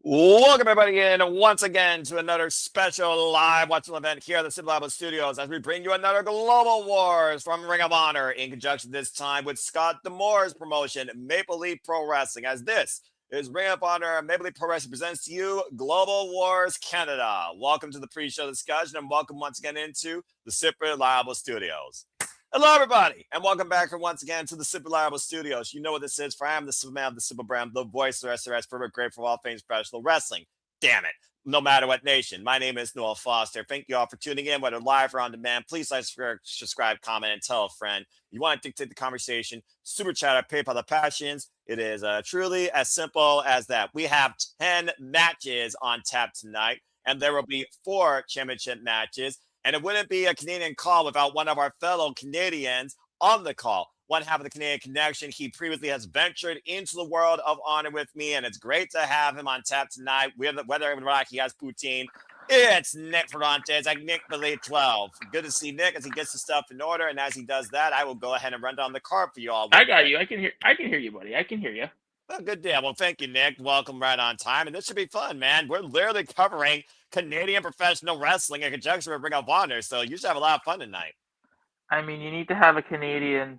Welcome everybody in once again to another special live watching event here at the Super Labo Studios as we bring you another Global Wars from Ring of Honor in conjunction this time with Scott D'Amore's promotion, Maple Leaf Pro Wrestling, as this is Ring of Honor Maple Leaf Pro Wrestling presents to you Global Wars Canada. Welcome to the pre-show discussion and welcome once again into the Super Labo Studios. Hello, everybody, and welcome back once again to the Super Reliable Studios. You know what this is, for I am the Superman of the Super Brand, the voice of SRS, perfect, great for all things professional wrestling. Damn it, no matter what nation. My name is Noel Foster. Thank you all for tuning in, whether live or on demand. Please like, subscribe, comment, and tell a friend. You want to dictate the conversation, super chat or PayPal the passions. It is truly as simple as that. We have 10 matches on tap tonight, and there will be 4 championship matches. And it wouldn't be a Canadian call without one of our fellow Canadians on the call. One half of the Canadian connection. He previously has ventured into the world of honor with me, and it's great to have him on tap tonight. Whether or not he has poutine, it's Nick Ferrantes, like Nick Believe 12. Good to see Nick as he gets the stuff in order, and as he does that, I will go ahead and run down the card for you all. I got you. I can hear you, buddy. I can hear you. Well, good deal. Well, thank you, Nick. Welcome right on time, and this should be fun, man. We're literally covering Canadian professional wrestling in conjunction with Ring of Honor, so you should have a lot of fun tonight. I mean, you need to have a Canadian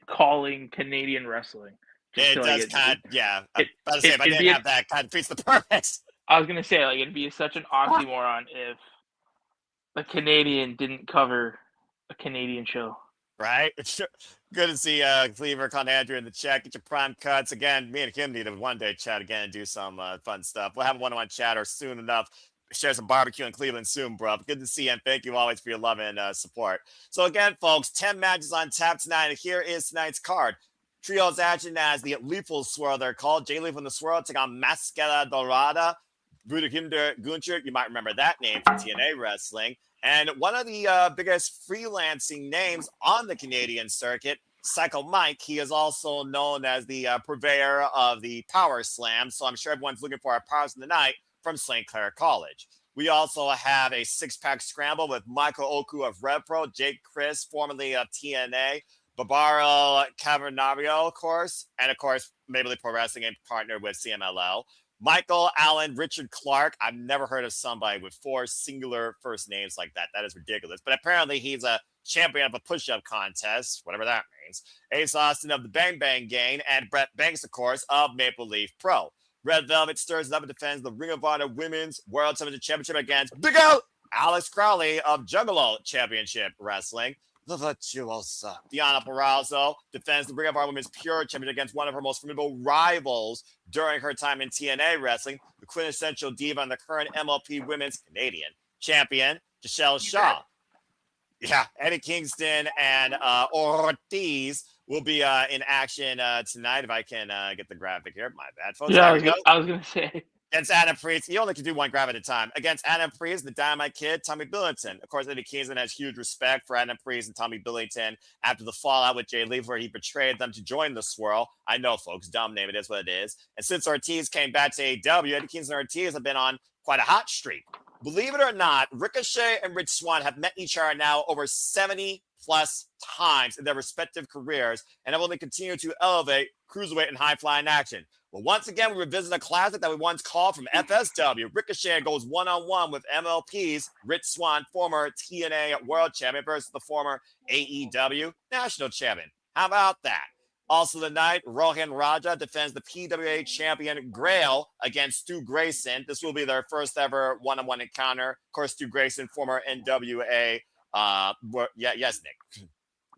calling Canadian wrestling. It does kind of, yeah. I'm about to say, if I didn't have that, kind of defeats the purpose. I was going to say, like, it'd be such an oxymoron if a Canadian didn't cover a Canadian show. Right? Good to see Cleaver, Con Andrew in the chat. Get your prime cuts. Again, me and him need to one day chat again and do some fun stuff. We'll have a one-on-one chat or soon enough. Share some barbecue in Cleveland soon, bro. Good to see you, and thank you always for your love and support. So again, folks, 10 matches on tap tonight, and here is tonight's card. Trios action as the Lethal Swirl, they're called. Jay Lethal and the Swirl take on Mascara, Dorada, Bhupinder, Gujjar. You might remember that name from TNA Wrestling. And one of the biggest freelancing names on the Canadian circuit, Psycho Mike. He is also known as the purveyor of the Power Slam. So I'm sure everyone's looking for our powers in the night from Clair College. We also have a 6-pack scramble with Michael Oku of RevPro, Jake Crist, formerly of TNA, Barbaro, Cavernario, of course, and of course, Maple Leaf Pro Wrestling and partner with CMLL. Michael Allen, Richard Clark. I've never heard of somebody with 4 singular first names like that. That is ridiculous. But apparently he's a champion of a push-up contest, whatever that means. Ace Austin of the Bang Bang Gang, and Brent Banks, of course, of Maple Leaf Pro. Red Velvet stirs it up and defends the Ring of Honor Women's World Championship against Big L, Alex Crowley of Juggalo Championship Wrestling. The Virtuosa. Deonna Purrazzo defends the Ring of Honor Women's Pure Championship against one of her most formidable rivals during her time in TNA Wrestling, the quintessential diva and the current MLP Women's Canadian Champion, Micheal Shaw. Yeah, Eddie Kingston and Ortiz will be in action tonight. If I can get the graphic here. My bad, folks. Yeah, I was going to say. Against Adam Priest, you only can do one grab at a time. Against Adam Priest, the Dynamite Kid, Tommy Billington. Of course, Eddie Kingston has huge respect for Adam Priest and Tommy Billington after the fallout with Jay Lee, where he betrayed them to join the Swirl. I know, folks, dumb name, it is what it is. And since Ortiz came back to AEW, Eddie Kingston and Ortiz have been on quite a hot streak. Believe it or not, Ricochet and Swann have met each other now over 70 plus times in their respective careers and have only continued to elevate cruiserweight and high-flying action. Well, once again, we revisit a classic that we once called from FSW. Ricochet goes one-on-one with MLP's Swann, former TNA World Champion, versus the former AEW National Champion. How about that? Also tonight, Rohan Raja defends the PWA champion Grail against Stu Grayson. This will be their first ever one-on-one encounter. Of course, Stu Grayson, former NWA. Yes, Nick.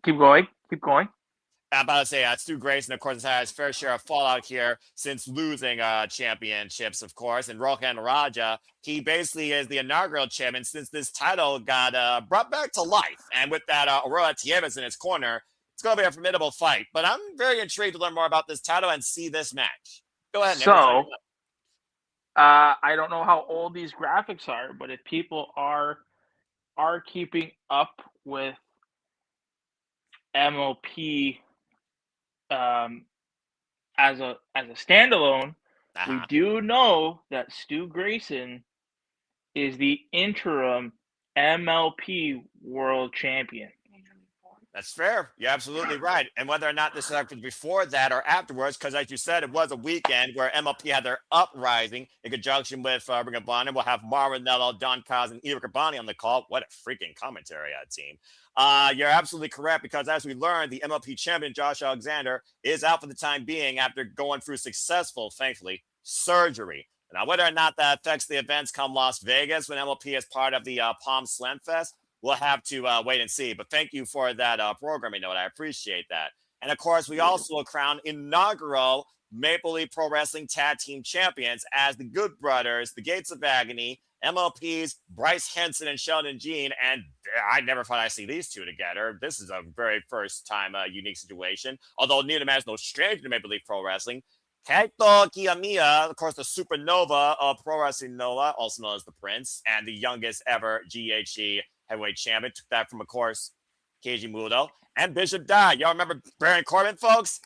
Keep going. I'm about to say, Stu Grayson, of course, has had his fair share of fallout here since losing championships, of course. And Rohan Raja, he basically is the inaugural champion since this title got brought back to life. And with that Aurora Tieves in his corner, it's going to be a formidable fight. But I'm very intrigued to learn more about this title and see this match. Go ahead, Nick. So, I don't know how old these graphics are, but if people are keeping up with MLP as a standalone, we do know that Stu Grayson is the interim MLP World Champion. That's fair. You're absolutely right. And whether or not this happened before that or afterwards, because as you said, it was a weekend where MLP had their uprising in conjunction with Ring of Honor. We'll have Marinello, Don Cos, and Eva Cabani on the call. What a freaking commentary team. You're absolutely correct because as we learned, the MLP champion, Josh Alexander, is out for the time being after going through successful, thankfully, surgery. Now, whether or not that affects the events come Las Vegas when MLP is part of the Palm Slam Fest, we'll have to wait and see. But thank you for that programming note. I appreciate that. And of course, we also will crown inaugural Maple Leaf Pro Wrestling Tag Team Champions as the Good Brothers, the Gates of Agony, MLP's Bryce, Hanson, and Sheldon Jean. And I never thought I'd see these two together. This is a very first time unique situation. Although neither man is no stranger to Maple Leaf Pro Wrestling. Kaito KiyoMiya, of course, the supernova of Pro Wrestling Noah, also known as the Prince, and the youngest ever GHE heavyweight champion. Took that from, of course, Keiji Muto. And Bishop Dyer. Y'all remember Baron Corbin, folks?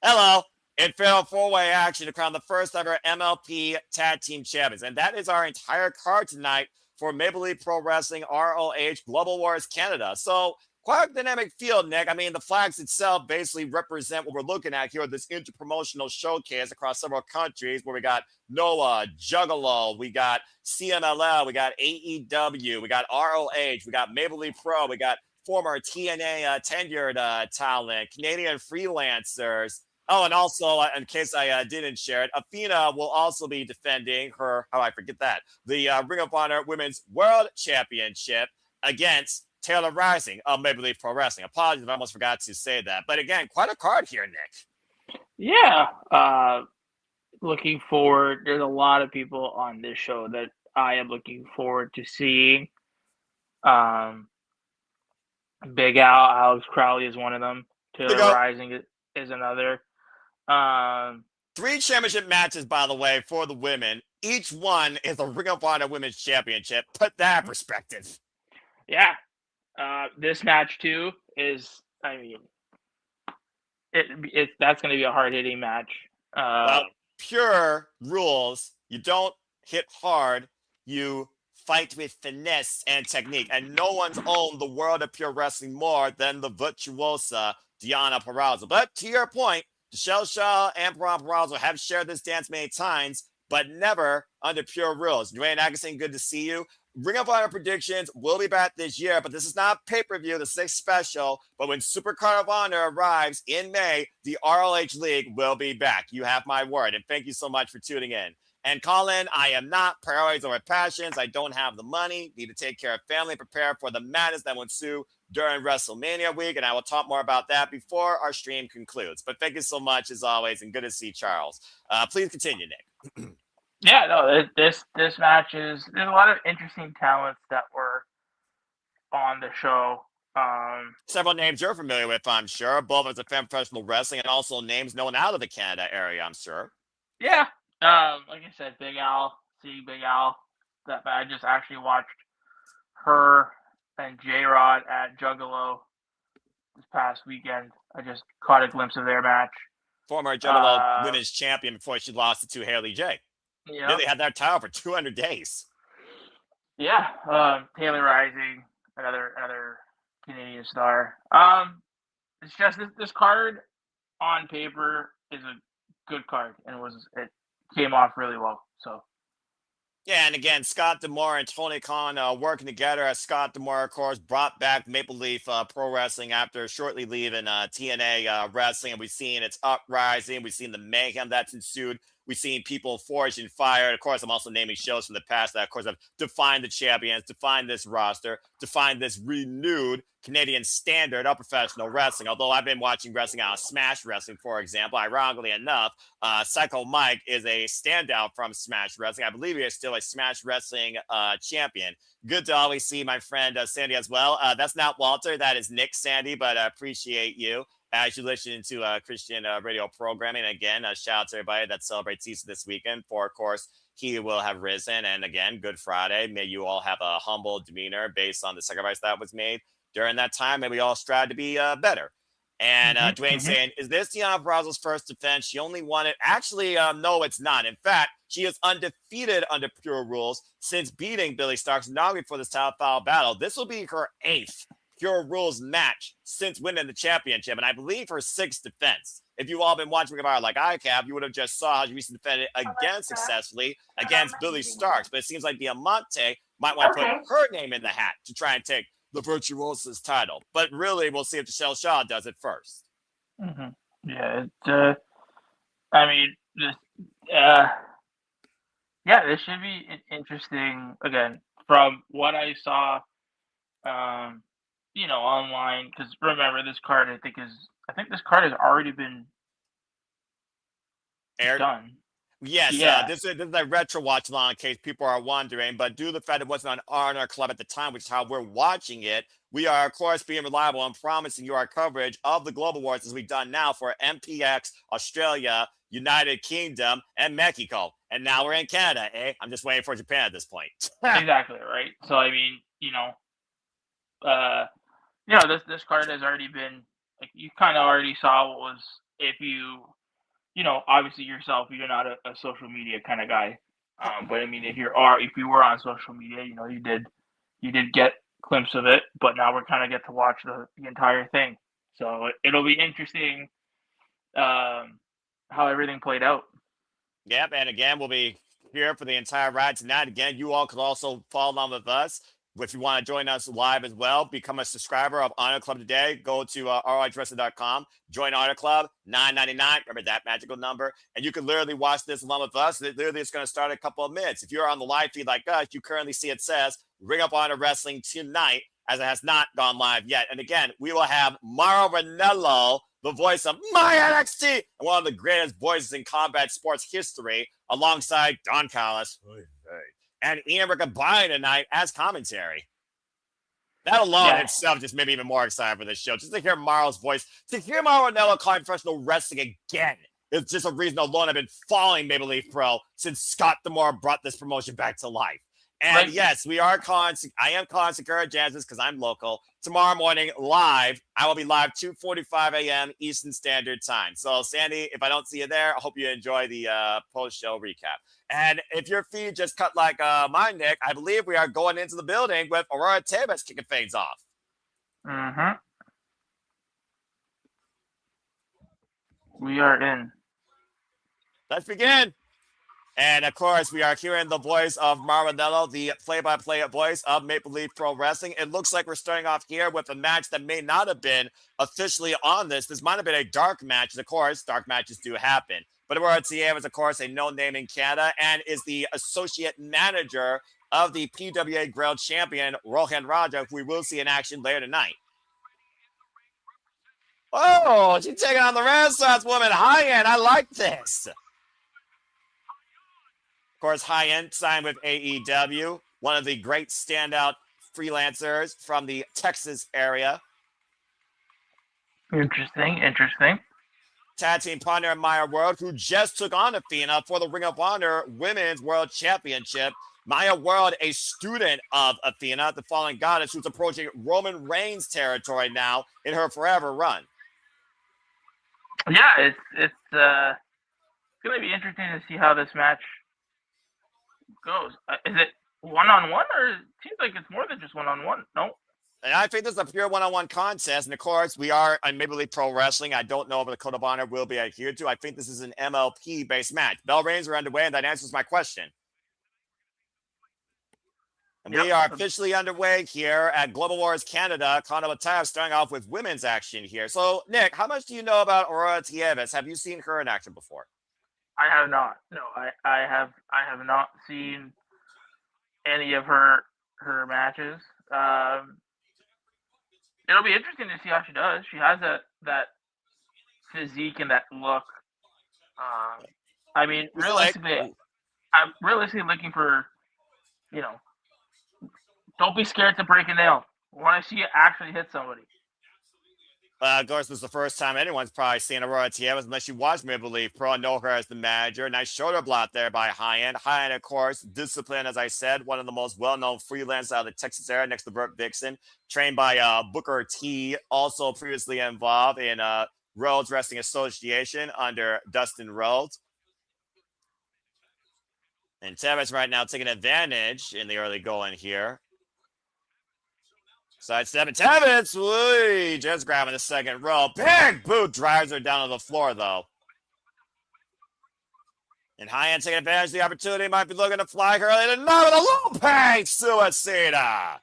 Hello. In fatal four-way action to crown the first ever MLP Tag Team Champions. And that is our entire card tonight for Maple Leaf Pro Wrestling ROH Global Wars Canada. So quite a dynamic field, Nick. I mean, the flags itself basically represent what we're looking at here, this interpromotional showcase across several countries where we got NOAH, Juggalo, we got CMLL, we got AEW, we got ROH, we got Maple Leaf Pro, we got former TNA tenured talent, Canadian freelancers. Oh, and also, in case I didn't share it, Athena will also be defending her, I forget that, the Ring of Honor Women's World Championship against Taylor Rising of Maple Leaf Pro Wrestling. Apologies if I almost forgot to say that. But again, quite a card here, Nick. Yeah. Looking forward. There's a lot of people on this show that I am looking forward to seeing. Big Al, Alex Crowley is one of them. Taylor Rising is another. 3 championship matches, by the way, for the women. Each one is a Ring of Honor Women's Championship. Put that in perspective. Yeah. This match too is, I mean, that's going to be a hard hitting match. Well, pure rules. You don't hit hard. You fight with finesse and technique. And no one's owned the world of pure wrestling more than the virtuosa Deonna Purrazzo. But to your point, Michelle Shaw and Purrazzo have shared this dance many times, but never under pure rules. Dwayne Atkinson, good to see you. Ring of Honor predictions will be back this year, but this is not pay-per-view. This is a special. But when Super Card of Honor arrives in May, the ROH League will be back. You have my word. And thank you so much for tuning in. And Colin, I am not priorities over passions. I don't have the money. Need to take care of family, prepare for the madness that will ensue during WrestleMania week. And I will talk more about that before our stream concludes. But thank you so much, as always, and good to see Charles. Please continue, Nick. Yeah, no, this match there's a lot of interesting talents that were on the show. Several names you're familiar with, I'm sure, both as a fan of professional wrestling and also names known out of the Canada area, I'm sure. Yeah, like I said, Big Al, that I just actually watched her and J-Rod at Juggalo this past weekend. I just caught a glimpse of their match. Former Juggalo women's champion before she lost it to Haley J. Yeah, really had that title for 200 days. Yeah, Taylor Rising, another Canadian star. It's just this card on paper is a good card, and it came off really well. So. Yeah, and again, Scott D'Amore and Tony Khan working together as Scott D'Amore, of course, brought back Maple Leaf Pro Wrestling after shortly leaving TNA Wrestling. And we've seen its uprising. We've seen the mayhem that's ensued. We've seen people forged and fired. Of course, I'm also naming shows from the past that, of course, have defined the champions, defined this roster, defined this renewed Canadian standard of professional wrestling. Although I've been watching wrestling out of Smash Wrestling, for example, ironically enough, Psycho Mike is a standout from Smash Wrestling. I believe he is still a Smash Wrestling champion. Good to always see my friend Sandy as well. That's not Walter. That is Nick Sandy, but I appreciate you as you listen to Christian radio programming. And again, shout out to everybody that celebrates Easter this weekend. For, of course, he will have risen. And again, Good Friday. May you all have a humble demeanor based on the sacrifice that was made during that time. May we all strive to be better. And Dwayne saying, is this Deonna Purrazzo's first defense? She only won it. Actually, no, it's not. In fact, she is undefeated under pure rules since beating Billy Starks not before this title foul battle. This will be her 8th pure rules match since winning the championship, and I believe her 6th defense. If you've all been watching Ring of Honor like I have, you would have just saw how she recently defended again successfully against Billy Starks. But it seems like Diamante might want to put her name in the hat to try and take the Virtuosa's title. But really, we'll see if Michelle Shaw does it first. Mm-hmm. Yeah, I mean, this should be interesting. Again, from what I saw, online. Because remember, this card I think this card has already been aired. Done. Yes, Yeah. this is a retro watch along in case people are wondering, but due to the fact it wasn't on Honor Club at the time, which is how we're watching it, we are, of course, being reliable and promising you our coverage of the Global Wars as we've done now for MPX, Australia, United Kingdom, and Mexico. And now we're in Canada, eh? I'm just waiting for Japan at this point. Exactly, right? So, I mean, this card has already been, like, you kind of already saw what was, if you, obviously yourself, you're not a social media kind of guy. But I mean, if you were on social media, you did get a glimpse of it, but now we're kind of get to watch the entire thing. So it'll be interesting how everything played out. Yep, and again, we'll be here for the entire ride tonight. Again, you all could also follow along with us. If you want to join us live as well, become a subscriber of Honor Club today. Go to ROHWrestling.com, join Honor Club, $9.99. Remember that magical number. And you can literally watch this along with us. Literally, it's going to start in a couple of minutes. If you're on the live feed like us, you currently see it says Ring of Honor Wrestling tonight, as it has not gone live yet. And again, we will have Mauro Ranallo, the voice of My NXT, and one of the greatest voices in combat sports history, alongside Don Callis and Ian Riccaboni tonight as commentary. That alone itself just made me even more excited for this show. Just to hear Mauro's voice, to hear Mauro Ranallo calling professional wrestling again, it's just a reason alone I've been following Maple Leaf Pro since Scott D'Amore brought this promotion back to life. And yes, I am calling Sakura Jansen's because I'm local. Tomorrow morning, live. I will be live 2:45 a.m. Eastern Standard Time. So, Sandy, if I don't see you there, I hope you enjoy the post-show recap. And if your feed just cut like mine, Nick, I believe we are going into the building with Aurora Tebas kicking things off. Mm-hmm. We are in. Let's begin. And, of course, we are hearing the voice of Mauro Ranallo, the play-by-play voice of Maple Leaf Pro Wrestling. It looks like we're starting off here with a match that may not have been officially on this. This might have been a dark match. And of course, dark matches do happen. But Ortiz is, of course, a known name in Canada and is the associate manager of the PWA Grail champion, Rohan Raja, who we will see in action later tonight. Oh, she's taking on the Renaissance woman, High-End. I like this. Of course, High-End signed with AEW, one of the great standout freelancers from the Texas area. Interesting. Tag team partner Maya World, who just took on Athena for the Ring of Honor Women's World Championship. Maya World, a student of Athena, the fallen goddess, who's approaching Roman Reigns territory now in her forever run. Yeah, it's going to be interesting to see how this match goes. Is it one-on-one, or it seems like it's more than just one-on-one? No. And I think this is a pure one-on-one contest. And of course, we are on Maple Leaf Pro Wrestling. I don't know if the Code of Honor will be adhered to. I think this is an MLP-based match. Bell rings are underway, and that answers my question. And we are officially underway here at Global Wars Canada. Kondo Atav starting off with women's action here. So, Nick, how much do you know about Aurora Tieves? Have you seen her in action before? I have not. No, I have not seen any of her matches. It'll be interesting to see how she does. She has that physique and that look. I mean, realistically, I'm realistically looking for, don't be scared to break a nail. I want to see it actually hit somebody. Of course, this is the first time anyone's probably seen Aurora Tieves unless you watch Maple Leaf Pro and know her as the manager. Nice shoulder block there by High-End. High-End, of course, discipline, as I said, one of the most well-known freelancers out of the Texas area next to Burt Dixon. Trained by Booker T, also previously involved in Rhodes Wrestling Association under Dustin Rhodes. And Tevez right now taking advantage in the early going here. Sidestep and Tevez. Whee, just grabbing the second row. Big boot drives her down to the floor, though. And High-End taking advantage of the opportunity. Might be looking to fly her early tonight with a low pang suicida.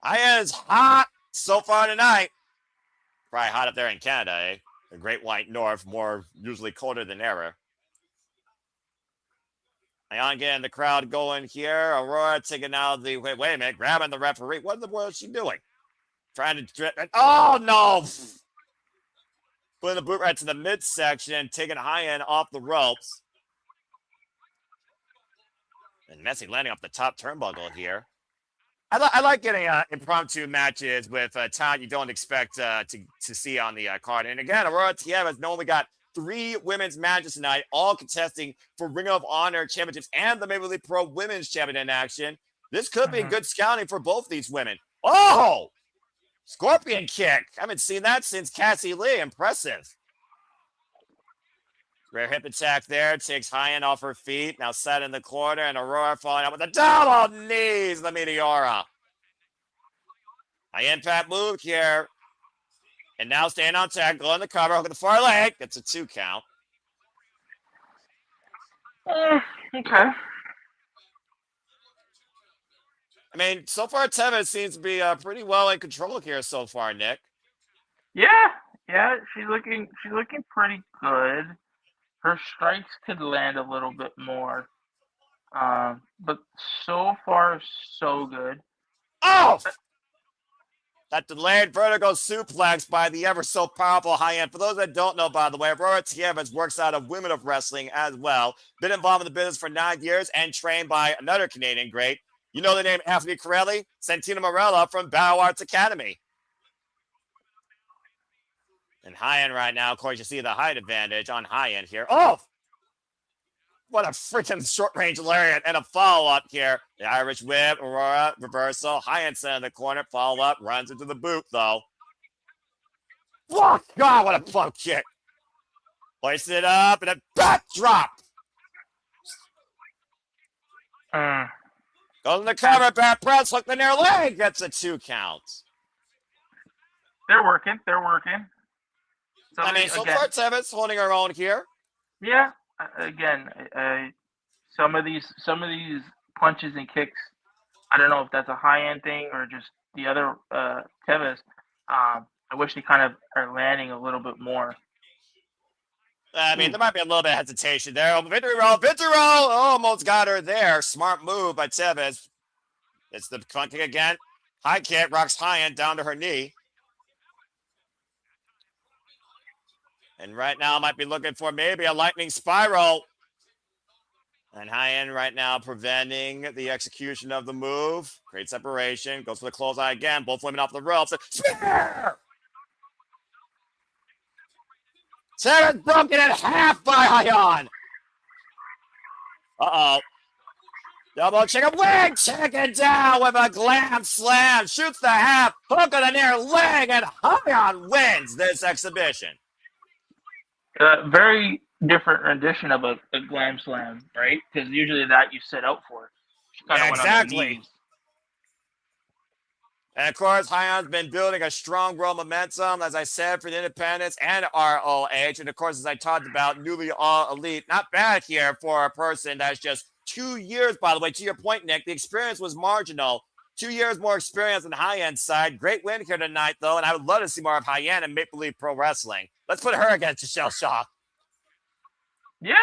High-End is hot so far tonight. Probably hot up there in Canada, eh? The Great White North, more usually colder than ever. High-End getting the crowd going here. Aurora taking out the... Wait a minute. Grabbing the referee. What in the world is she doing? Trying to... drip. Oh, no! Putting the boot right to the midsection and taking High-End off the ropes. And Messi landing off the top turnbuckle here. I like getting impromptu matches with talent you don't expect to see on the card. And again, Aurora TM has only got 3 women's matches tonight, all contesting for Ring of Honor championships and the Maple Leaf Pro Women's Champion in action. This could be good scouting for both these women. Oh! Scorpion kick. I haven't seen that since Cassie Lee. Impressive. Rare hip attack there. Takes High-End off her feet. Now set in the corner. And Aurora falling out with the double knees. The Meteora. High impact move here. And now staying on tag. Going the cover. Hooking the far leg. Gets a 2 count. Okay. I mean, so far Tevez seems to be pretty well in control here so far, Nick. Yeah, she's looking pretty good. Her strikes could land a little bit more. But so far, so good. Oh! That delayed vertical suplex by the ever so powerful High-End. For those that don't know, by the way, Aurora Tevez works out of Women of Wrestling as well. Been involved in the business for 9 years and trained by another Canadian great. You know the name Anthony Corelli? Santino Morella from Battle Arts Academy. And High-End right now, of course, you see the height advantage on High-End here. Oh! What a freaking short-range lariat and a follow-up here. The Irish whip, Aurora, reversal. High-End center in the corner, follow-up, runs into the boot, though. Oh, God, what a plump kick. Hoist it up, and a backdrop. Goes in the cover, back press, hook the near leg, gets a 2 count. They're working. So I mean, so far, Tevez holding her own here. Yeah, again, some of these punches and kicks, I don't know if that's a High-End thing or just the other Tevez. I wish they kind of are landing a little bit more. I mean, there might be a little bit of hesitation there. Victory roll. Almost got her there. Smart move by Tevez. It's the front kick again. High kick, rocks High-End down to her knee. And right now might be looking for maybe a lightning spiral. And High-End right now preventing the execution of the move. Great separation. Goes for the clothesline again. Both women off the ropes. Spear! Tevez broken in half by High-End. Uh-oh. Double chicken wing. Chicken down with a glam slam. Shoots the half. Hook on the near leg. And High-End wins this exhibition. Very different rendition of a glam slam, right? Because usually that you set out for. Yeah, exactly. And of course, High-End's been building a strong growth momentum, as I said, for the Independents and ROH. And of course, as I talked about, newly all elite. Not bad here for a person that's just 2 years, by the way. To your point, Nick, the experience was marginal. 2 years more experience on the High-End side. Great win here tonight, though, and I would love to see more of High-End in Maple Leaf Pro Wrestling. Let's put her against Micheal Shaw. Yeah.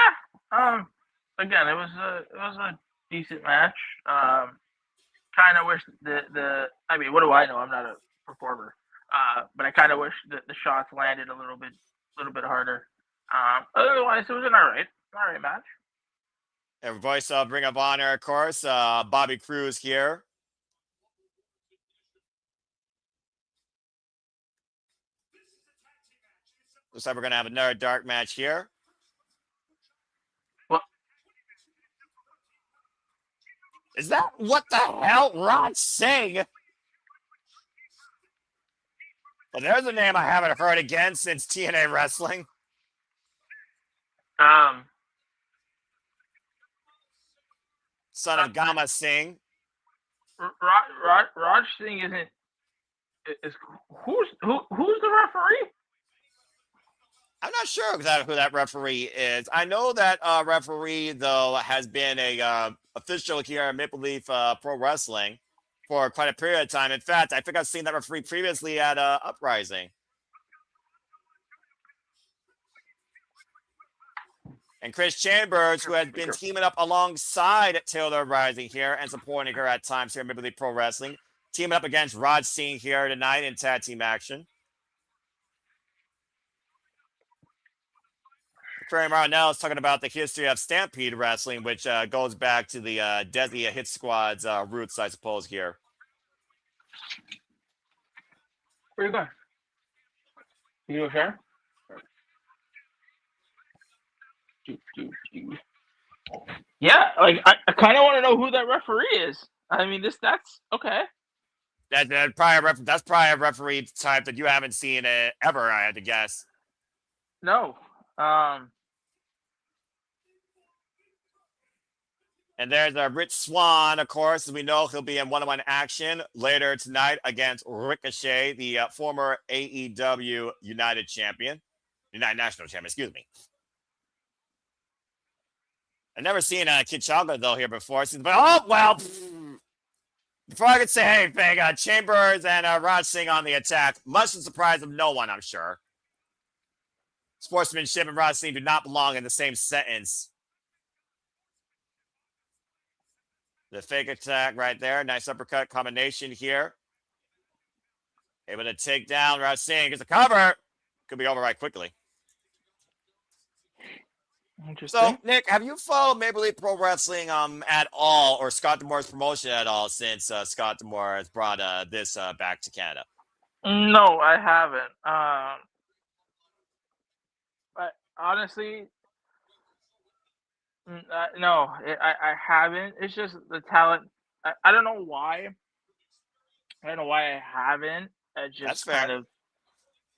Again, it was a decent match. Kind of wish I mean, what do I know? I'm not a performer. But I kind of wish that the shots landed a little bit harder. Otherwise, it was an all right match. And voice of Ring of Honor, of course, Bobby Cruz here. Looks like we're going to have another dark match here. What? Is that what the hell Ron's saying? Well, there's a name I haven't heard again since TNA Wrestling. Son of Gama Singh. Raj Singh isn't. Is who's the referee? I'm not sure exactly who that referee is. I know that referee though has been a official here at Maple Leaf Pro Wrestling for quite a period of time. In fact, I think I've seen that referee previously at Uprising. And Chris Chambers, who has been teaming up alongside Taylor Rising here and supporting her at times here at Maple Leaf Pro Wrestling, teaming up against Raj Singh here tonight in tag team action. Ferry Martinell is talking about the history of Stampede Wrestling, which goes back to the Desi Hit Squad's roots, I suppose, here. Where you going? You go share? Yeah, like I kind of want to know who that referee is. I mean, that's okay. That's probably a referee type that you haven't seen ever, I had to guess. No. And there's Rich Swann, of course, as we know, he'll be in one-on-one action later tonight against Ricochet, the former AEW United National Champion, excuse me. I've never seen Kid Chocolate, though, here before. But, before I could say anything, Chambers and Raj Singh on the attack, much to the surprise of no one, I'm sure. Sportsmanship and Raj Singh do not belong in the same sentence. The fake attack right there. Nice uppercut combination here. Able to take down Raj Singh. Gets a cover. Could be over right quickly. Interesting. So, Nick, have you followed Maple Leaf Pro Wrestling at all, or Scott D'Amore's promotion at all since Scott D'Amore has brought this back to Canada? No, I haven't. But honestly, no, I haven't. It's just the talent. I don't know why. I don't know why I haven't. It's just kind of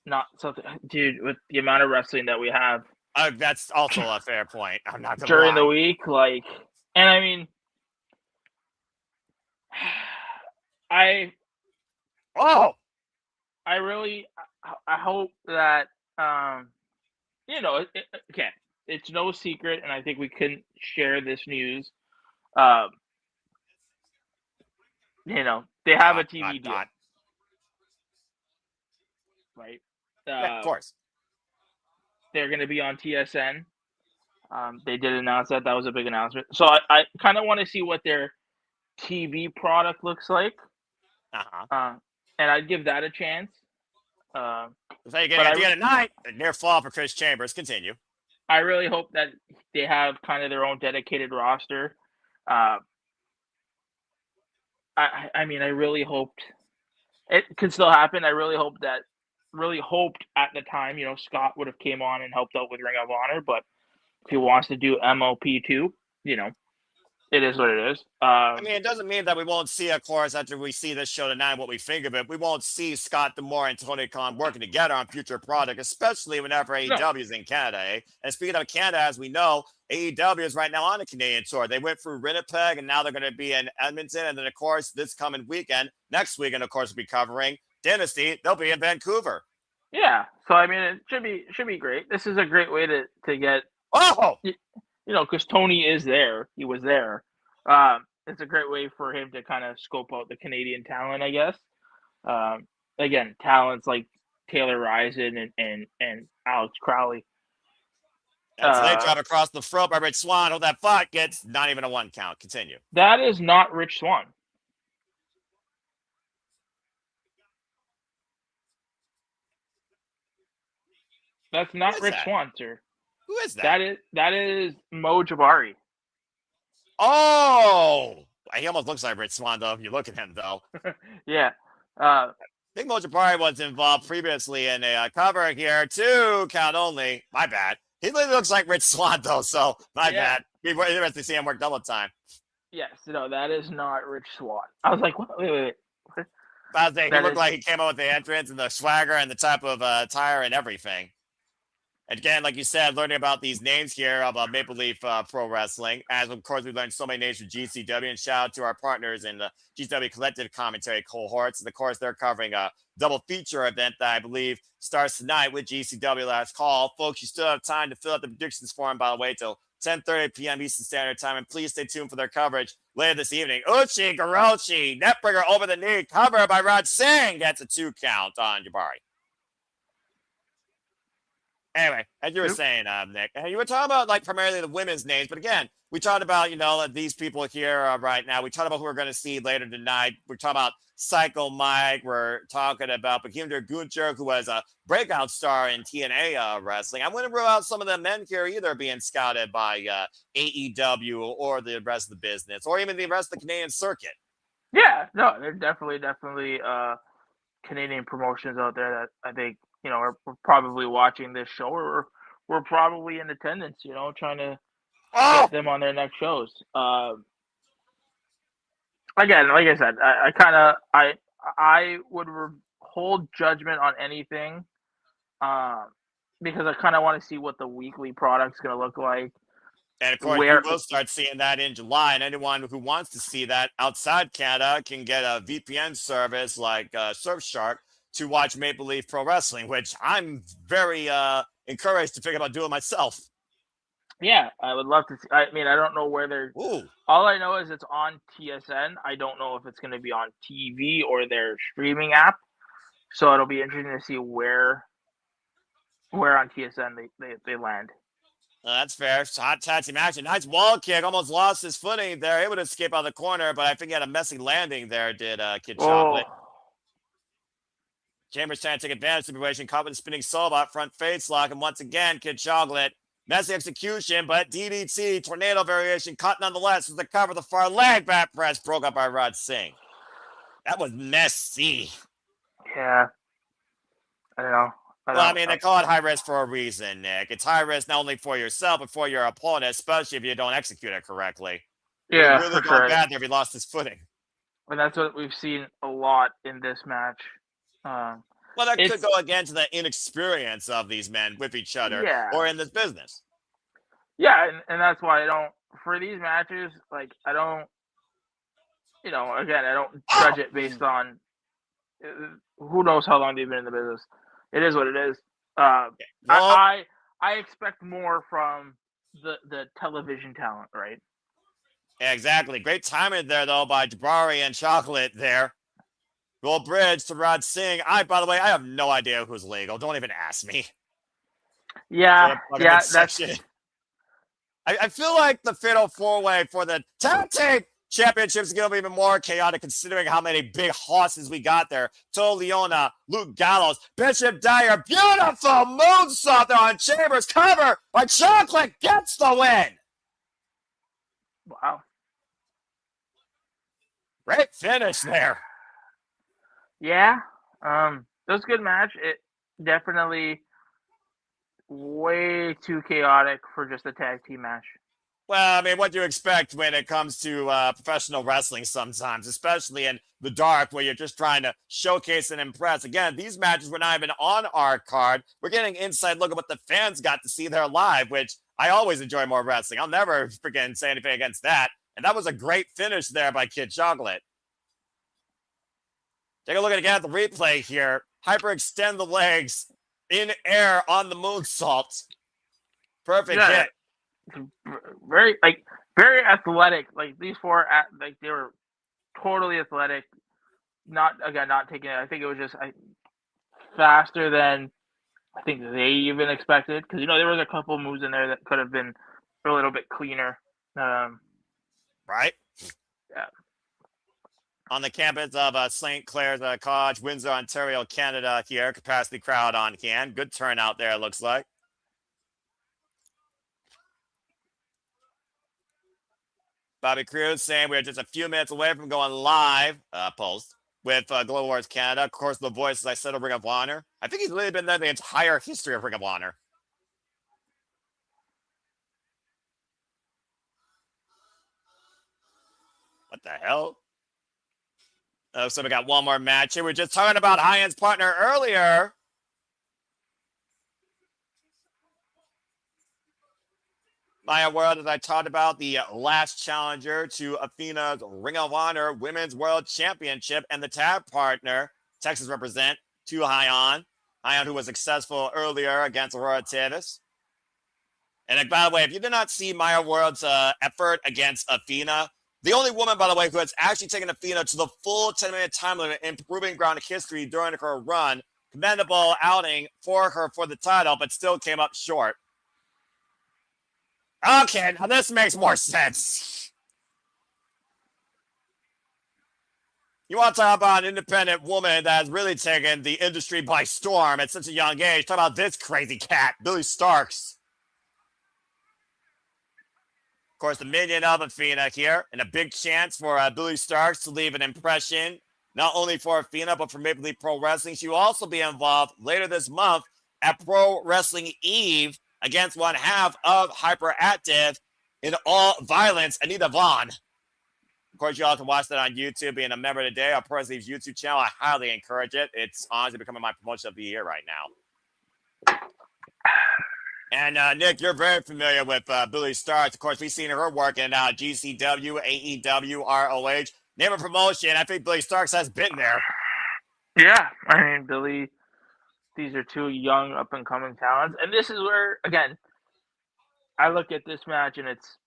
not something, dude. With the amount of wrestling that we have, that's also a fair point. I'm not gonna during lie. the week, like, and I mean, I really, I hope that, okay, it's no secret, and I think we couldn't share this news. They have a TV deal, right? Yeah, of course. They're going to be on TSN. They did announce that. That was a big announcement. So I kind of want to see what their TV product looks like. And I'd give that a chance. So you get at the end of the night, a near fall for Chris Chambers. Continue. I really hope that they have kind of their own dedicated roster. I mean, I really hoped it could still happen. I really hoped at the time, Scott would have came on and helped out with Ring of Honor, but if he wants to do MLP2, it is what it is. I mean, it doesn't mean that we won't see, of course, after we see this show tonight, what we think of it. We won't see Scott D'Amore and Tony Khan working together on future product, especially whenever AEW is in Canada. Eh? And speaking of Canada, as we know, AEW is right now on a Canadian tour. They went through Winnipeg, and now they're going to be in Edmonton. And then, of course, this coming weekend, next weekend, of course, we'll be covering Dynasty. They'll be in Vancouver. Yeah. So, I mean, it should be great. This is a great way to get, because Tony is there. He was there. It's a great way for him to kind of scope out the Canadian talent, I guess. Again, talents like Taylor Rising and Alex Crowley. That's they drive across the throat by Rich Swann. Oh, that fuck gets not even a 1 count. Continue. That is not Rich Swann. That's not Rich Swann, sir. Who is that? That is Mo Jabari. Oh, he almost looks like Rich Swann, though, if you look at him, though. Yeah. I think Mo Jabari was involved previously in a cover here, 2 count only. My bad. He literally looks like Rich Swann, though, so my bad. Be interesting to see him work double time. Yes, no, that is not Rich Swann. I was like, wait. I was saying, he looked like he came out with the entrance and the swagger and the type of attire and everything. And again, like you said, learning about these names here of Maple Leaf Pro Wrestling, as of course we learned so many names from GCW, and shout out to our partners in the GCW Collective commentary cohorts. And of course, they're covering a double feature event that I believe starts tonight with GCW Last Call. Folks, you still have time to fill out the predictions form, by the way, till 10:30 p.m. Eastern Standard Time. And please stay tuned for their coverage later this evening. Uchi Garochi, netbringer over the knee, cover by Raj Singh. Gets a 2 count on Jabari. Anyway, as you were saying, Nick, you were talking about like primarily the women's names, but again, we talked about, these people here right now. We talked about who we're going to see later tonight. We're talking about Psycho Mike. We're talking about Bhupinder Gujjar, who was a breakout star in TNA wrestling. I wouldn't rule out some of the men here either being scouted by AEW or the rest of the business, or even the rest of the Canadian circuit. Yeah, no, there are definitely Canadian promotions out there that I think, we're probably watching this show, or we're probably in attendance, trying to get them on their next shows. Again, like I said, I would hold judgment on anything, because I kind of want to see what the weekly product's going to look like. And of course, you will start seeing that in July. And anyone who wants to see that outside Canada can get a VPN service like Surfshark to watch Maple Leaf Pro Wrestling, which I'm very encouraged to think about doing myself. Yeah, I would love to see. I mean, I don't know where they're. Ooh. All I know is it's on TSN. I don't know if it's going to be on TV or their streaming app. So it'll be interesting to see where on TSN they land. That's fair. Hot taxi match. Nice wall kick. Almost lost his footing there. Able to escape out of the corner, but I think he had a messy landing there, did Kid Chocolate. Chambers trying to take advantage of the situation. Caught with a spinning solo out front face lock. And once again, Kid Chocolate. Messy execution, but DDT, tornado variation, caught nonetheless with the cover of the far leg. Back press broke up by Raj Singh. That was messy. Yeah. I don't know. Well, I mean, they call it high risk for a reason, Nick. It's high risk not only for yourself, but for your opponent, especially if you don't execute it correctly. Yeah, really for sure. Bad there if he lost his footing. And that's what we've seen a lot in this match. Well, that could go again to the inexperience of these men with each other or in this business. Yeah, and that's why I don't, for these matches, like, I don't, again, I don't judge it based on who knows how long they've been in the business. It is what it is. I expect more from the television talent, right? Yeah, exactly. Great timing there, though, by Jabari and Chocolate there. Roll bridge to Raj Singh. By the way, I have no idea who's legal. Don't even ask me. Yeah, that's... I feel like the Fatal 4-Way for the Tag Team Championships is going to be even more chaotic considering how many big horses we got there. Leona, Luke Gallows, Bishop Dyer. Beautiful moonsault there on Chambers. Cover by Chocolate. Gets the win. Wow. Great finish there. Yeah. It was a good match. It definitely way too chaotic for just a tag team match. Well, I mean, what do you expect when it comes to professional wrestling sometimes, especially in the dark where you're just trying to showcase and impress. Again, these matches were not even on our card. We're getting an inside look at what the fans got to see there live, which I always enjoy more wrestling. I'll never freaking say anything against that. And that was a great finish there by Kid Chocolate. Take a look at the replay here. Hyperextend the legs in air on the moonsault. Perfect hit. Very athletic. Like these four, they were totally athletic. Not taking it. I think it was just faster than I think they even expected. Because there was a couple moves in there that could have been a little bit cleaner. Right. Yeah. On the campus of St. Clair's College, Windsor, Ontario, Canada here. Capacity crowd on hand. Good turnout there, it looks like. Bobby Cruz saying we're just a few minutes away from going live post with Global Wars Canada. Of course, the voice, as I said, of Ring of Honor. I think he's really been there the entire history of Ring of Honor. What the hell? So we got one more match here. We were just talking about High-End's partner earlier. Maya World, as I talked about, the last challenger to Athena's Ring of Honor Women's World Championship, and the tag partner, Texas represent, to Hyon, who was successful earlier against Aurora Tavis. And by the way, if you did not see Maya World's effort against Athena, the only woman, by the way, who has actually taken Athena to the full 10-minute time limit, improving ground history during her run, commendable outing for her for the title, but still came up short. Okay, now this makes more sense. You want to talk about an independent woman that has really taken the industry by storm at such a young age. Talk about this crazy cat, Billy Starks. Of course, the minion of Athena here, and a big chance for Billy Starks to leave an impression, not only for Athena, but for Maple Leaf Pro Wrestling. She will also be involved later this month at Pro Wrestling Eve against one half of Hyperactive in All Violence, Anita Vaughn. Of course, you all can watch that on YouTube. Being a member today of Pro Wrestling's YouTube channel, I highly encourage it. It's honestly becoming my promotion of the year right now. And Nick, you're very familiar with Billy Starks. Of course, we've seen her work in GCW, AEW, ROH. Name a promotion. I think Billy Starks has been there. Yeah, I mean, Billy, these are two young, up-and-coming talents. And this is where, again, I look at this match and it's,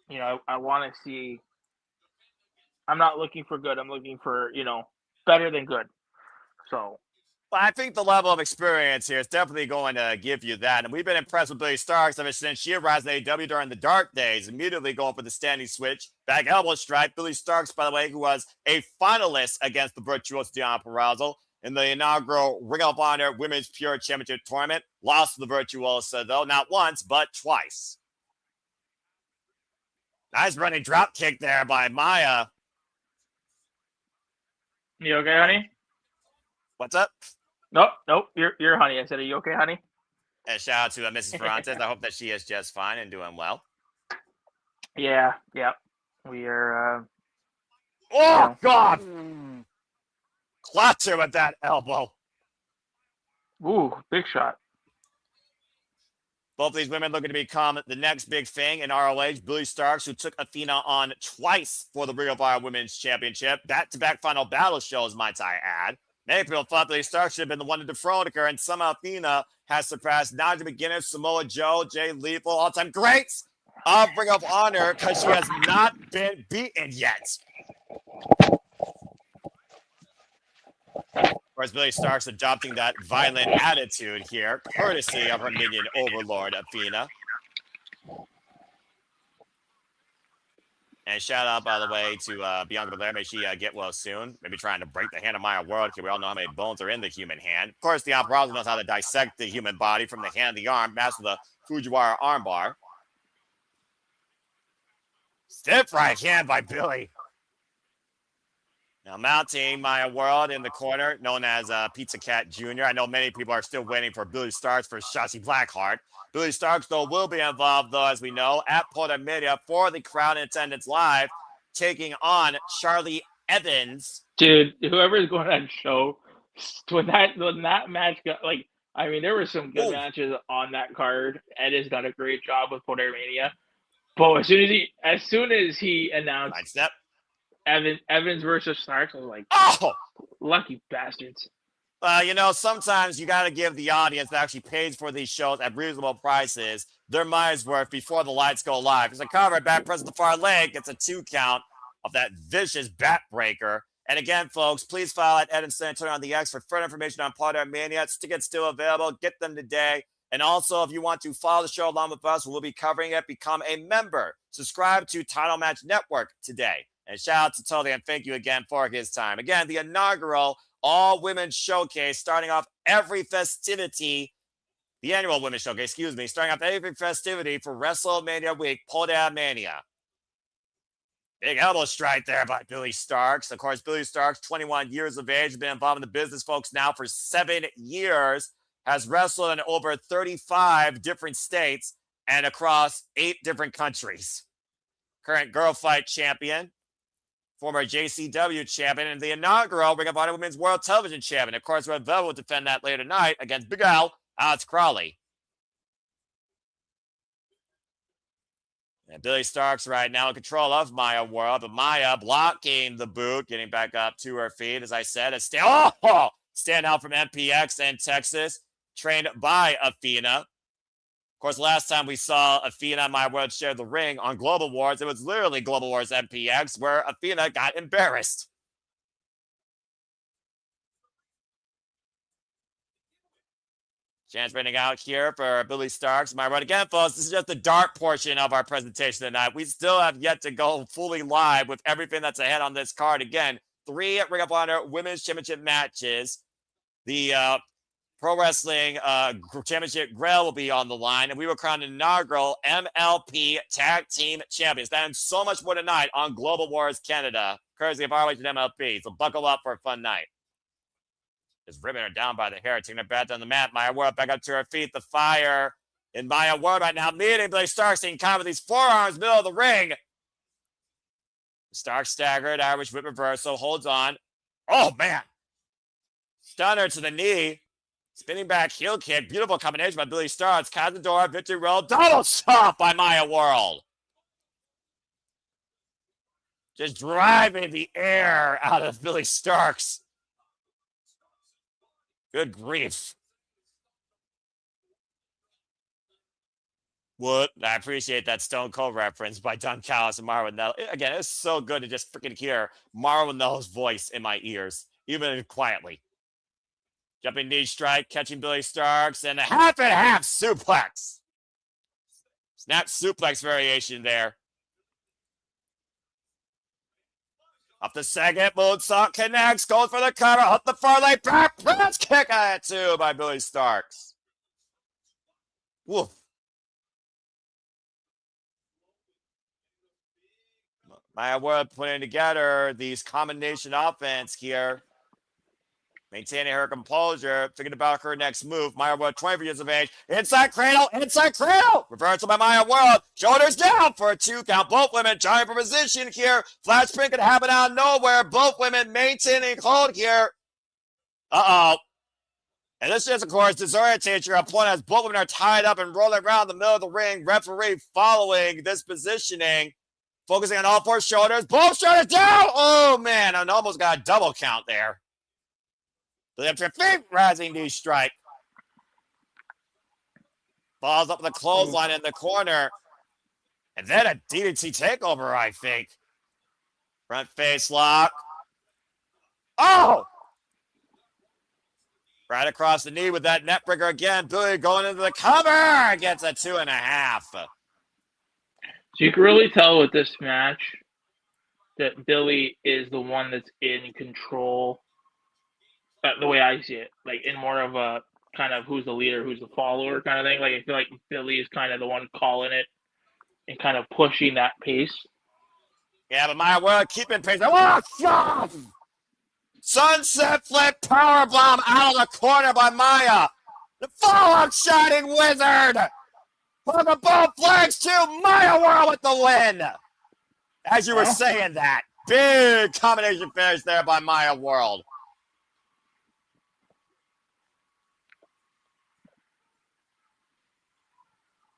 you know, I want to see, I'm not looking for good. I'm looking for, you know, better than good. So. Well, I think the level of experience here is definitely going to give you that. And we've been impressed with Billy Starks ever since she arrived in AEW during the dark days, immediately going for the standing switch, back elbow strike. Billy Starks, by the way, who was a finalist against the virtuous Deonna Purrazzo in the inaugural Ring of Honor Women's Pure Championship Tournament, lost to the Virtuosa, though, not once, but twice. Nice running drop kick there by Maya. You okay, honey? What's up? Nope. You're honey. I said, are you okay, honey? And shout out to Mrs. Ferrantes. I hope that she is just fine and doing well. Yeah. We are. Oh, God! Clutch her with that elbow. Ooh, big shot. Both of these women looking to become the next big thing in ROH. Billy Starks, who took Athena on twice for the Ring of Honor Women's Championship. Back-to-back final battle shows, might I add. Many people thought Billy Starks should have been the one to defraud her, and somehow Athena has surpassed Nadia McGuinness, Samoa Joe, Jay Lethal, all-time greats of Ring of Honor, because she has not been beaten yet. Of course, Billy Starks adopting that violent attitude here, courtesy of her minion overlord, Athena. And shout out, by the way, to Bianca Belair. May she get well soon. Maybe trying to break the hand of Maya World, because we all know how many bones are in the human hand. Of course, the Purrazzo knows how to dissect the human body from the hand to the arm, master the Fujiwara armbar. Stiff right hand by Billy. Now mounting Maya World in the corner, known as Pizza Cat Jr. I know many people are still waiting for Billy Starks for Shotzi Blackheart. Billy Starks, though, will be involved, though, as we know, at Porta Media for the crowd in attendance live, taking on Charlie Evans. Dude, whoever's going on the show, when that match got, like, I mean, there were some good matches on that card. Ed has done a great job with Porta Mania. But as soon as he announced Evans versus Starks, I was like, oh, lucky bastards. Sometimes you got to give the audience that actually pays for these shows at reasonable prices their money's worth before the lights go live. It's a cover, back press the far leg. It's a 2 count of that vicious bat breaker. And again, folks, please follow at Ed and San Antonio on the X for further information on Porta Mania. Tickets still available. Get them today. And also, if you want to follow the show along with us, we'll be covering it. Become a member. Subscribe to Title Match Network today. And shout out to Tully and thank you again for his time. Again, the inaugural all-women's showcase starting off every festivity, the annual women's showcase, starting off every festivity for WrestleMania week, Porta Mania. Big elbow strike there by Billy Starks. Of course, Billy Starks, 21 years of age, been involved in the business, folks, now for 7 years, has wrestled in over 35 different states and across 8 different countries. Current Girl Fight champion, former JCW champion, and the inaugural Ring of Honor Women's World Television champion. Of course, Red Velvet will defend that later tonight against Big Al, Alex Crawley. And Billy Starks right now in control of Maya World, but Maya blocking the boot, getting back up to her feet, as I said. Stand out from MPX and Texas, trained by Athena. Of course, last time we saw Athena and Maya World share the ring on Global Wars, it was literally Global Wars MPX, where Athena got embarrassed. Chance running out here for Billy Starks. My right again, folks. This is just the dark portion of our presentation tonight. We still have yet to go fully live with everything that's ahead on this card. Again, 3 Ring of Honor Women's Championship matches. The Pro Wrestling Championship Grail will be on the line, and we will crown inaugural MLP Tag Team Champions. That and so much more tonight on Global Wars Canada, courtesy of ROH and MLP. So buckle up for a fun night. Just ripping her down by the hair, taking her back down the mat. Maya World back up to her feet. The fire in Maya World right now, meeting Billy Starks in kind with these forearms, middle of the ring. Starks staggered, Irish whip reversal, holds on. Oh, man. Stunner to the knee. Spinning back heel kick. Beautiful combination by Billy Starks. Cazador, victory roll. Double chop by Maya World. Just driving the air out of Billy Starks. Good grief. What? I appreciate that Stone Cold reference by Don Callis and Marvin Nell. Again, it's so good to just freaking hear Marvin Nell's voice in my ears, even quietly. Jumping knee strike, catching Billy Starks, and a half and half suplex. Snap suplex variation there. Up the second, moonsault connects, goes for the cover, up the far leg, back press kick at it too by Billy Starks. Woof. Maya World putting together these combination offense here. Maintaining her composure, thinking about her next move. Maya World, 24 years of age. Inside cradle, inside cradle. Reversal by Maya World. Shoulders down for a 2 count. Both women trying for position here. Flash spin could happen out of nowhere. Both women maintaining hold here. Uh-oh. And this is, of course, disorientates your opponent as both women are tied up and rolling around the middle of the ring. Referee following this positioning. Focusing on all 4 shoulders. Both shoulders down. Oh, man. I almost got a double count there. Lift your feet, rising knee strike. Falls up the clothesline in the corner. And then a DDT takeover, I think. Front face lock. Oh! Right across the knee with that net breaker again. Billy going into the cover. Gets a 2.5. So you can really tell with this match that Billy is the one that's in control. The way I see it, like in more of a kind of who's the leader, who's the follower kind of thing. Like I feel like Billy is kind of the one calling it and kind of pushing that pace. Yeah, but Maya World keeping pace. Oh, God! Sunset flip powerbomb out of the corner by Maya. The follow-up Shining Wizard. Poker both flags to Maya World with the win. As you were saying that, big combination finish there by Maya World.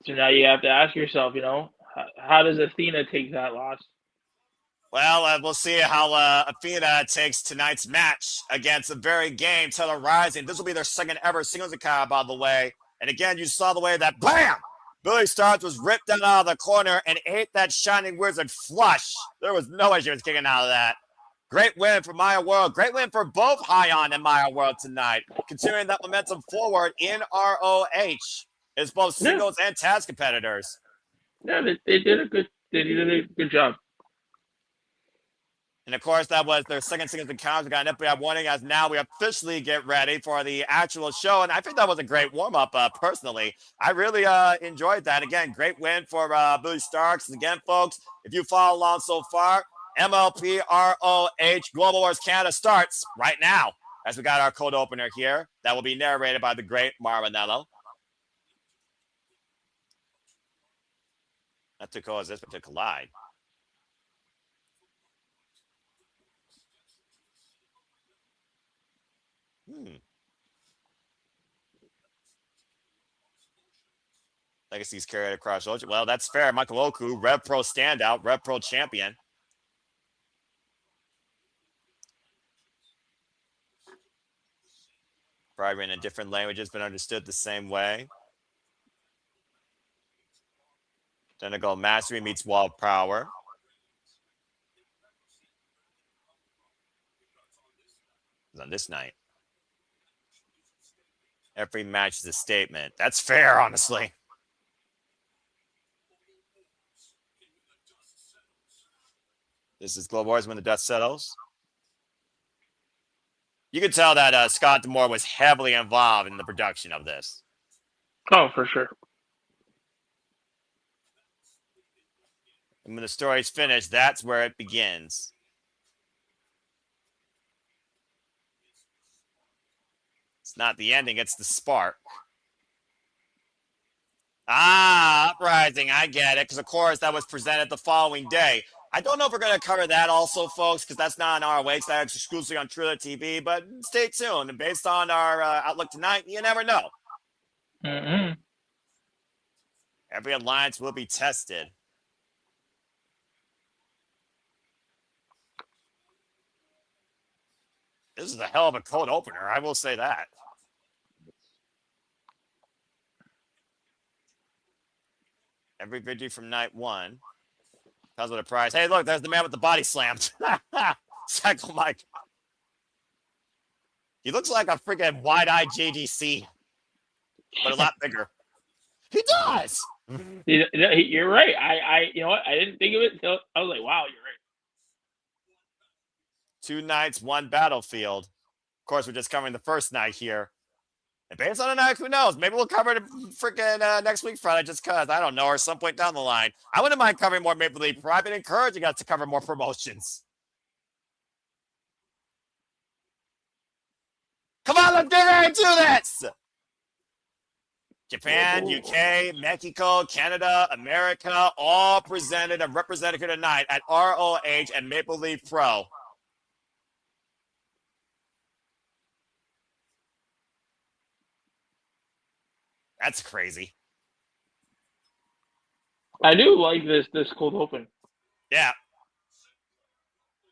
So now you have to ask yourself, how does Athena take that loss? Well, we'll see how Athena takes tonight's match against the very game, Taylor Rising. This will be their second ever singles encounter, by the way. And again, you saw the way that, bam! Billy Starks was ripped down out of the corner and ate that Shining Wizard flush. There was no way she was kicking out of that. Great win for Maya World. Great win for both Hyon and Maya World tonight. Continuing that momentum forward in ROH. It's both singles and tag competitors. Yeah, they did a good job. And of course, that was their second singles encounter. We got an FBI warning as now we officially get ready for the actual show. And I think that was a great warm-up, personally. I really enjoyed that. Again, great win for Billy Starks. And again, folks, if you follow along so far, MLP ROH Global Wars Canada starts right now as we got our cold opener here. That will be narrated by the great Marvinello. Not to cause this, but to collide. Legacy's carried across. Well, that's fair. Michael Oku, Rev Pro standout, Rev Pro champion. Probably written in different languages, but understood the same way. Then to go Mastery meets Wall Power. On this night. Every match is a statement. That's fair, honestly. This is Global Wars when the dust settles. You can tell that Scott D'Amore was heavily involved in the production of this. Oh, for sure. And when the story's finished, that's where it begins. It's not the ending, it's the spark. Uprising, I get it, because of course that was presented the following day. I don't know if we're going to cover that also, folks, because that's not on ROH. That's exclusively on Triller TV, but stay tuned. And based on our outlook tonight, you never know. Mm-hmm. Every alliance will be tested. This is a hell of a cold opener, I will say that. Every victory from night one comes with a prize. Hey, look, there's the man with the body slammed. Cycle Mike. He looks like a freaking wide-eyed JDC, but a lot bigger. He does. You're right. I you know what? I didn't think of it until I was like, wow, you're right. 2 nights, 1 battlefield. Of course, we're just covering the first night here. And based on the night, who knows? Maybe we'll cover it freaking next week Friday just because, I don't know, or some point down the line. I wouldn't mind covering more Maple Leaf Pro. I've been encouraging us to cover more promotions. Come on, let's get into this! Japan, UK, Mexico, Canada, America, all presented and represented here tonight at ROH and Maple Leaf Pro. That's crazy. I do like this cold open. Yeah.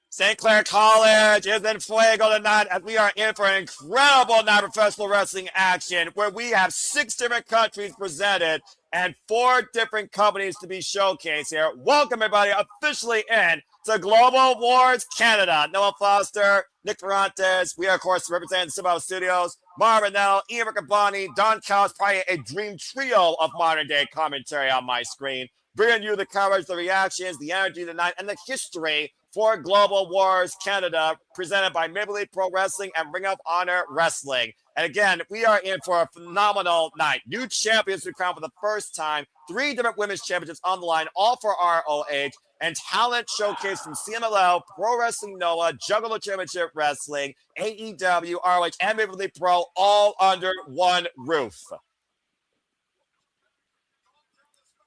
St. Clair College is in fuego tonight as we are in for an incredible night of professional wrestling action where we have 6 different countries presented and 4 different companies to be showcased here. Welcome, everybody, officially in to Global Wars Canada. Noah Foster, Nick Ferrantes. We are, of course, representing Simba Studios. Marvin Nell, Ian Riccaboni, Don Callis, probably a dream trio of modern-day commentary on my screen. Bringing you the coverage, the reactions, the energy tonight, and the history for Global Wars Canada, presented by Maple Leaf Pro Wrestling and Ring of Honor Wrestling. And again, we are in for a phenomenal night. New champions to crown for the first time. 3 different women's championships on the line, all for ROH. And talent showcase from CMLL, Pro Wrestling Noah, Juggalo Championship Wrestling, AEW, ROH, and Maple Leaf Pro, all under one roof.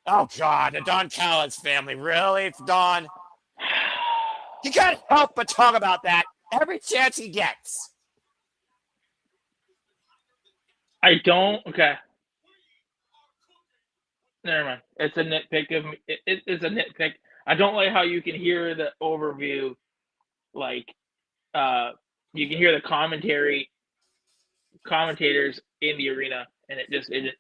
Oh, God, the Don Callis family. Really, Don? You can't help but talk about that every chance he gets. I don't. Okay. Never mind. It's a nitpick of me. It is a nitpick. I don't like how you can hear the overview, like, you can hear the commentators in the arena, and it.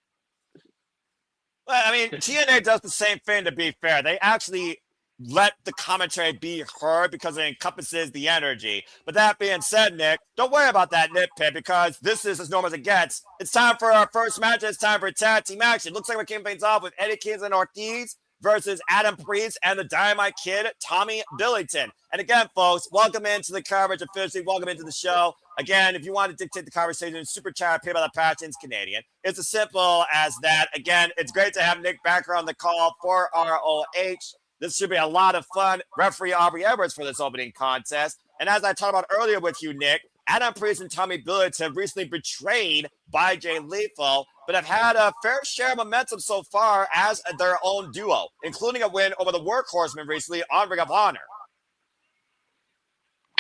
Well, I mean, TNA does the same thing, to be fair. They actually let the commentary be heard because it encompasses the energy. But that being said, Nick, don't worry about that nitpick because this is as normal as it gets. It's time for our first match. It's time for tag team action. Looks like we're kicking things off with Eddie Kingston and Ortiz versus Adam Priest and the Dynamite Kid, Tommy Billington. And again, folks, welcome into the coverage officially. Welcome into the show. Again, if you want to dictate the conversation, super chat, pay by the passions, Canadian. It's as simple as that. Again, it's great to have Nick back on the call for ROH. This should be a lot of fun. Referee Aubrey Edwards for this opening contest. And as I talked about earlier with you, Nick, Adam Priest and Tommy Billington have recently betrayed by Jay Lethal, but have had a fair share of momentum so far as their own duo, including a win over the Workhorsemen recently on Ring of Honor.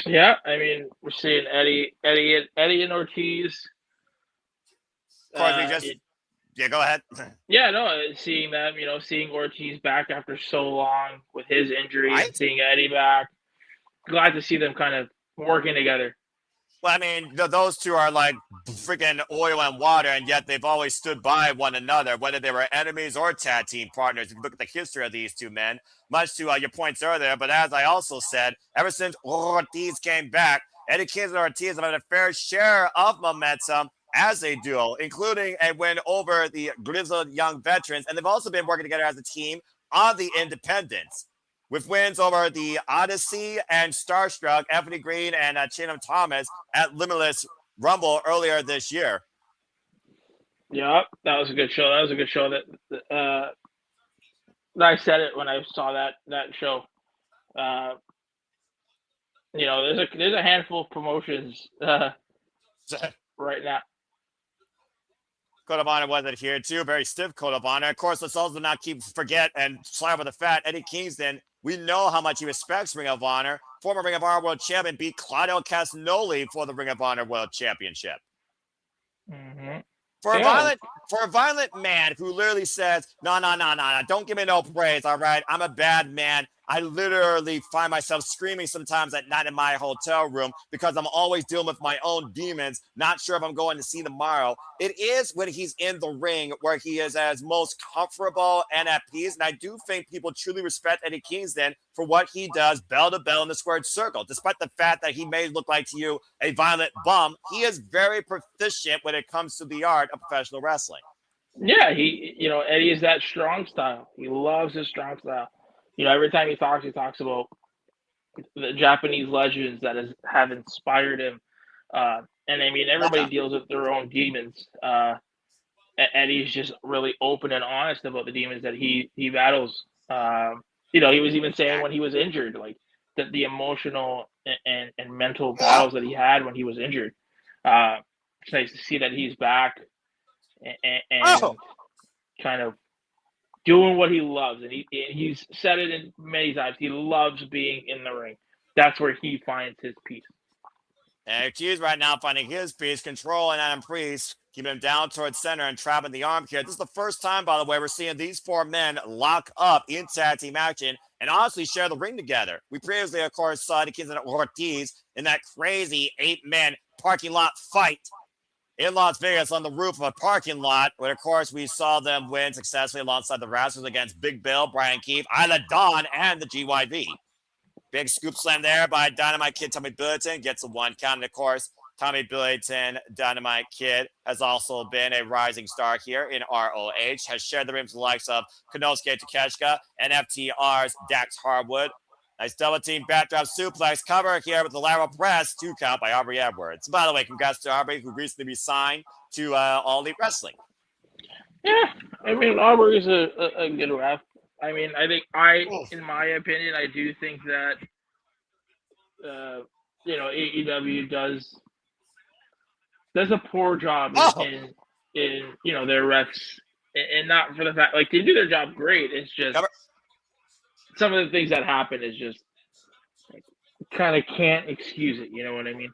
Yeah, I mean, we're seeing Eddie and Ortiz. Of course, we just Yeah, go ahead. Yeah, no, seeing them, seeing Ortiz back after so long with his injury and Right? seeing Eddie back, glad to see them kind of working together. Well, I mean, those two are like freaking oil and water, and yet they've always stood by one another, whether they were enemies or tag team partners. If you look at the history of these two men, much to your points earlier, but as I also said, ever since Ortiz came back, Eddie Kingston and Ortiz have had a fair share of momentum as a duo, including a win over the grizzled young veterans, and they've also been working together as a team on the independents, with wins over the Odyssey and Starstruck, Anthony Green and Chinham Thomas at Limitless Rumble earlier this year. Yeah, that was a good show. That was a good show. That I said it when I saw that show. There's a handful of promotions right now. Code of Honor wasn't here too. Very stiff Code of Honor. Of course, let's also not forget and slide over the fat. Eddie Kingston, we know how much he respects Ring of Honor. Former Ring of Honor World Champion beat Claudio Castagnoli for the Ring of Honor World Championship. Mm-hmm. For a violent man who literally says, no, don't give me no praise, all right? I'm a bad man. I literally find myself screaming sometimes at night in my hotel room because I'm always dealing with my own demons, not sure if I'm going to see tomorrow. It is when he's in the ring where he is as most comfortable and at peace. And I do think people truly respect Eddie Kingston for what he does bell to bell in the squared circle. Despite the fact that he may look like to you a violent bum, he is very proficient when it comes to the art of professional wrestling. Yeah, Eddie is that strong style. He loves his strong style. Every time he talks about the Japanese legends that have inspired him. And I mean, everybody deals with their own demons. Eddie's just really open and honest about the demons that he battles. He was even saying when he was injured, like that the emotional and mental battles that he had when he was injured. It's nice to see that he's back and kind of doing what he loves, and he's said it in many times. He loves being in the ring. That's where he finds his peace. And Ortiz right now finding his peace, controlling Adam Priest, keeping him down towards center and trapping the arm here. This is the first time, by the way, we're seeing these four men lock up in tag team action and honestly share the ring together. We previously, of course, saw the Kingston and Ortiz in that crazy 8-man parking lot fight in Las Vegas on the roof of a parking lot, where, of course, we saw them win successfully alongside the Rascals against Big Bill, Brian Keefe, Isla Dawn, and the GYV. Big scoop slam there by Dynamite Kid Tommy Billington. Gets a 1 count. And, of course, Tommy Billington, Dynamite Kid, has also been a rising star here in ROH, has shared the ring with the likes of Konosuke Takeshita and FTR's Dax Harwood. Nice double team backdrop suplex cover here with the lateral press, 2 count by Aubrey Edwards. By the way, congrats to Aubrey, who recently signed to All Elite Wrestling. Yeah, I mean, Aubrey's a good ref. I mean, in my opinion, I do think that, AEW does a poor job in their refs, and not for the fact, like, they do their job great. It's just some of the things that happen is just kind of can't excuse it. You know what I mean?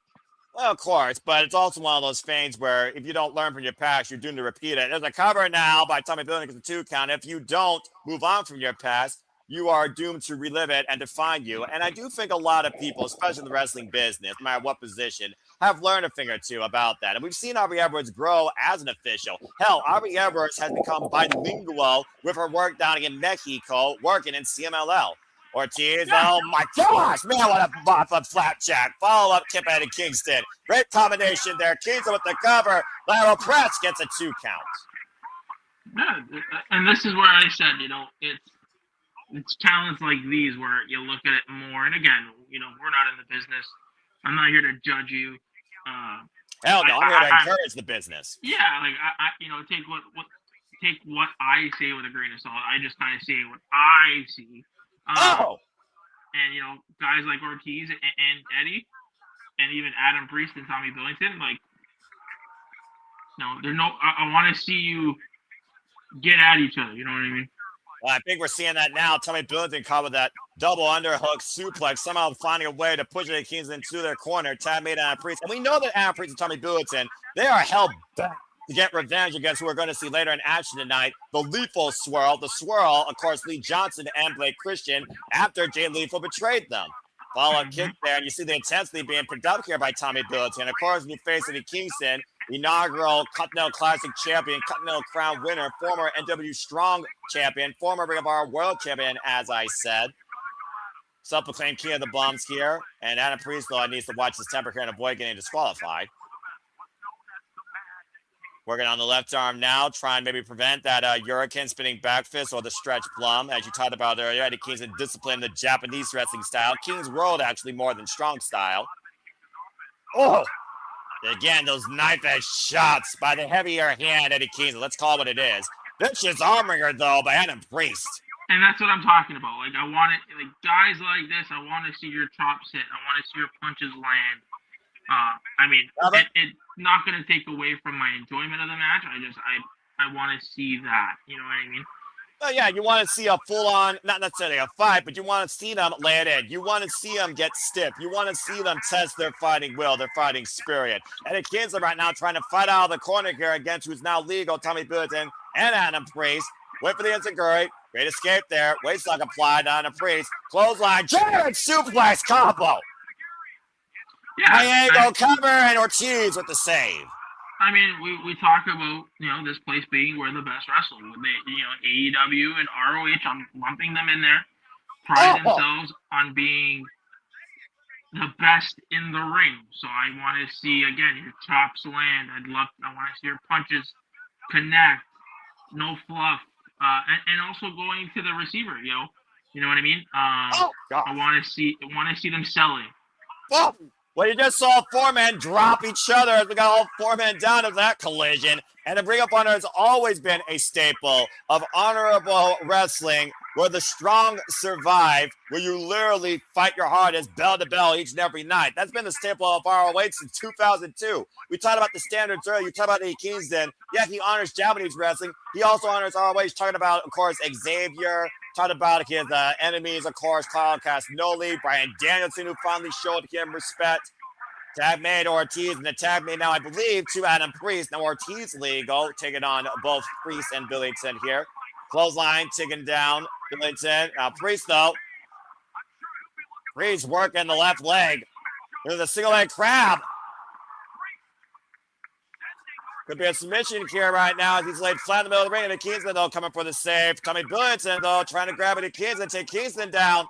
Well, of course, but it's also one of those things where if you don't learn from your past, you're doomed to repeat it. There's a cover now by Tommy Billington, it's a 2 count. If you don't move on from your past, you are doomed to relive it and define you. And I do think a lot of people, especially in the wrestling business, no matter what position, have learned a thing or two about that. And we've seen Aubrey Edwards grow as an official. Hell, Aubrey Edwards has become bilingual with her work down in Mexico, working in CMLL. Ortiz, oh my gosh, man, what a bop of Flapjack. Follow up Kip Eddie Kingston. Great combination there. Kingston with the cover. Lateral press gets a 2 count. Yeah, and this is where I said, it's talents like these where you look at it more. And again, we're not in the business. I'm not here to judge you. Hell no, I'm here to encourage the business. Yeah, like take what I say with a grain of salt. I just kind of say what I see. And guys like Ortiz and Eddie, and even Adam Priest and Tommy Billington, like, I want to see you get at each other. You know what I mean? Well, I think we're seeing that now. Tommy Billington caught with that double underhook suplex, somehow finding a way to push Eddie Kingston into their corner. Tag made Adam Priest. And we know that Adam Priest and Tommy Billington, they are hell bent to get revenge against who we're going to see later in action tonight, the Lethal Swirl. The Swirl, of course, Lee Johnson and Blake Christian after Jay Lethal betrayed them. Follow-up kick there, and you see the intensity being picked up here by Tommy Billington. Of course, new face of the Kingston, inaugural Continental Classic champion, Continental Crown winner, former NW Strong champion, former Ring of Honor World champion, as I said. Self-proclaimed king of the bums here. And Adam Priest, though, needs to watch his temper here and avoid getting disqualified. Working on the left arm now, trying to maybe prevent that Hurricane spinning back fist or the stretch plum, as you talked about earlier. Eddie Kingston disciplined the Japanese wrestling style. King's World, actually, more than Strong style. Oh! Again, those knife-edge shots by the heavier hand, Eddie Kingston. Let's call it what it is. Vicious arm wringer, though, by Adam Priest. And that's what I'm talking about. Like, I want it, like, guys like this, I want to see your chops hit. I want to see your punches land. I mean, it's not going to take away from my enjoyment of the match. I want to see that. You know what I mean? Oh, yeah, you want to see a full-on, not necessarily a fight, but you want to see them lay it in. You want to see them get stiff. You want to see them test their fighting will, their fighting spirit. And the kids are right now trying to fight out of the corner here against who's now legal, Tommy Billington and Adam Priest. Wait for the Insiguri. Great escape there. Waistlock applied on a Priest. Clothesline. Giant suplex combo. Yeah, high angle cover and Ortiz with the save. I mean, we talk about, you know, this place being where the best wrestle. You know, AEW and ROH, I'm lumping them in there, pride themselves on being the best in the ring. So I want to see, again, your chops land. I want to see your punches connect, no fluff, and also going to the receiver. You know what I mean? I want to see them selling. Oh. Well, you just saw four men drop each other as we got all four men down of that collision. And the Ring of Honor has always been a staple of honorable wrestling where the strong survive, where you literally fight your hardest bell to bell each and every night. That's been the staple of ROH since 2002. We talked about the standards earlier. You talked about Eddie Kingston. Yeah, he honors Japanese wrestling. He also honors ROH, talking about, of course, Xavier. Talked about his enemies, of course, Carl Casnoli, Brian Danielson, who finally showed him respect. Tag made Ortiz, and the tag made now, I believe, to Adam Priest. Now Ortiz legal, taking on both Priest and Billington here. Clothesline, taking down Billington. Priest, though. Priest working the left leg. There's a single leg crab. Could be a submission here right now as he's laid flat in the middle of the ring. And Kingston, though, coming for the save. Tommy Billington, though, trying to grab it at Kingston, take Kingston down.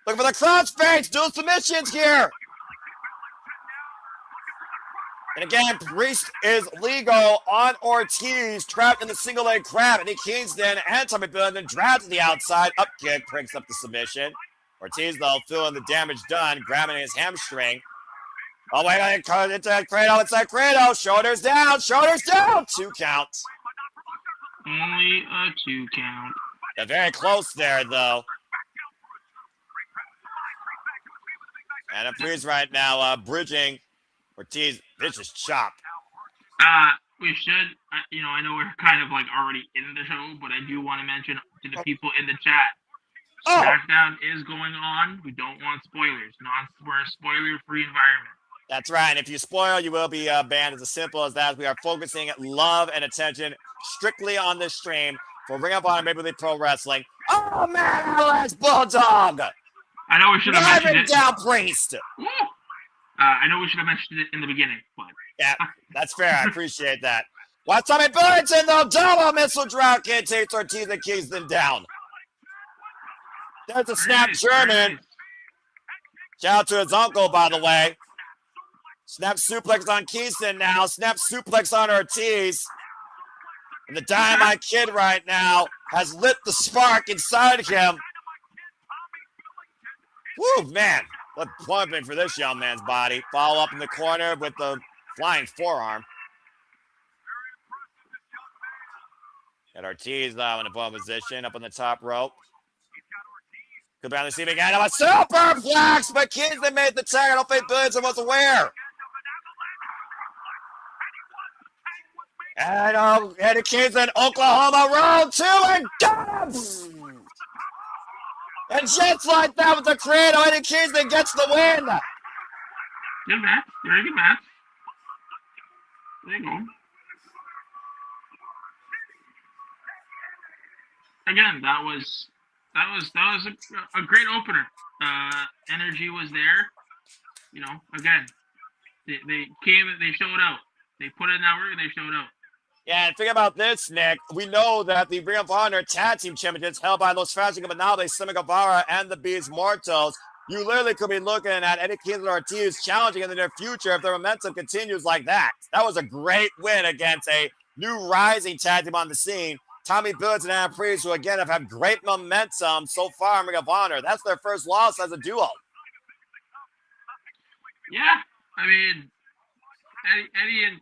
Looking for the crossface. Dual submissions here. And again, Priest is legal on Ortiz, trapped in the single leg crab. And Kingston and Tommy Billington dragged to the outside. Up kick, breaks up the submission. Ortiz, though, feeling the damage done, grabbing his hamstring. Oh, wait, into Kaito, inside Kaito. Shoulders down. 2 counts. Only a 2 count. They're very close there, though. And Priest right now bridging Ortiz. Vicious chop. We should, I know we're kind of like already in the show, but I do want to mention to the people in the chat, SmackDown is going on. We don't want spoilers. We're a spoiler-free environment. That's right. And if you spoil, you will be banned. It's as simple as that. We are focusing love and attention strictly on this stream for Ring of Honor, Maple Leaf Pro Wrestling. Oh, man, Alex Bulldog. I know we should have mentioned it. Down Priest. I know we should have mentioned it in the beginning, but yeah, that's fair. I appreciate that. Watch Tommy Billington, though. Double missile drop kick takes Ortiz and Kingston down. There's a snap German. Shout out to his uncle, by the way. Snap suplex on Kingston now. Snap suplex on Ortiz. And the Dynamite Kid right now has lit the spark inside him. Woo, man. What pumping for this young man's body. Follow up in the corner with the flying forearm. Got Ortiz in a ball position up on the top rope. Could be on the receiving end of a superplex, but Kingston made the tag. I don't think Billington was aware. And Eddie Kingston, Oklahoma Road 2, and got him! And just like that with the Credo, Eddie Kingston gets the win. Good match. Very good match. There you go. Again, that was a great opener. Energy was there. You know, again, they came, they showed out. They put in that work and they showed out. Yeah, and think about this, Nick. We know that the Ring of Honor Tag Team Championships held by Los Fashion Cavernario, Sammy Guevara, and the Beast Mortals. You literally could be looking at Eddie Kingston Ortiz challenging in the near future if their momentum continues like that. That was a great win against a new rising tag team on the scene. Tommy Billington and Cruz, who again have had great momentum so far in Ring of Honor. That's their first loss as a duo. Yeah, I mean, Eddie and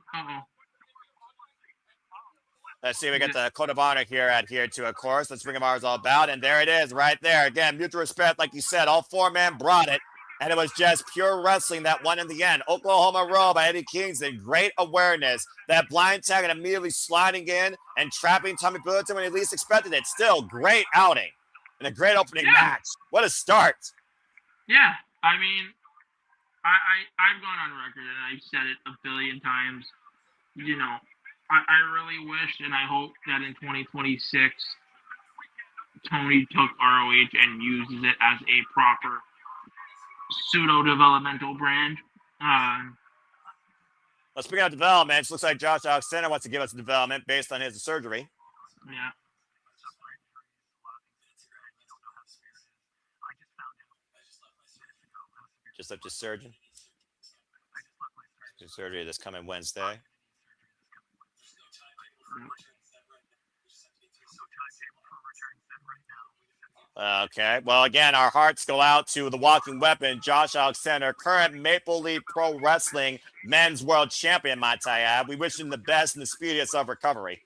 Let's see, we got the Code of Honor here adhered to, of course. Let's Ring of Honor is all about, and there it is right there. Again, mutual respect, like you said, all four men brought it, and it was just pure wrestling that won in the end. Oklahoma Roll by Eddie Kingston, great awareness. That blind tag and immediately sliding in and trapping Tommy Billington when he least expected it. Still, great outing and a great opening match. What a start. Yeah, I mean, I've gone on record and I've said it a billion times. You know, I really wish and I hope that in 2026, Tony took ROH and uses it as a proper pseudo-developmental brand. Well, speaking of development, it looks like Josh Alexander wants to give us a development based on his surgery. Yeah. Just left his surgeon. His surgery this coming Wednesday. Okay. Well, again, our hearts go out to the walking weapon, Josh Alexander, current Maple Leaf Pro Wrestling Men's World Champion, might I add. We wish him the best and the speediest of recovery.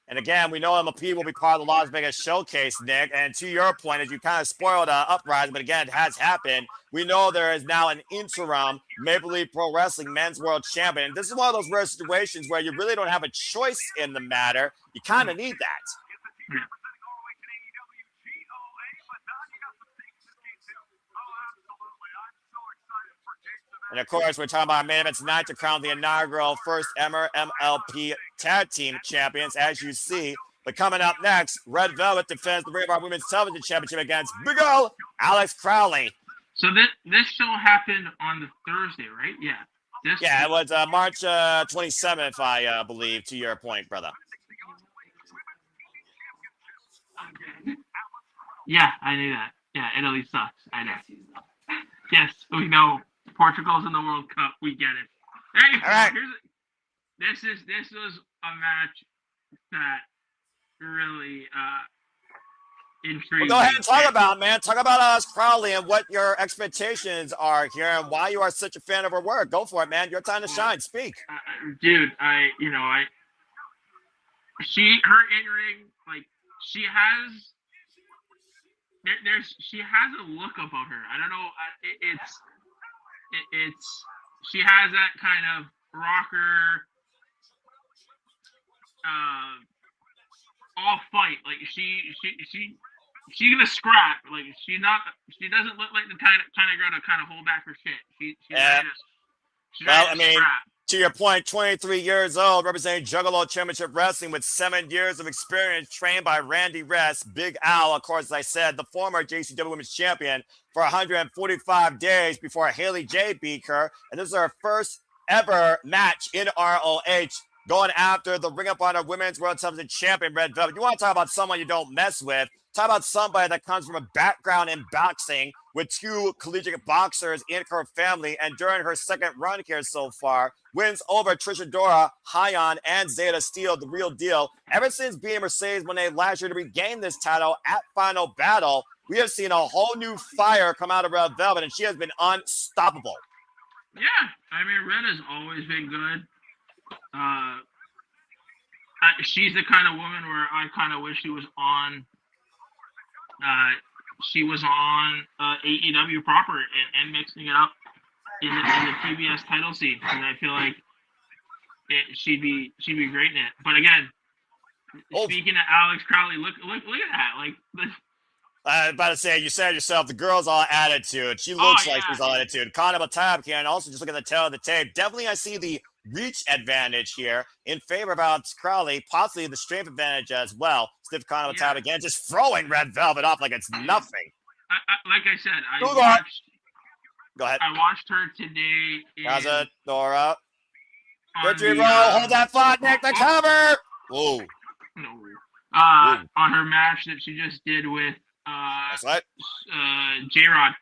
And again, we know MLP will be part of the Las Vegas Showcase, Nick. And to your point, as you kind of spoiled Uprising, but again, it has happened. We know there is now an interim Maple Leaf Pro Wrestling Men's World Champion. And this is one of those rare situations where you really don't have a choice in the matter. You kind of need that. And of course, we're talking about main event tonight to crown the inaugural first ever MLP Tag Team Champions, as you see. But coming up next, Red Velvet defends the Ring of Honor Women's Television Championship against Big O, Alex Crowley. So this show happened on the Thursday, right? Yeah. It was March 27th, I believe, to your point, brother. Yeah, I knew that. Yeah, Italy sucks. I know. Yes, we know. Portugal's in the World Cup. We get it. There you go. All right. This was a match that really intrigued. Well, go ahead and talk about it, man. Talk about Alex Crowley and what your expectations are here and why you are such a fan of her work. Go for it, man. Your time to shine. Speak. Dude, her in-ring, like, she has a look about her. I don't know. She has that kind of rocker, all fight. Like she gonna scrap. Like she doesn't look like the kind of girl to kind of hold back her shit. She's ready to scrap. To your point, 23 years old, representing Juggalo Championship Wrestling with 7 years of experience, trained by Randy Rest, Big Al, of course, as I said, the former JCW Women's Champion for 145 days before Haley J beat her. And this is her first ever match in ROH, going after the Ring of Honor Women's World Television Champion, Red Velvet. You want to talk about someone you don't mess with. Talk about somebody that comes from a background in boxing with 2 collegiate boxers in her family, and during her second run here so far, wins over Trisha Dora, Hyon, and Zeta Steel, the real deal. Ever since being Mercedes when they last year to regain this title at Final Battle, we have seen a whole new fire come out of Red Velvet, and she has been unstoppable. Yeah, I mean, Red has always been good. She's the kind of woman where I kind of wish she was on. She was on AEW proper and mixing it up in the TBS title scene, and I feel like she'd be great in it. But again, speaking of Alex Crowley, look at that! Like I was about to say, you said yourself, the girl's all attitude. She looks like she's all attitude. Kind of a tab here, and also just look at the tail of the tape. Definitely, I see the reach advantage here in favor of Alex Crowley, possibly the strength advantage as well. Stiff kind of a tab again, just throwing Red Velvet off like it's nothing. Like I said, Go ahead. I watched her today. Kaza, Dora. Victory roll, hold that thought, Nick, the cover! Whoa. No. On her match that she just did with That's right. J-Rod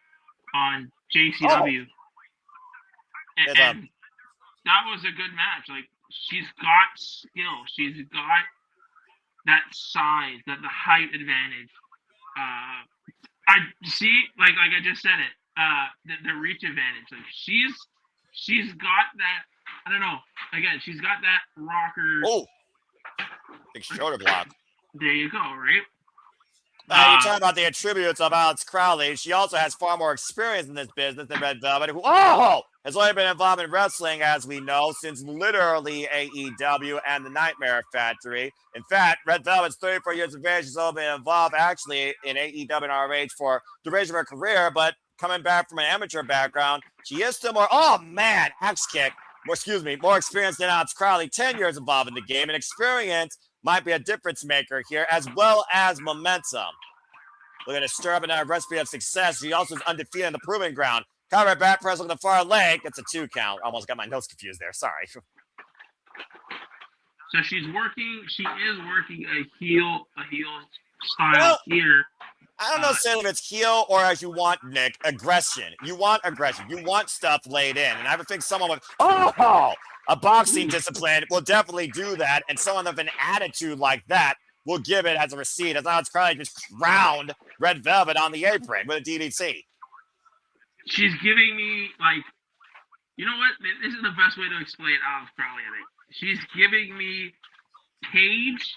on JCW. And that was a good match. Like, she's got skill. She's got that size, that the height advantage. I see, like I just said it, the reach advantage. Like, she's got that, I don't know. Again, she's got that rocker. Oh, big shoulder block. There you go, right? You're talking about the attributes of Alex Crowley. She also has far more experience in this business than Red Velvet, who has only been involved in wrestling, as we know, since literally AEW and the Nightmare Factory. In fact, Red Velvet's 34 years of age has only been involved actually in AEW and ROH for the duration of her career, but coming back from an amateur background, she is still more, axe kick. More experience than Alex Crowley, 10 years involved in the game, and experience might be a difference maker here, as well as momentum. Looking to stir up another recipe of success. She also is undefeated in the proving ground. Cover back press on the far leg. It's a 2 count. Almost got my notes confused there. Sorry. So she is working a heel style here. I don't know if it's heel or, as you want, Nick, aggression. You want aggression. You want stuff laid in. And I would think someone with, a boxing discipline will definitely do that. And someone of an attitude like that will give it as a receipt. As Alex Crowley just crowned Red Velvet on the apron with a DDT. She's giving me, like, you know what? This is the best way to explain Alex Crowley, I think. She's giving me Paige/Rhea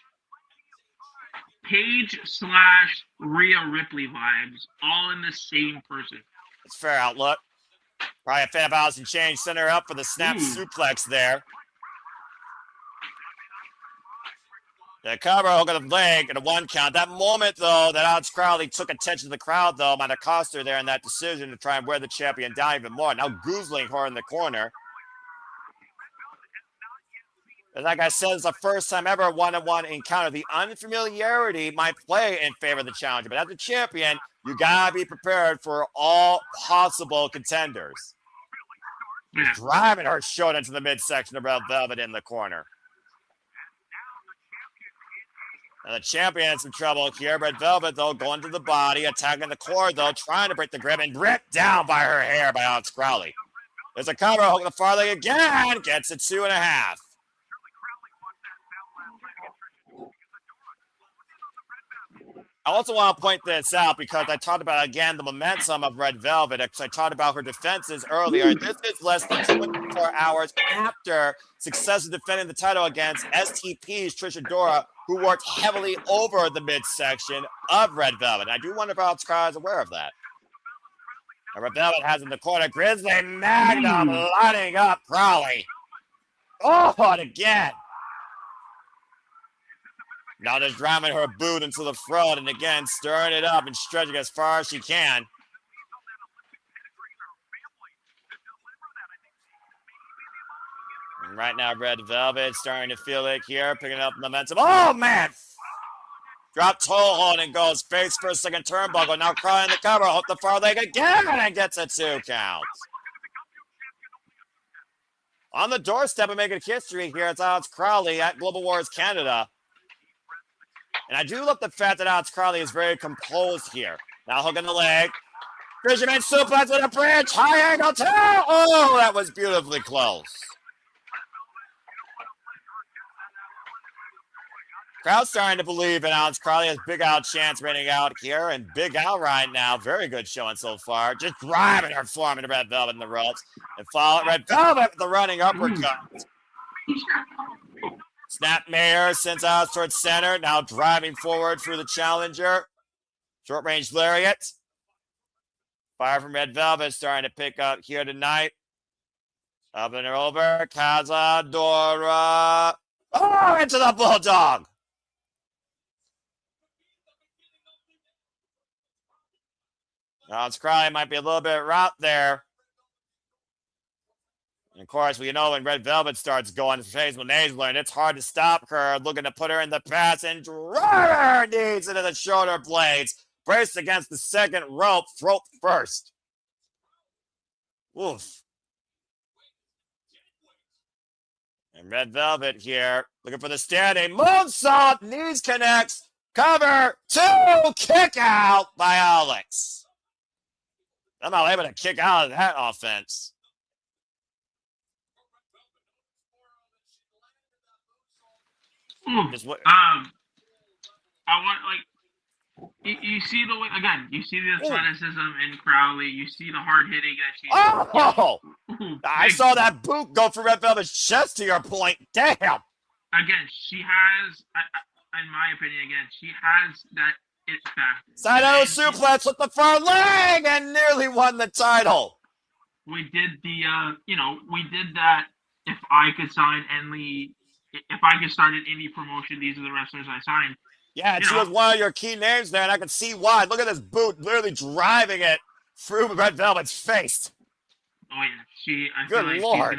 Ripley vibes, all in the same person. It's fair outlook. Probably a fan of Allison Change. Send her up for the snap suplex there. The cover, hook of the leg, and a 1 count. That moment, though, that Alex Crowley took attention to the crowd, though, might have cost her there in that decision to try and wear the champion down even more. Now goozling her in the corner. And like I said, it's the first time ever one-on-one encounter. The unfamiliarity might play in favor of the challenger, but as a champion, you gotta be prepared for all possible contenders. Driving her short into the midsection of Red Velvet in the corner. And the champion's in trouble here. Red Velvet, though, going to the body, attacking the core, though, trying to break the grip and ripped down by her hair by Alex Crowley. There's a cover, hooking the far leg again, gets it 2.5. I also want to point this out because I talked about, again, the momentum of Red Velvet. I talked about her defenses earlier. This is less than 24 hours after successfully defending the title against STP's Trish Adora, who worked heavily over the midsection of Red Velvet. I do wonder if Alex Crowley is aware of that. And Red Velvet has in the corner Grizzly Magnum lining up Crowley. And again. Now just driving her boot into the front and again stirring it up and stretching as far as she can. And right now, Red Velvet starting to feel it here, picking up momentum. Oh, man! Drop toe hold and goes face first, second turnbuckle. Now crying the cover, hook the far leg again and gets a 2 count. On the doorstep of making history here, it's Alex Crowley at Global Wars Canada. And I do love the fact that Alex Crowley is very composed here. Now hooking the leg. Fisherman suplex with a bridge. High angle too. Oh, that was beautifully close. Crowd starting to believe in Alex Crowley. Has Big Al chance running out here. And Big Al right now, very good showing so far. Just driving her form into Red Velvet in the ropes. And follow Red Velvet with the running uppercut. Snapmare sends out towards center. Now driving forward through the challenger. Short range lariat. Fire from Red Velvet starting to pick up here tonight. Up and over. Cazadora. Oh, into the Bulldog. Alex Crowley might be a little bit rough there. And of course, we know when Red Velvet starts going, as Hazel learned, it's hard to stop her, looking to put her in the pass and drive her knees into the shoulder blades. Braced against the second rope, throat first. Oof. And Red Velvet here, looking for the standing moonsault, knees connects, cover, 2, kick out by Alex. I'm not able to kick out of that offense. I want, like, you see the way, again, you see the athleticism in Crowley, you see the hard hitting that she's. Oh! I saw that boot go for Red Velvet's chest, to your point. Damn! Again, she has, in my opinion, she has that it factor. Side suplex with the far leg and nearly won the title. We did we did that. If I could start an indie promotion, these are the wrestlers I signed. Yeah, she was one of your key names there, and I can see why. Look at this boot literally driving it through Red Velvet's face. Oh yeah, I Good feel like Lord.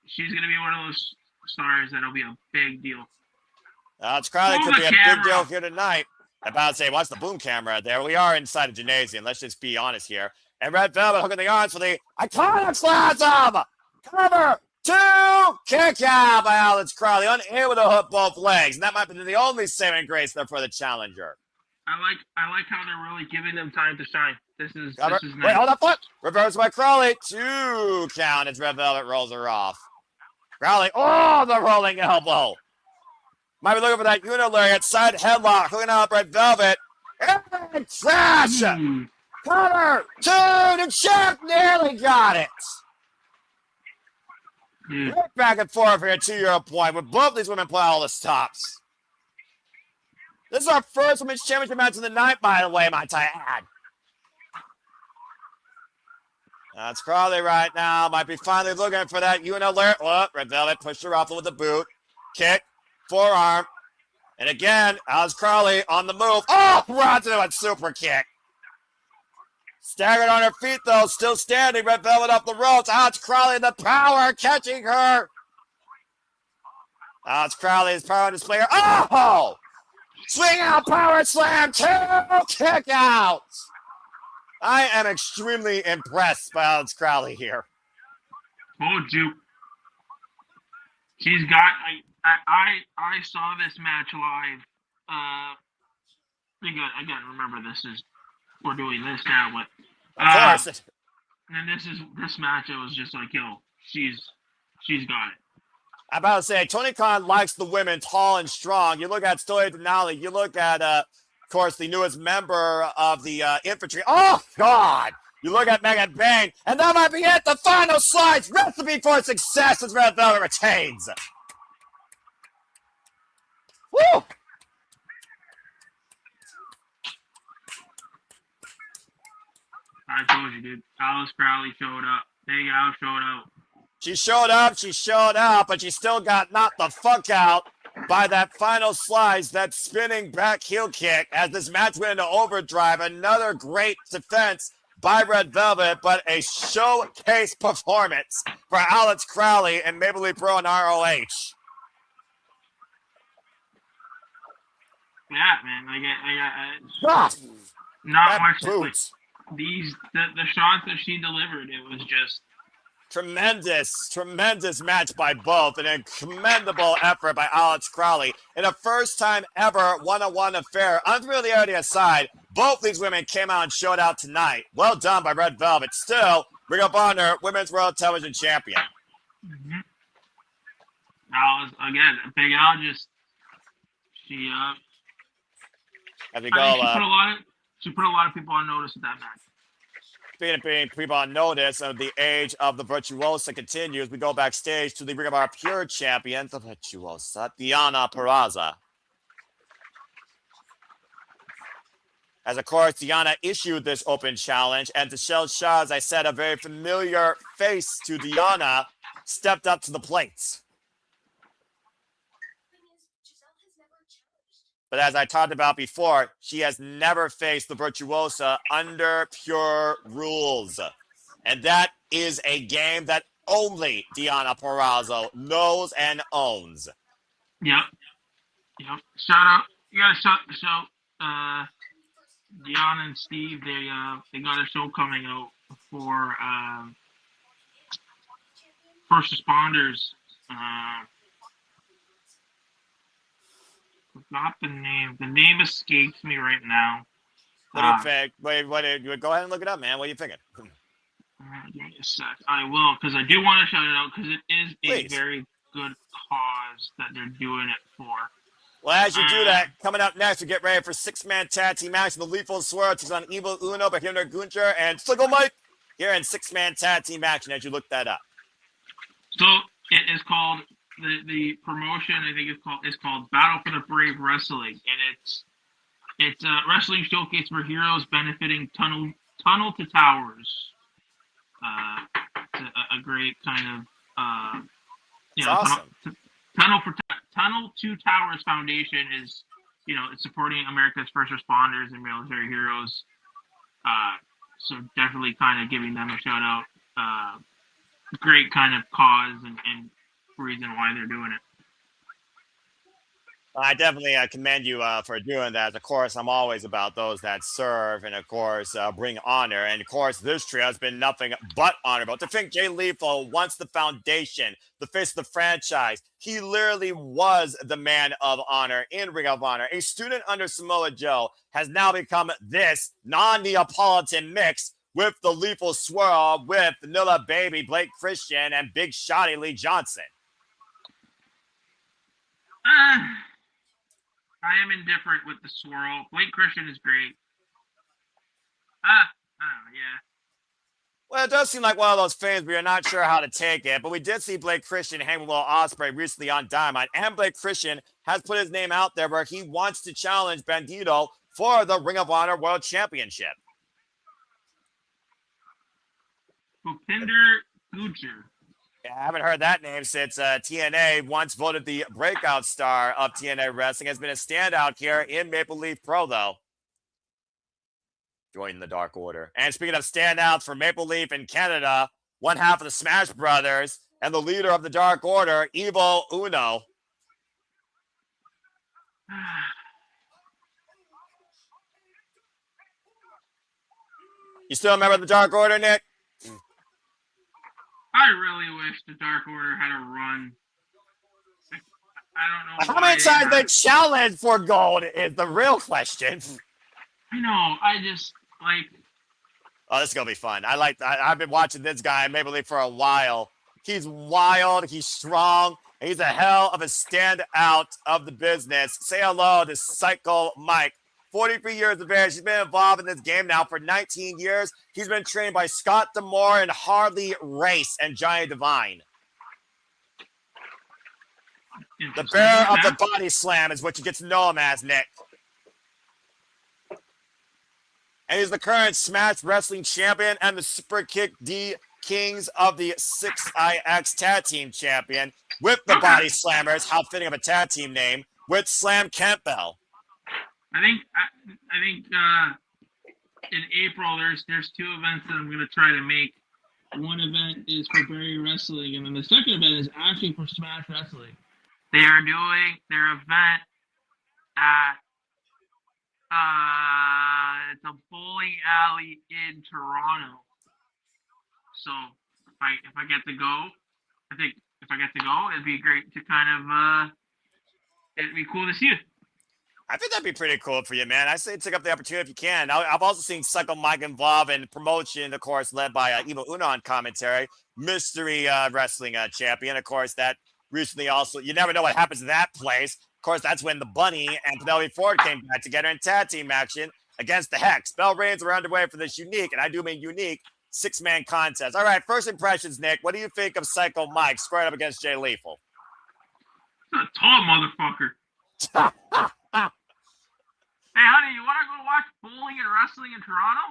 she's gonna be one of those stars that'll be a big deal. It's Crowley could be a big deal here tonight. I'm about to say, watch the boom camera there. We are inside a gymnasium. Let's just be honest here. And Red Velvet hooking the arms for the iconoclasm. Cover, 2, kick out by Alex Crowley, unable to hook both legs. And that might be the only saving grace there for the challenger. I like how they're really giving them time to shine. This is nice. Wait, hold that foot. Reverse by Crowley. 2 count as Red Velvet rolls her off. Crowley, the rolling elbow. Might be looking for that unilariat side headlock. Hooking out Red Velvet. And crash. Cover, 2 to check. Nearly got it. Right back and forth here, 2-year point, with both these women play all the stops. This is our first women's championship match of the night, by the way, might I add. That's Crowley right now. Might be finally looking for that unilariat. Oh, Red Velvet pushed her off with the boot. Kick, forearm. And again, Alex Crowley on the move. Oh, runs into a super kick. Staggered on her feet, though, still standing. Red Velvet up the ropes. Alex Crowley, the power, catching her. Alex Crowley is power on display here. Oh! Swing out, power slam, 2, kick out. I am extremely impressed by Alex Crowley here. Told you. She's got. I saw this match live. Again, remember we're doing this now, but of course. And this match. It was just like, yo, she's got it. I'm about to say, Tony Khan likes the women tall and strong. You look at Stoya Denali. You look at, of course, the newest member of the infantry. Oh, God. You look at Megan Bain, and that might be it. The final slides. Recipe for success as Red Velvet retains. Woo! I told you, dude. Alex Crowley showed up. Big Al showed up. She showed up, but she still got knocked the fuck out by that final slice, that spinning back heel kick as this match went into overdrive. Another great defense by Red Velvet, but a showcase performance for Alex Crowley and Maple Leaf Pro and ROH. Yeah, man. Not much. Boots. The shots that she delivered, it was just tremendous match by both, and a commendable effort by Alex Crowley in a first-time ever one-on-one affair. Unfamiliarity aside, both these women came out and showed out tonight. Well done by Red Velvet. Still, Ring of Honor Women's World Television Champion. Mm-hmm. Now, again, Big Al as we go, she put a lot of people on notice at that match. Speaking of being people on notice, of the age of the Virtuosa continues. We go backstage to the Ring of Honor Pure Champion, the Virtuosa, Deonna Purrazzo. As, of course, Deonna issued this open challenge, and Micheal Shaw, as I said, a very familiar face to Deonna, stepped up to the plate. But as I talked about before, she has never faced the Virtuosa under pure rules. And that is a game that only Deonna Purrazzo knows and owns. Yep. Shout out. You got to shout. Deonna and Steve. They got a show coming out for first responders. Forgot the name. The name escapes me right now. What do you think? Go ahead and look it up, man. What are you thinking? Give me a sec. I will, because I do want to shout it out, because it is Please. a very good cause that they're doing it for. Well, as you do that, coming up next, we get ready for six-man tag team action. The Lethal Swirl takes on Evil Uno, Bhupinder, Gujjar, and Slickle Mike here in six-man tag team action as you look that up. So it is called the promotion. I think it's called Battle for the Brave Wrestling, and it's a wrestling showcase for heroes benefiting Tunnel to Towers. It's a great kind of Awesome. Tunnel to Towers Foundation is it's supporting America's first responders and military heroes. So definitely kind of giving them a shout out. Great kind of cause and reason why they're doing it. I definitely commend you for doing that. Of course, I'm always about those that serve and, of course, bring honor. And, of course, this trio has been nothing but honor. But to think Jay Lethal, once the foundation, the face of the franchise, he literally was the man of honor in Ring of Honor. A student under Samoa Joe has now become this non-Neapolitan mix with the Lethal Swirl, with Vanilla Baby, Blake Christian, and Big Shotty Lee Johnson. I am indifferent with the Swirl. Blake Christian is great. Yeah. Well, it does seem like one of those things where you're not sure how to take it, but we did see Blake Christian hang with Will Ospreay recently on Dynamite, and Blake Christian has put his name out there where he wants to challenge Bandito for the Ring of Honor World Championship. Bhupinder Gujjar. I haven't heard that name since TNA, once voted the breakout star of TNA Wrestling, has been a standout here in Maple Leaf Pro, though. Joining the Dark Order. And speaking of standouts for Maple Leaf in Canada, one half of the Smash Brothers and the leader of the Dark Order, Evil Uno. You still remember the Dark Order, Nick? I really wish the Dark Order had a run. I don't know. How many times they challenged for gold is the real question. I know. I just like. Oh, this is gonna be fun. I've been watching this guy in Maple Leaf for a while. He's wild. He's strong. And he's a hell of a standout of the business. Say hello to Psycho Mike. 43 years of age. He's been involved in this game now for 19 years. He's been trained by Scott D'Amore and Harley Race and Johnny Devine. The bearer of the body slam is what you get to know him as, Nick. And he's the current Smash Wrestling champion and the Super Kick D Kings of the 6IX Tag Team champion with the Body Slammers. How fitting of a tag team name, with Slam Campbell. I think in April there's two events that I'm going to try to make. One event is for Barry Wrestling, and then the second event is actually for Smash Wrestling. They are doing their event at it's a bowling alley in Toronto. So if I get to go, it'd be great to kind of it'd be cool to see it. I think that'd be pretty cool for you, man. I say take up the opportunity if you can. I've also seen Psycho Mike involved in promotion, of course, led by Evil Uno on commentary, mystery wrestling champion. Of course, that recently also, you never know what happens in that place. Of course, that's when the Bunny and Penelope Ford came back together in tag team action against the Hex. Bell Reigns are underway for this unique, and I do mean unique, six-man contest. All right, first impressions, Nick. What do you think of Psycho Mike squared up against Jay Lethal? He's a tall motherfucker. Hey, honey, you want to go watch bowling and wrestling in Toronto?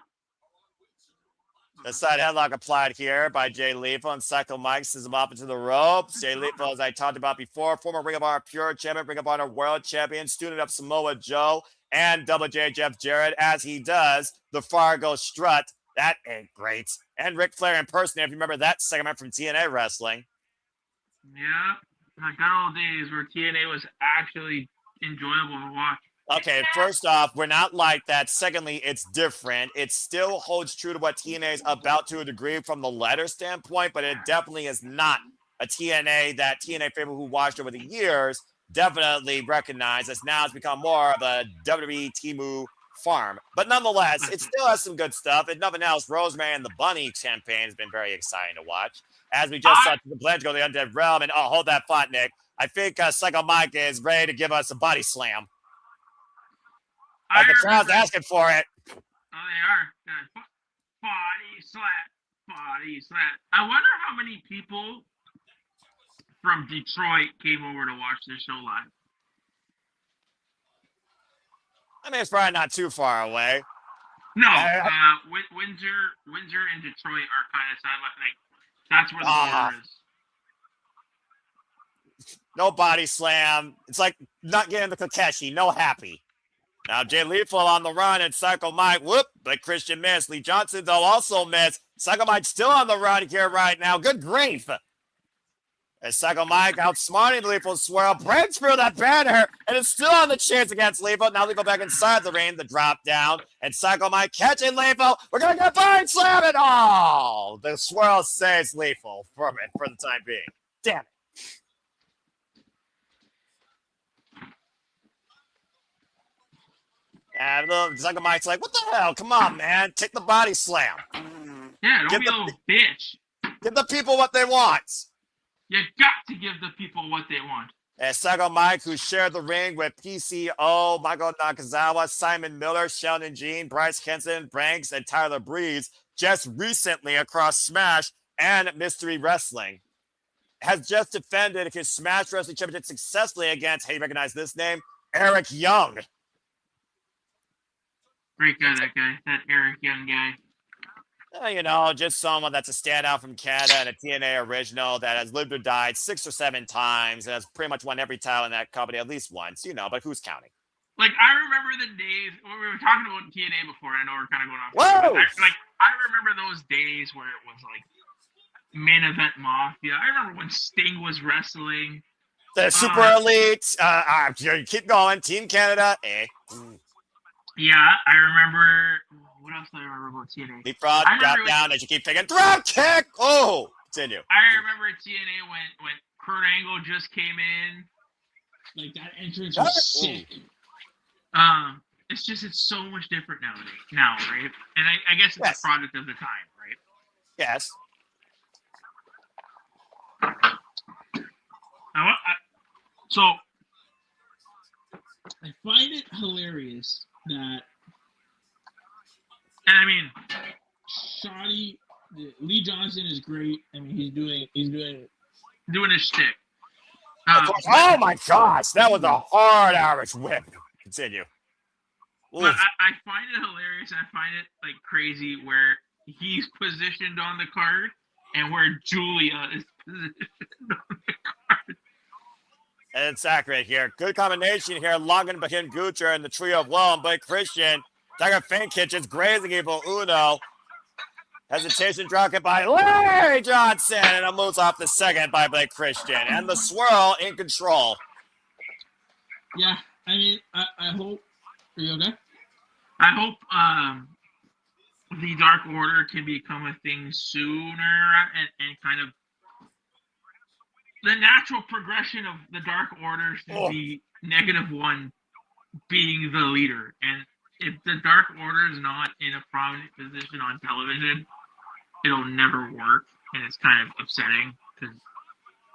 The side headlock applied here by Jay Lethal, and Psycho Mike sends him off into the ropes. Jay Lethal, as I talked about before, former Ring of Honor Pure Champion, Ring of Honor World Champion, student of Samoa Joe, and Double J Jeff Jarrett, as he does the Fargo Strut. That ain't great. And Ric Flair in person, if you remember that segment from TNA Wrestling. Yeah, the good old days where TNA was actually enjoyable to watch. Okay, first off, we're not like that. Secondly, it's different. It still holds true to what TNA is about to a degree from the letter standpoint, but it definitely is not a TNA that TNA favorite who watched over the years definitely recognized as now it's become more of a WWE Temu farm. But nonetheless, it still has some good stuff. If nothing else, Rosemary and the Bunny campaign has been very exciting to watch. As we just saw the Blanche go to the Undead Realm, and hold that thought, Nick. I think Psycho Mike is ready to give us a body slam. Like the crowd's asking for it. Oh, they are. Body slap. Body slap. I wonder how many people from Detroit came over to watch this show live. I mean, it's probably not too far away. No, Windsor and Detroit are kind of side like that's where the border is. No body slam. It's like not getting the Kokeshi. No happy. Now, Jay Lethal on the run, and Psycho Mike, whoop, but Christian missed. Lee Johnson, though, also missed. Psycho Mike still on the run here right now. Good grief. As Psycho Mike outsmarting Lethal Swirl, breaks through that banner, and it's still on the chance against Lethal. Now Lethal back inside the ring, the drop down, and Psycho Mike catching Lethal. We're going to get body slam it all. The Swirl saves Lethal for the time being. Damn it. And Psycho Mike's like, what the hell? Come on, man. Take the body slam. Yeah, don't be a little bitch. Give the people what they want. You got to give the people what they want. And Psycho Mike, who shared the ring with PCO, Michael Nakazawa, Simon Miller, Sheldon Jean, Bryce Henson, Branks, and Tyler Breeze, just recently across Smash and Mystery Wrestling, has just defended his Smash Wrestling Championship successfully against, hey, you recognize this name? Eric Young. Great guy, that Eric Young guy. You know, just someone that's a standout from Canada and a TNA original that has lived or died 6 or 7 times and has pretty much won every title in that company at least once, you know, but who's counting? Like, I remember the days when we were talking about TNA before. I know we're kind of going off. Whoa! I remember those days where it was like main event mafia. I remember when Sting was wrestling. The Super Elite. Keep going. Team Canada. Yeah, I remember. What else do I remember about TNA? Leapfrog, drop down as you keep thinking. Drop kick! Oh! Continue. I remember TNA when Kurt Angle just came in. Like, that entrance was sick. It's so much different now, right? And I guess it's a product of the time, right? Yes. So, I find it hilarious that, and I mean, Shoddy, Lee Johnson is great. I mean, he's doing his shtick. Oh my gosh, that was a hard Irish whip. Continue. But I find it hilarious. I find it like crazy where he's positioned on the card and where Julia is positioned on the card. And it's accurate here. Good combination here. Logan, Bhupinder, Gujjar, and the trio of Will and Blake Christian. Tiger Fang Kitchens, grazing evil Uno. Hesitation dropped by Larry Johnson, and a moves off the second by Blake Christian. And the Swirl in control. Yeah, I mean, I hope. Are you okay? I hope the Dark Order can become a thing sooner and kind of the natural progression of the Dark Order should be -1 being the leader. And if the Dark Order is not in a prominent position on television, it'll never work. And it's kind of upsetting because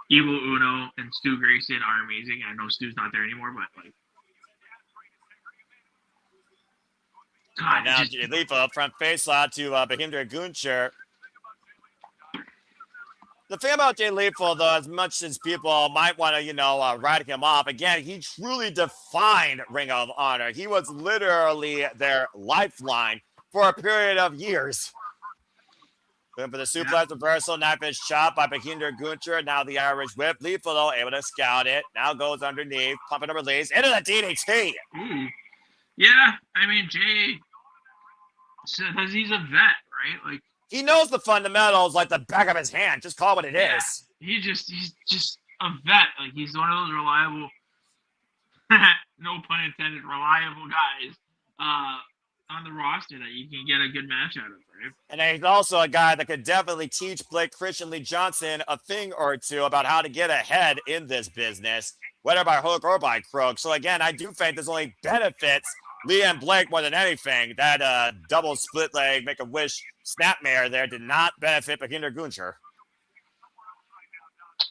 Evil Uno and Stu Grayson are amazing. I know Stu's not there anymore, but like, God, now Leaf up front face slot to Bhupinder Gujjar. The thing about Jay Lethal, though, as much as people might want to, write him off, again, he truly defined Ring of Honor. He was literally their lifeline for a period of years. Going for the suplex reversal, knife edge chop by Bhupinder Gujjar. Now the Irish whip. Lethal, though, able to scout it. Now goes underneath. Pump and a release. Into the DDT. Ooh. Yeah, I mean, Jay says he's a vet, right? Like, he knows the fundamentals like the back of his hand. Just call it what it is. He's just a vet. Like, he's one of those reliable, no pun intended, reliable guys on the roster that you can get a good match out of, right? And he's also a guy that could definitely teach Blake Christian Lee Johnson a thing or two about how to get ahead in this business, whether by hook or by crook. So again, I do think this only benefits Lee and Blake more than anything. That double split leg, make a wish snapmare there did not benefit Bhupinder Gujjar.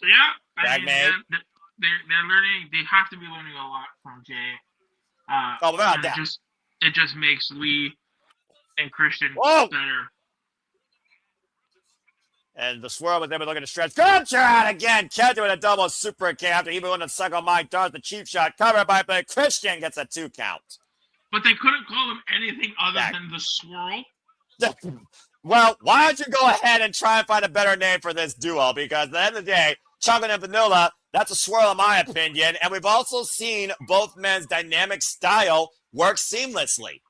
Yeah, I mean, they're learning. They have to be learning a lot from Jay. Without that. It just makes Lee and Christian better. And the Swirl was able to look at the stretch. Gujjar out again. Kept doing a double super kick after even when the Psycho Mike does the cheap shot. Covered by Blake Christian gets a 2 count. But they couldn't call him anything other than the Swirl. Well, why don't you go ahead and try and find a better name for this duo? Because at the end of the day, Chocolate and Vanilla, that's a Swirl in my opinion. And we've also seen both men's dynamic style work seamlessly.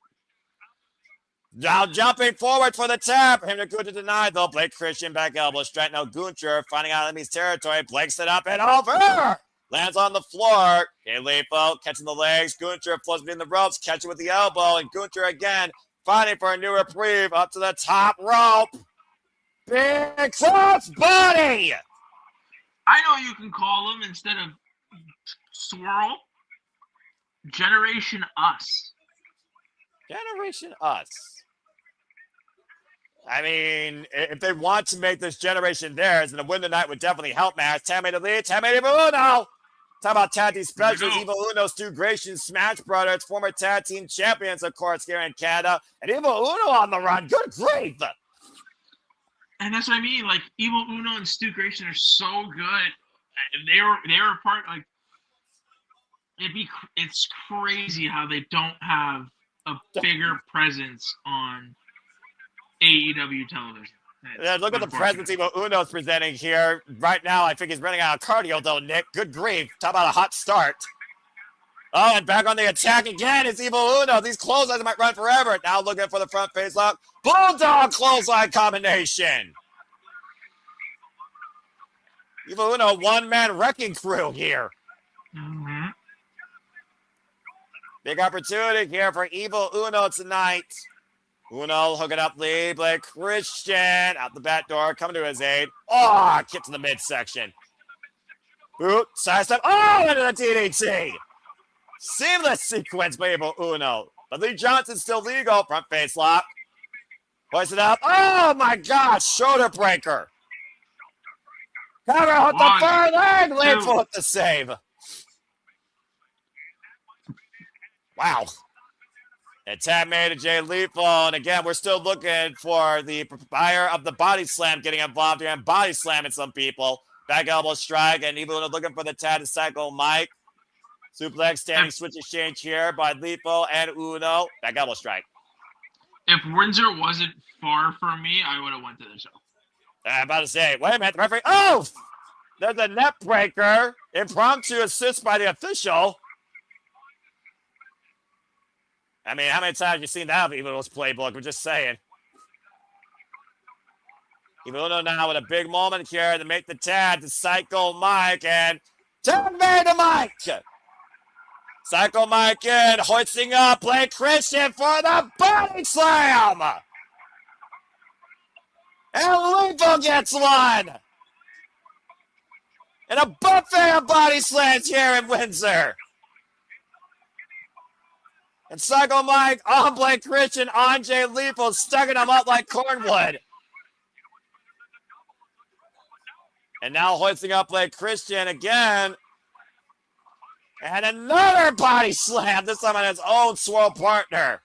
Now jumping forward for the tap. Him to Gujjar denied though. Blake Christian back elbow straight. Now Gujjar finding out enemy's territory. Blake's it up and over. Lands on the floor. Lethal catching the legs. Gujjar floats between the ropes. Catching with the elbow. And Gujjar again fighting for a new reprieve up to the top rope. Big cross body. I know you can call him instead of Swirl. Generation Us. Generation Us. I mean, if they want to make this generation theirs, then a win tonight would definitely help, man. Tammy to lead. Tammy to Uno. Talk about tag team specials. Evil Uno, Stu Grayson, Smash Brothers, former tag team champions, of course, here in Canada. And Evil Uno on the run. Good grief. And that's what I mean. Like, Evil Uno and Stu Grayson are so good. They were part, like, it's crazy how they don't have a bigger presence on AEW television. Yeah, look at the presence Evil Uno's presenting here. Right now, I think he's running out of cardio, though, Nick. Good grief. Talk about a hot start. Oh, and back on the attack again. It's Evil Uno. These clotheslines might run forever. Now looking for the front face lock. Bulldog clothesline combination. Evil Uno, one-man wrecking crew here. Mm-hmm. Big opportunity here for Evil Uno tonight. Uno hooking up lead. Blake Christian out the back door, coming to his aid. Oh, kick to the midsection. Boot, sidestep. Oh, into the DDT. Seamless sequence by Evil Uno. But Lee Johnson's still legal. Front face lock. Hoist it up. Oh, my gosh. Shoulder breaker. Cover hook the far leg. Lethal with the save. Wow. And tap made to Jay Lethal. And again, we're still looking for the buyer of the body slam getting involved here and body slamming some people. Back elbow strike. And Evil looking for the tag to cycle Mike. Suplex, standing switch exchange here by Lethal and Uno. Back elbow strike. If Windsor wasn't far from me, I would have went to the show. I'm about to say, wait a minute, the referee. Oh! There's a net breaker. Impromptu assist by the official. I mean, how many times have you seen that of Evil's playbook? We're just saying. Evil now with a big moment here to make the tag to Psycho Mike. And tag made to Mike. Psycho Mike in, hoisting up Blake Christian for the body slam. And Lethal gets one. And a buffet of body slams here in Windsor. And Psycho Mike on Blake Christian, on Jay Lethal, stucking him up like cornwood. And now hoisting up Blake Christian again. And another body slam, this time on his own Swirl partner.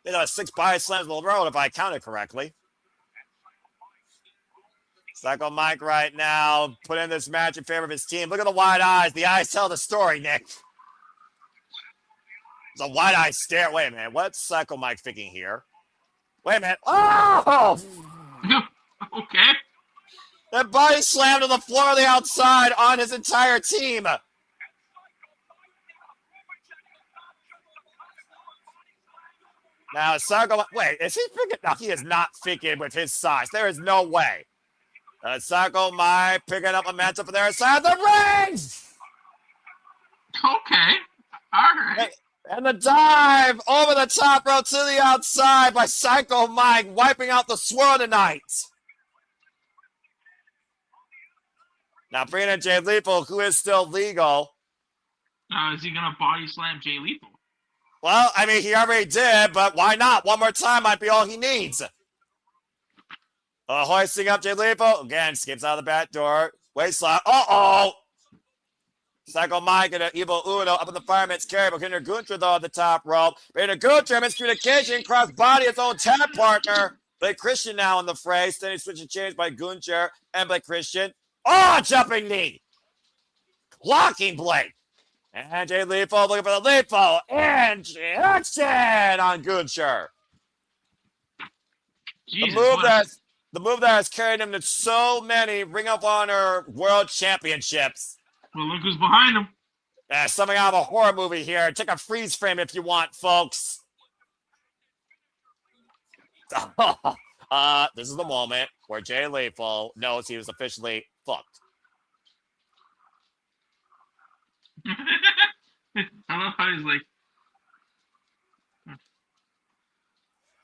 They got 6 body slams in a row, if I counted correctly. Psycho Mike right now, put in this match in favor of his team. Look at the wide eyes. The eyes tell the story, Nick. It's a wide eye stare. Wait a minute. What's Psycho Mike thinking here? Wait a minute. Oh! Okay. That body slammed to the floor of the outside on his entire team. Now, Psycho, wait, is he freaking? No, he is not freaking with his size. There is no way. Psycho Mike picking up momentum for their side of the ring. Okay. All right. And the dive over the top rope to the outside by Psycho Mike, wiping out the Swirl tonight. Now bringing in Jay Lethal, who is still legal. Is he gonna body slam Jay Lethal? Well, I mean, he already did, but why not? One more time might be all he needs. Hoisting up Jay Lethal. Again, skips out of the back door. Waist slap. Uh-oh! Psycho Mike and an Evil Uno up in the fireman's carry. Bhupinder Gujjar, though, at the top rope. Bhupinder Gujjar, miscommunication, cross body, his own tag partner. Blake Christian now in the fray. Steady switching chains by Gujjar and Blake Christian. Oh, jumping knee. Blocking Blake. And Jay Lethal looking for the Lethal. And action on Gujjar. Jesus, The move that has carried him to so many Ring of Honor World Championships. Well, look who's behind him. Something out of a horror movie here. Take a freeze frame if you want, folks. This is the moment where Jay Lethal knows he was officially fucked. I love how he's like,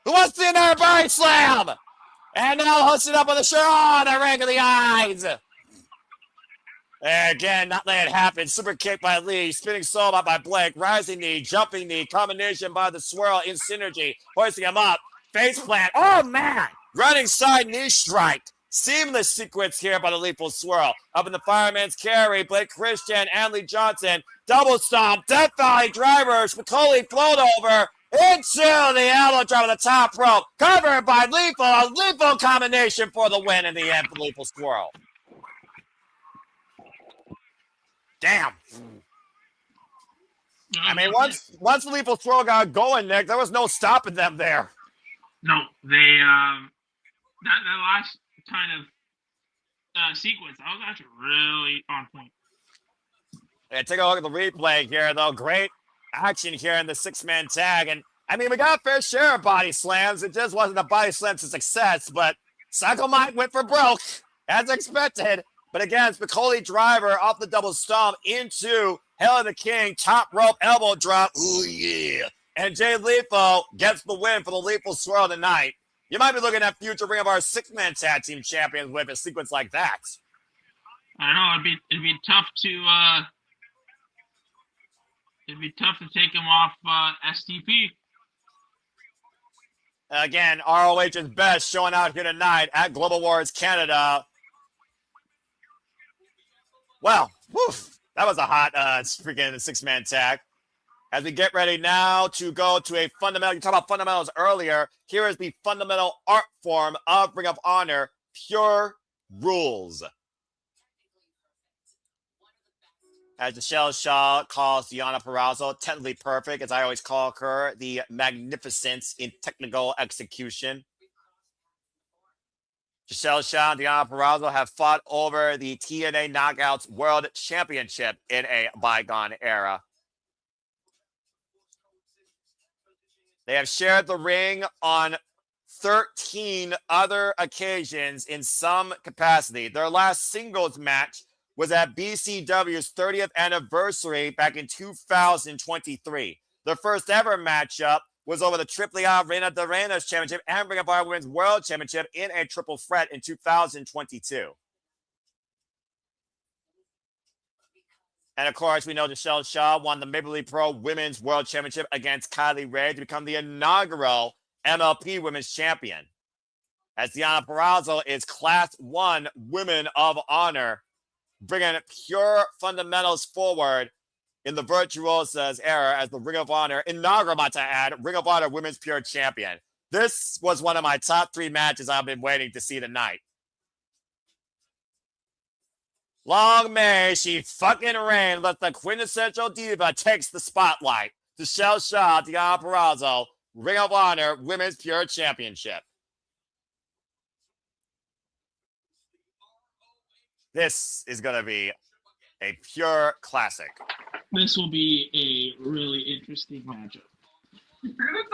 Who wants to see another body slam? And now hosted up on the shirt. Oh, the ring of the eyes. And again, not letting it happen. Super kick by Lee. Spinning solo by Blake. Rising knee. Jumping knee. Combination by the Swirl in synergy. Hoisting him up. Face plant. Oh, man. Running side knee strike. Seamless sequence here by the Lethal Swirl. Up in the fireman's carry. Blake Christian and Lee Johnson. Double stomp. Death Valley drivers. McCauley float over. Into the elbow drop on the top rope. Covered by Lethal. A Lethal combination for the win in the end for Lethal Swirl. Damn. I mean, once the Lethal Swirl got going, Nick, there was no stopping them there. no, they that last kind of sequence, that was actually really on point. Yeah, take a look at the replay here, though. Great action here in the six-man tag. And, I mean, we got a fair share of body slams. It just wasn't a body slam to success, but Psycho Mike went for broke, as expected. But again, Spicoli driver off the double stomp into Hell of the King, top rope elbow drop. Ooh, yeah. And Jay Lethal gets the win for the Lethal Swirl tonight. You might be looking at future Ring of our six-man tag team champions with a sequence like that. I know it'd be tough to take him off STP. Again, ROH's best showing out here tonight at Global Wars Canada. Well, whew, that was a hot freaking six-man tag. As we get ready now to go to a fundamental, you talked about fundamentals earlier. Here is the fundamental art form of Ring of Honor, Pure Rules. As Michelle Shaw calls Deonna Purrazzo, technically perfect, as I always call her, the magnificence in technical execution. Michelle Shaw and Deonna Purrazzo have fought over the TNA Knockouts World Championship in a bygone era. They have shared the ring on 13 other occasions in some capacity. Their last singles match was at BCW's 30th anniversary back in 2023. Their first ever matchup was over the AAA Reina de Reinas Championship and Ring of Honor Women's World Championship in a triple threat in 2022. And of course, we know Michelle Shaw won the Maple Leaf Pro Women's World Championship against Kylie Ray to become the inaugural MLP Women's Champion. As Deonna Purrazzo is Class 1 Women of Honor, bringing pure fundamentals forward in the Virtuosa's era as the Ring of Honor inaugural, about to add, Ring of Honor Women's Pure Champion. This was one of my top 3 matches I've been waiting to see tonight. Long may she fucking reign. Let the quintessential diva takes the spotlight. Michelle Shaw, Deonna Purrazzo, Ring of Honor Women's Pure Championship. This is going to be a pure classic. This will be a really interesting matchup.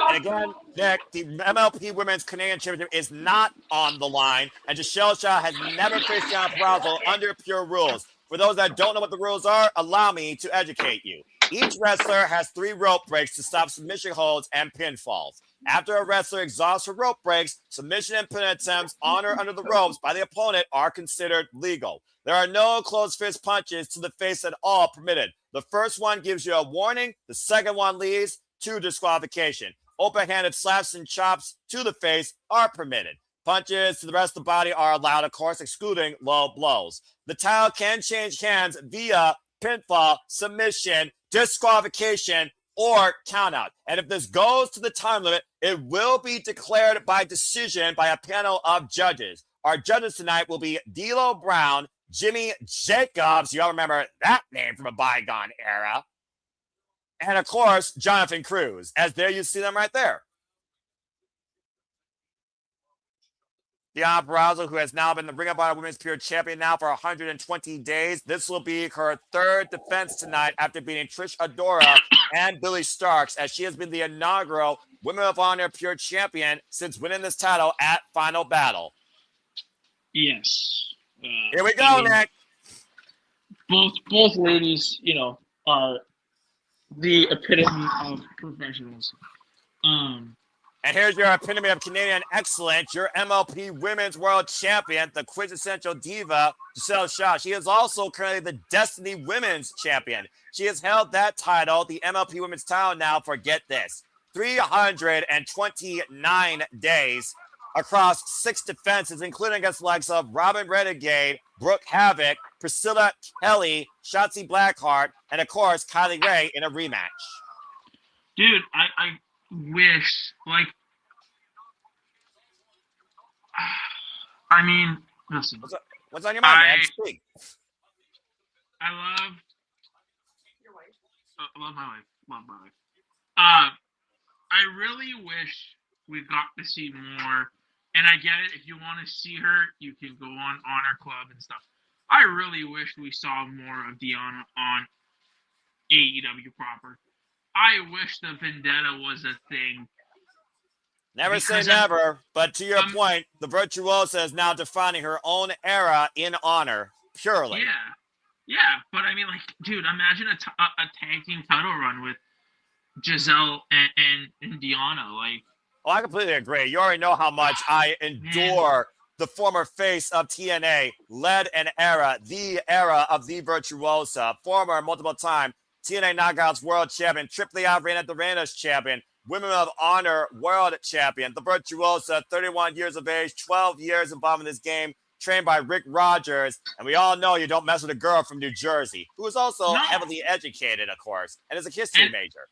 And again, Nick, the MLP Women's Canadian Championship is not on the line, and Giselle Shaw has never faced Purrazzo under pure rules. For those that don't know what the rules are, allow me to educate you. Each wrestler has 3 rope breaks to stop submission holds and pinfalls. After a wrestler exhausts her rope breaks, submission and pin attempts on or under the ropes by the opponent are considered legal. There are no closed fist punches to the face at all permitted. The first one gives you a warning. The second one leads to disqualification. Open-handed slaps and chops to the face are permitted. Punches to the rest of the body are allowed, of course, excluding low blows. The title can change hands via pinfall, submission, disqualification, or countout. And if this goes to the time limit, it will be declared by decision by a panel of judges. Our judges tonight will be D'Lo Brown, Jimmy Jacobs, you all remember that name from a bygone era, and of course, Jonathan Cruz. As there you see them right there. Deonna Purrazzo, who has now been the Ring of Honor Women's Pure Champion now for 120 days. This will be her 3rd defense tonight after beating Trish Adora and Billy Starks, as she has been the inaugural Women of Honor Pure Champion since winning this title at Final Battle. Yes. Here we go, Nick. Both ladies, are the epitome of professionals. And here's your epitome of Canadian excellence, your MLP Women's World Champion, the quintessential diva, Giselle Shaw. She is also currently the Destiny Women's Champion. She has held that title, the MLP Women's title now, for, get this, 329 days across 6 defenses, including against the likes of Robin Renegade, Brooke Havoc, Priscilla Kelly, Shotzi Blackheart, and of course, Kylie Ray in a rematch. Dude, I wish, listen. What's on your mind, man? Speak. I love your wife. I love my wife. I really wish we got to see more. And I get it. If you want to see her, you can go on Honor Club and stuff. I really wish we saw more of Deonna on AEW proper. I wish the Vendetta was a thing. Never say never, but to your point, the Virtuosa is now defining her own era in Honor, purely. Yeah, but dude, imagine a tag team title run with Giselle and Deonna, Oh, I completely agree. You already know how much I endure the former face of TNA, led an era, the era of the Virtuosa, former multiple-time TNA Knockouts World Champion, Triple A Reina de Reinas Champion, Women of Honor World Champion, the Virtuosa, 31 years of age, 12 years involved in this game, trained by Rick Rogers, and we all know you don't mess with a girl from New Jersey, who is also heavily educated, of course, and is a history major.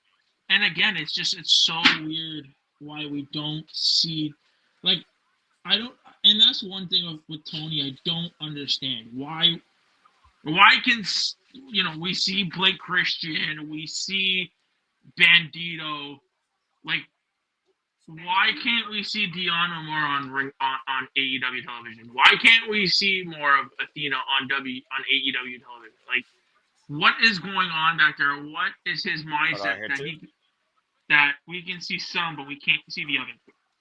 And again, it's so weird why we don't see, and that's one thing with Tony I don't understand. Why can, we see Blake Christian, we see Bandito, why can't we see Deonna more on AEW television? Why can't we see more of Athena on AEW television? What is going on back there? What is his mindset that we can see some, but we can't see the other?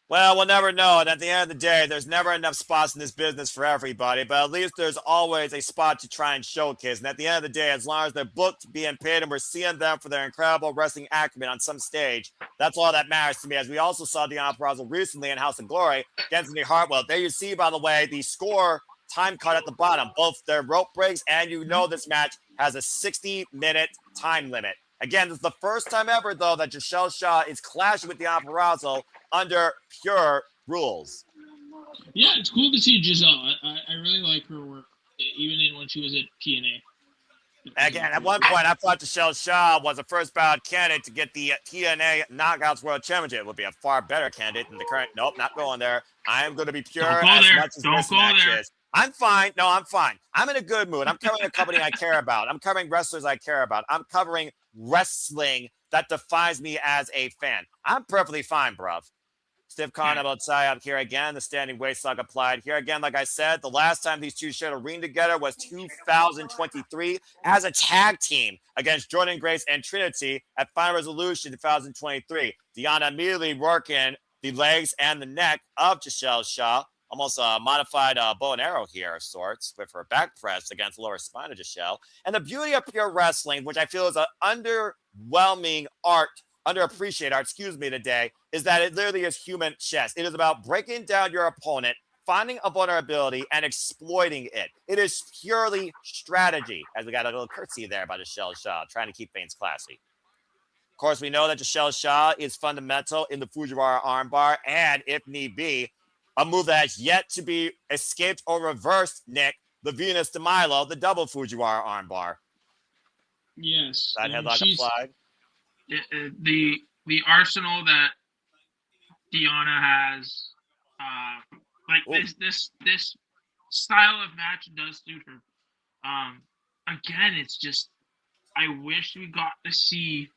Well, we'll never know. And at the end of the day, there's never enough spots in this business for everybody, but at least there's always a spot to try and showcase. And at the end of the day, as long as they're booked, being paid, and we're seeing them for their incredible wrestling acumen on some stage, that's all that matters to me. As we also saw Deonna Purrazzo recently in House of Glory against Anthony Hartwell. There you see, by the way, the score time cut at the bottom, both their rope breaks, and this match has a 60-minute time limit. Again, this is the first time ever, though, that Giselle Shaw is clashing with Deonna Purrazzo under pure rules. Yeah, it's cool to see Giselle. I really like her work, even when she was at TNA. Again, at one point, I thought Giselle Shaw was a first ballot candidate to get the TNA Knockouts World Championship. It would be a far better candidate than the current. Nope, not going there. I am going to be pure as much as this match is. I'm fine. No, I'm fine. I'm in a good mood. I'm covering a company I care about. I'm covering wrestlers I care about. I'm covering wrestling that defines me as a fan. I'm perfectly fine, bruv. Stiff Khan outside up here again. The standing waist lock applied here again. Like I said, the last time these two shared a ring together was 2023 as a tag team against Jordan Grace and Trinity at Final Resolution 2023. Deonna immediately working the legs and the neck of Giselle Shaw. Almost a modified bow and arrow here of sorts with her back press against the lower spine of Giselle. And the beauty of pure wrestling, which I feel is an underwhelming underappreciated art, today, is that it literally is human chess. It is about breaking down your opponent, finding a vulnerability, and exploiting it. It is purely strategy, as we got a little curtsy there by Giselle Shaw, trying to keep things classy. Of course, we know that Giselle Shaw is fundamental in the Fujiwara armbar, and if need be, a move that has yet to be escaped or reversed, Nick, the Venus de Milo, the double Fujiwara armbar. Yes. That headlock applied. The arsenal that Deonna has, this style of match does suit her. Again, it's just I wish we got to see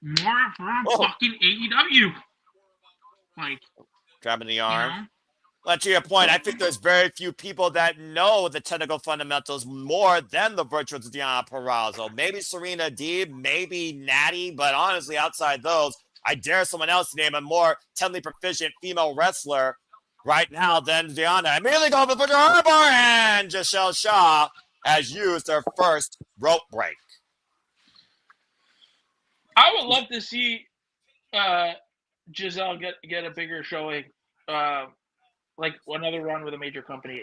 more of her on fucking AEW. Like grabbing the arm. You know? Well, to your point, I think there's very few people that know the technical fundamentals more than the virtuous Deonna Purrazzo. Maybe Serena Deeb, maybe Natty, but honestly, outside those, I dare someone else to name a more technically proficient female wrestler right now than Deonna. Immediately going for the armbar, and Giselle Shaw has used her first rope break. I would love to see Giselle get a bigger showing. Like another run with a major company.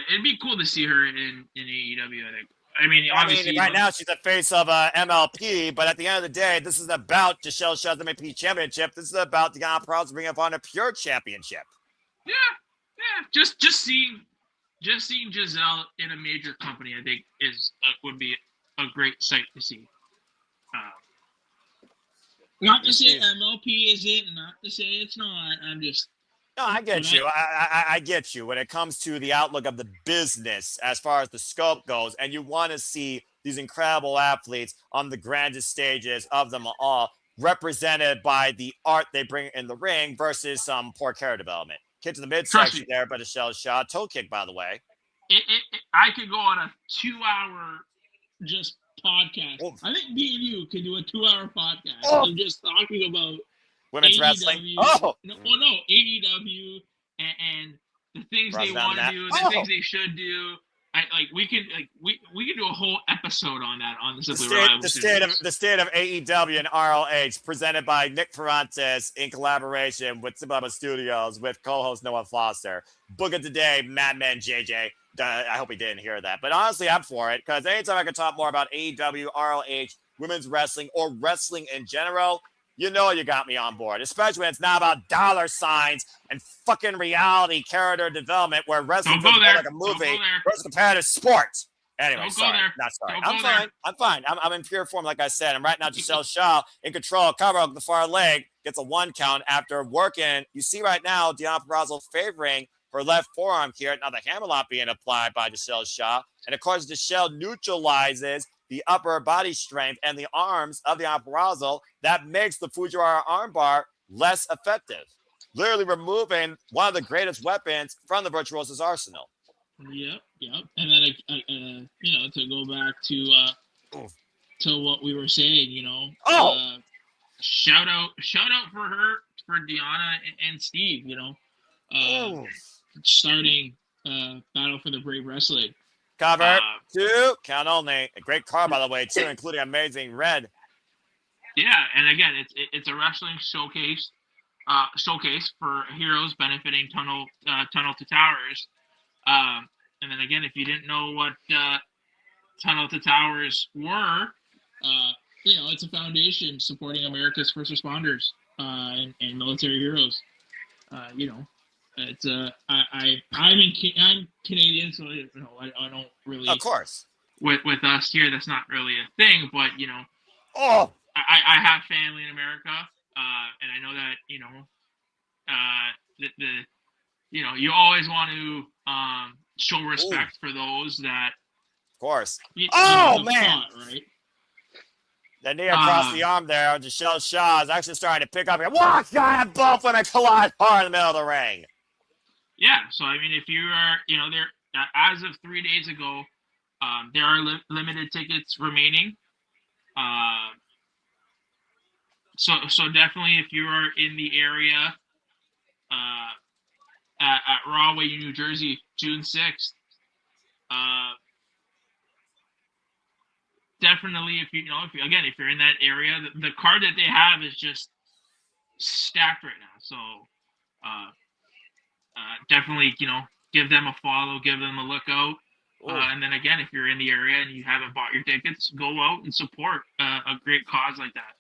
It'd be cool to see her in AEW, I think. I mean, obviously, right now she's the face of MLP, but at the end of the day, this is about Giselle Shaw's MLP championship. This is about Deonna Purrazzo bringing upon a pure championship. Yeah. Just seeing Giselle in a major company, I think would be a great sight to see. Not to say MLP isn't, not to say it's not. I'm just. No, I get you. I get you when it comes to the outlook of the business as far as the scope goes, and you want to see these incredible athletes on the grandest stages of them all represented by the art they bring in the ring versus some poor character development. Kick to the midsection there by Giselle Shaw. Toe kick, by the way. I could go on a 2-hour just podcast. Oof. I think me and you could do a 2-hour podcast of just talking about women's AEW, wrestling. AEW and the things they want to do, the things they should do. We could do a whole episode on that on the state of AEW and ROH presented by Nick Ferrantes in collaboration with Zimbabwe Studios with co-host Noah Foster. Book it today, Madman JJ. I hope he didn't hear that, but honestly, I'm for it because anytime I can talk more about AEW, ROH, women's wrestling, or wrestling in general, you know you got me on board, especially when it's not about dollar signs and fucking reality character development where wrestling is like a movie versus competitive sport. Anyway, I'm fine. I'm in pure form, like I said. And right now, Giselle Shaw in control, cover up the far leg, gets a 1 count after working. You see right now, Deonna Purrazzo favoring her left forearm here. Now the hammerlock being applied by Giselle Shaw. And of course, Giselle neutralizes the upper body strength and the arms of Deonna Purrazzo. That makes the Fujiwara armbar less effective, literally removing one of the greatest weapons from the Virtuoso's arsenal. Yep. And then, to go back to what we were saying, shout out for Deonna and Steve, starting Battle for the Brave Wrestling. Cover 2, count only. A great card, by the way, too, including amazing red. Yeah, and again, it's a wrestling showcase for heroes benefiting Tunnel to Towers. And then again, if you didn't know what Tunnel to Towers were, it's a foundation supporting America's first responders and military heroes. It's I'm Canadian, so I don't really. Of course. With us here, that's not really a thing, but I have family in America, and I know that you always want to show respect for those that. Of course. Man, right? The knee across the arm there. Micheal Shaw is actually starting to pick up here. Wow, God, both women collide hard in the middle of the ring. Yeah, so I mean, if you are, there as of 3 days ago, there are limited tickets remaining. So definitely, if you are in the area at Rahway, New Jersey, June 6th, definitely if you're in that area, the card that they have is just stacked right now. So definitely, give them a follow, give them a look out. And then again, if you're in the area and you haven't bought your tickets, go out and support a great cause like that.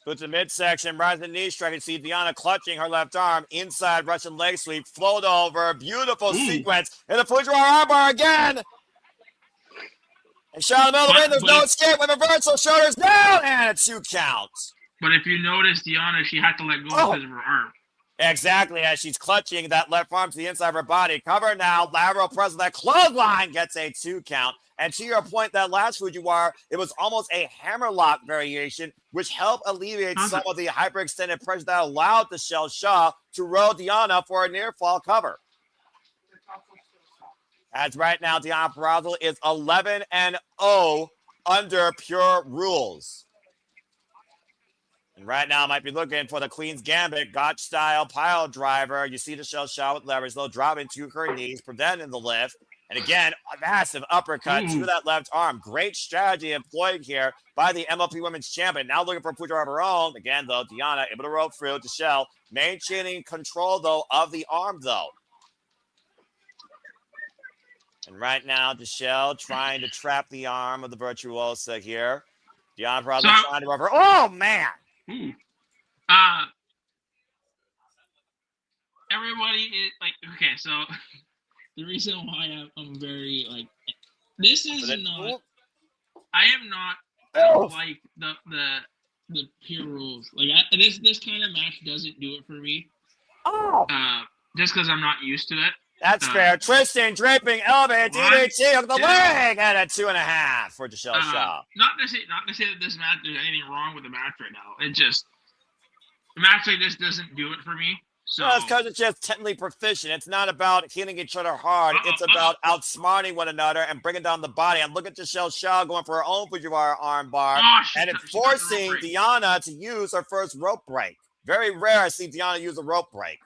Puts the midsection, rises the knee strike. You see Deonna clutching her left arm, inside Russian leg sweep, float over, beautiful sequence, and the Fujiwara armbar again. And shot in the middle of the ring, there's no escape with reversal, shoulders down, and a 2 count. But if you notice, Deonna, she had to let go because of her arm. Exactly, as she's clutching that left arm to the inside of her body. Cover now, lateral press of that clothesline gets a 2 count. And to your point, that last Fujiwara, it was almost a hammerlock variation, which helped alleviate some of the hyperextended pressure that allowed Micheal Shaw to roll Deonna for a near fall cover. As right now, Deonna Purrazzo is 11-0 under pure rules. And right now, might be looking for the Queen's Gambit, Gotch style pile driver. You see Micheal Shaw with leverage, though, dropping to her knees, preventing the lift. And again, a massive uppercut to that left arm. Great strategy employed here by the MLP Women's Champion. Now looking for a Fujiwara of her own. Again, though, Deonna able to roll through to Micheal, maintaining control, though, of the arm, though. And right now, Micheal trying to trap the arm of the Virtuosa here. Deonna Purrazzo trying to rub her. Oh, man! Everybody is like, okay, so the reason why I'm very like, this is not, I am not like the pure rules. Like this kind of match doesn't do it for me. Just because I'm not used to it. That's fair. Tristan draping elevated DDT of the leg and a 2.5 for Micheal Shaw. Not to say that this match there's anything wrong with the match right now. It just a match like this doesn't do it for me. So it's because it's just technically proficient. It's not about hitting each other hard. It's about outsmarting one another and bringing down the body. And look at Micheal Shaw going for her own Fujiwara armbar. And it's forcing Deonna to use her first rope break. Very rare I see Deonna use a rope break.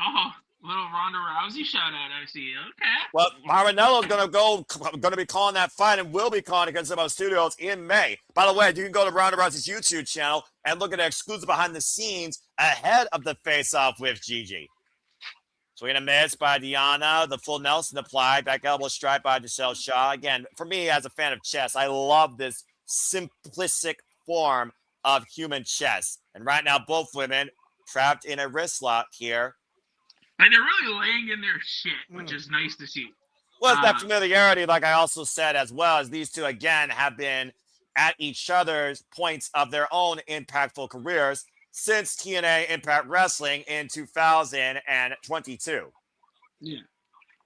Oh, little Ronda Rousey shout out, I see. Okay. Well, Marinello's going to be calling that fight and will be calling against Sumo Studios in May. By the way, you can go to Ronda Rousey's YouTube channel and look at the exclusive behind the scenes ahead of the face-off with Gigi. Swing and miss by Deonna. The full Nelson applied. Back elbow strike by Micheal Shaw. Again, for me, as a fan of chess, I love this simplistic form of human chess. And right now, both women trapped in a wrist lock here. And they're really laying in their shit, which is nice to see. Well, it's that familiarity, like I also said, as well as these two, again, have been at each other's points of their own impactful careers since TNA Impact Wrestling in 2022. Yeah.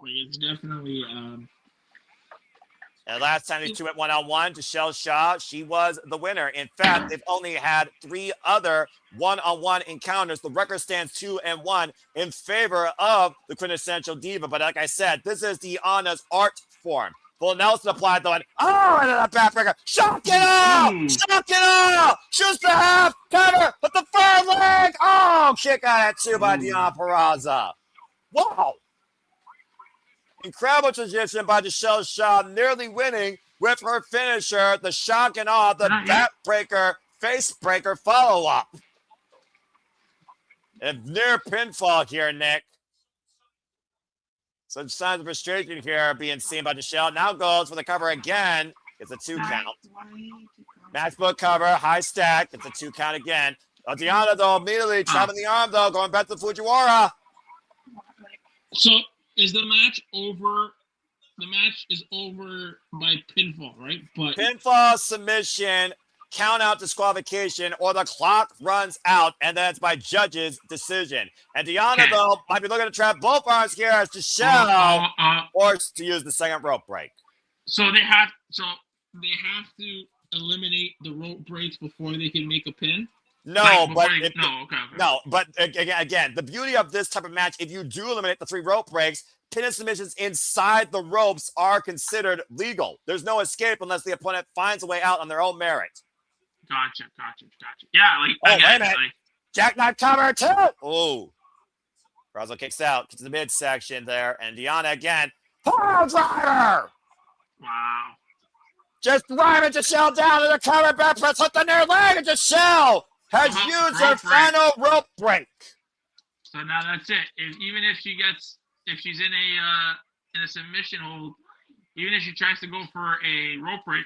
It's definitely... And last time these two went one-on-one, Micheal Shaw, she was the winner. In fact, they've only had 3 other one-on-one encounters. The record stands 2-1 in favor of the quintessential diva. But like I said, this is Deonna's art form. Full Nelson applied, though, and and a backbreaker. Shock it out! Shock it out! Shoots the half, cover, but the third leg. Kick out at 2 by Deonna Purrazzo. Wow! Incredible transition by Micheal Shaw, nearly winning with her finisher, the shock and awe, the backbreaker, face breaker follow-up. A near pinfall here, Nick. Some signs of frustration here being seen by Micheal. Now goes for the cover again. It's a 2 count. Matchbook cover, high stack. It's a 2 count again. Deonna, though, immediately trapping the arm, though, going back to Fujiwara. So... is the match over? The match is over by pinfall, right? But pinfall, submission, count out, disqualification, or the clock runs out, and then it's by judge's decision. And Deonna, though, might be looking to trap both arms here as Micheal, or to use the second rope break. So they have to eliminate the rope breaks before they can make a pin. No, but again, the beauty of this type of match, if you do eliminate the 3 rope breaks, pin and submissions inside the ropes are considered legal. There's no escape unless the opponent finds a way out on their own merit. Gotcha. Yeah, like wait a minute. Jackknife cover too. Oh, Purrazzo kicks out, gets to the midsection there, and Deonna again. Pile driver. Wow. Just driving Micheal down to the cover, back press, hook the near leg, and Micheal has used her final rope break. So now that's it. Even if she's in a submission hold, even if she tries to go for a rope break,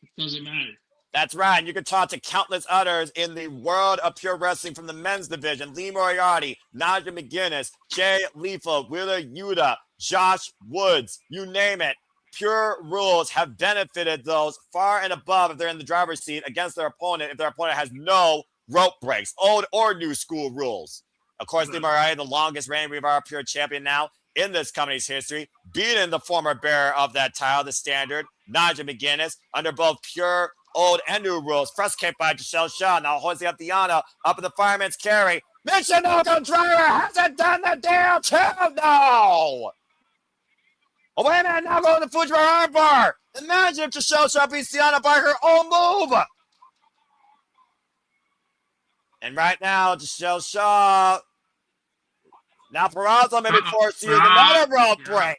it doesn't matter. That's right. And you can talk to countless others in the world of pure wrestling from the men's division. Lee Moriarty, Nigel McGuinness, Jay Lethal, Wheeler Yuta, Josh Woods, you name it. Pure rules have benefited those far and above if they're in the driver's seat against their opponent if their opponent has no rope breaks, old or new school rules. Of course, Lee Moriarty, the longest reigning Revara Pure champion now in this company's history, beating the former bearer of that title, the Standard, Nigel McGuinness, under both pure old and new rules. First kick by Giselle Shaw. Now hoisting up Deonna up in the fireman's carry. Michinoku driver hasn't done the deal too. No. Oh, wait a minute. Now going to the Fujiwara armbar. Imagine if Giselle Shaw beats Deonna by her own move. And right now, Giselle Shaw. Now Purrazzo may be forced to use another rope break.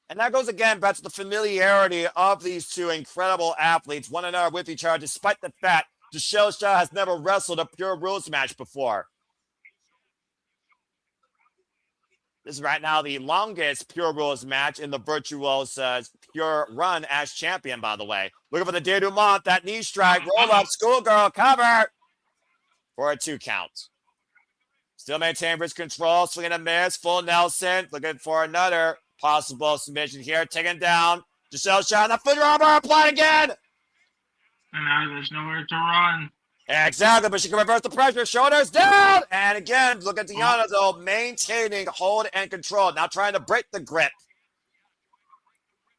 And that goes again back to the familiarity of these two incredible athletes, one another with each other, despite the fact Giselle Shaw has never wrestled a pure rules match before. This is right now the longest pure rules match in the Virtuosa's pure run as champion, by the way. Looking for the denouement, that knee strike, roll up, schoolgirl cover for a 2 count. Still maintaining wrist control, swinging a miss, full Nelson, looking for another possible submission here, taken down. Giselle Shaw, the foot rubber applied again. And now there's nowhere to run. Exactly, but she can reverse the pressure. Shoulders down. And again, look at Deonna, though, maintaining hold and control. Now trying to break the grip.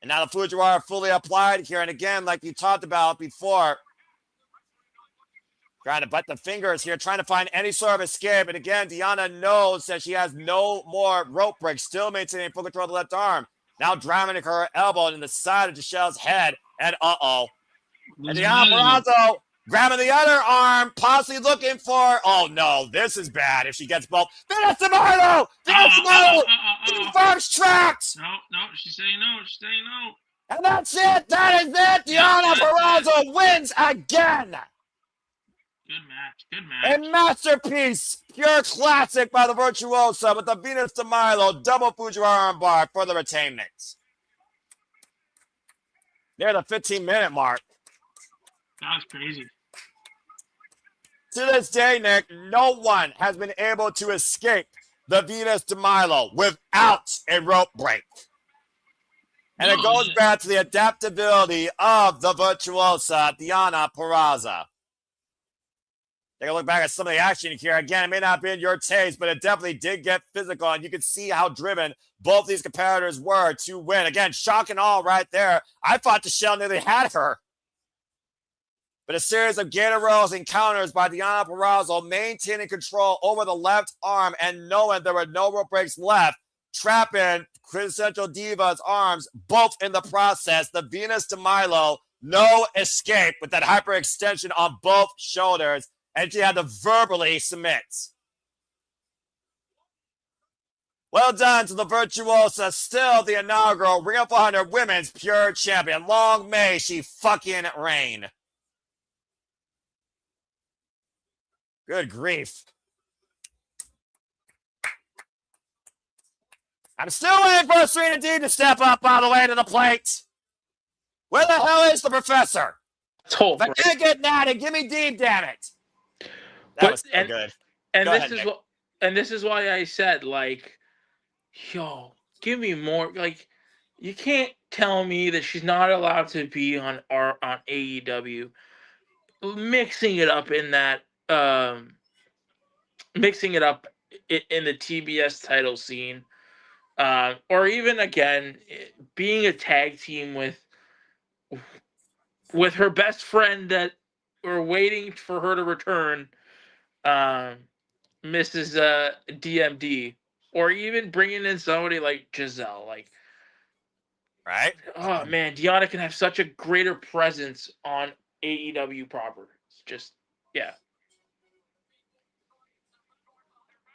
And now the Fujiwara fully applied here. And again, like you talked about before, trying to butt the fingers here, trying to find any sort of escape. And again, Deonna knows that she has no more rope breaks, still maintaining full control of the left arm. Now driving her elbow in the side of Giselle's head. And and Deonna Purrazzo grabbing the other arm, possibly looking for, oh no, this is bad if she gets both. Finish Tomorrow! Finish Tomorrow! Confirms tracks! No, she's saying no, And that's it! That is it! Deonna Purrazzo wins again! Good match. A masterpiece, pure classic by the Virtuosa with the Venus de Milo double Fujiwara armbar for the retainment. Near the 15-minute mark. That was crazy. To this day, Nick, no one has been able to escape the Venus de Milo without a rope break. And it goes back to the adaptability of the Virtuosa, Deonna Purrazzo. Take a look back at some of the action here. Again, it may not be in your taste, but it definitely did get physical, and you can see how driven both these competitors were to win. Again, shock and all right there. I thought Sheldon nearly had her. But a series of Gator rolls encounters by Deonna Purrazzo, maintaining control over the left arm and knowing there were no rope breaks left, trapping Quintessential Diva's arms, both in the process. The Venus de Milo, no escape with that hyperextension on both shoulders. And she had to verbally submit. Well done to the Virtuosa, still the inaugural Ring of 400 Women's Pure Champion. Long may she fucking reign. Good grief. I'm still waiting for Serena Deeb to step up all the way to the plate. Where the hell is the professor? If I can't get Natty, give me Deeb, damn it. That was so good. And this is why I said, like, yo, give me more. Like, you can't tell me that she's not allowed to be on AEW. Mixing it up in that, mixing it up in the TBS title scene Or even again being a tag team with her best friend that we're waiting for her to return, Mrs. DMD, or even bringing in somebody like Giselle. Like, Right? oh man, Deonna can have such a greater presence on AEW proper. It's just, yeah.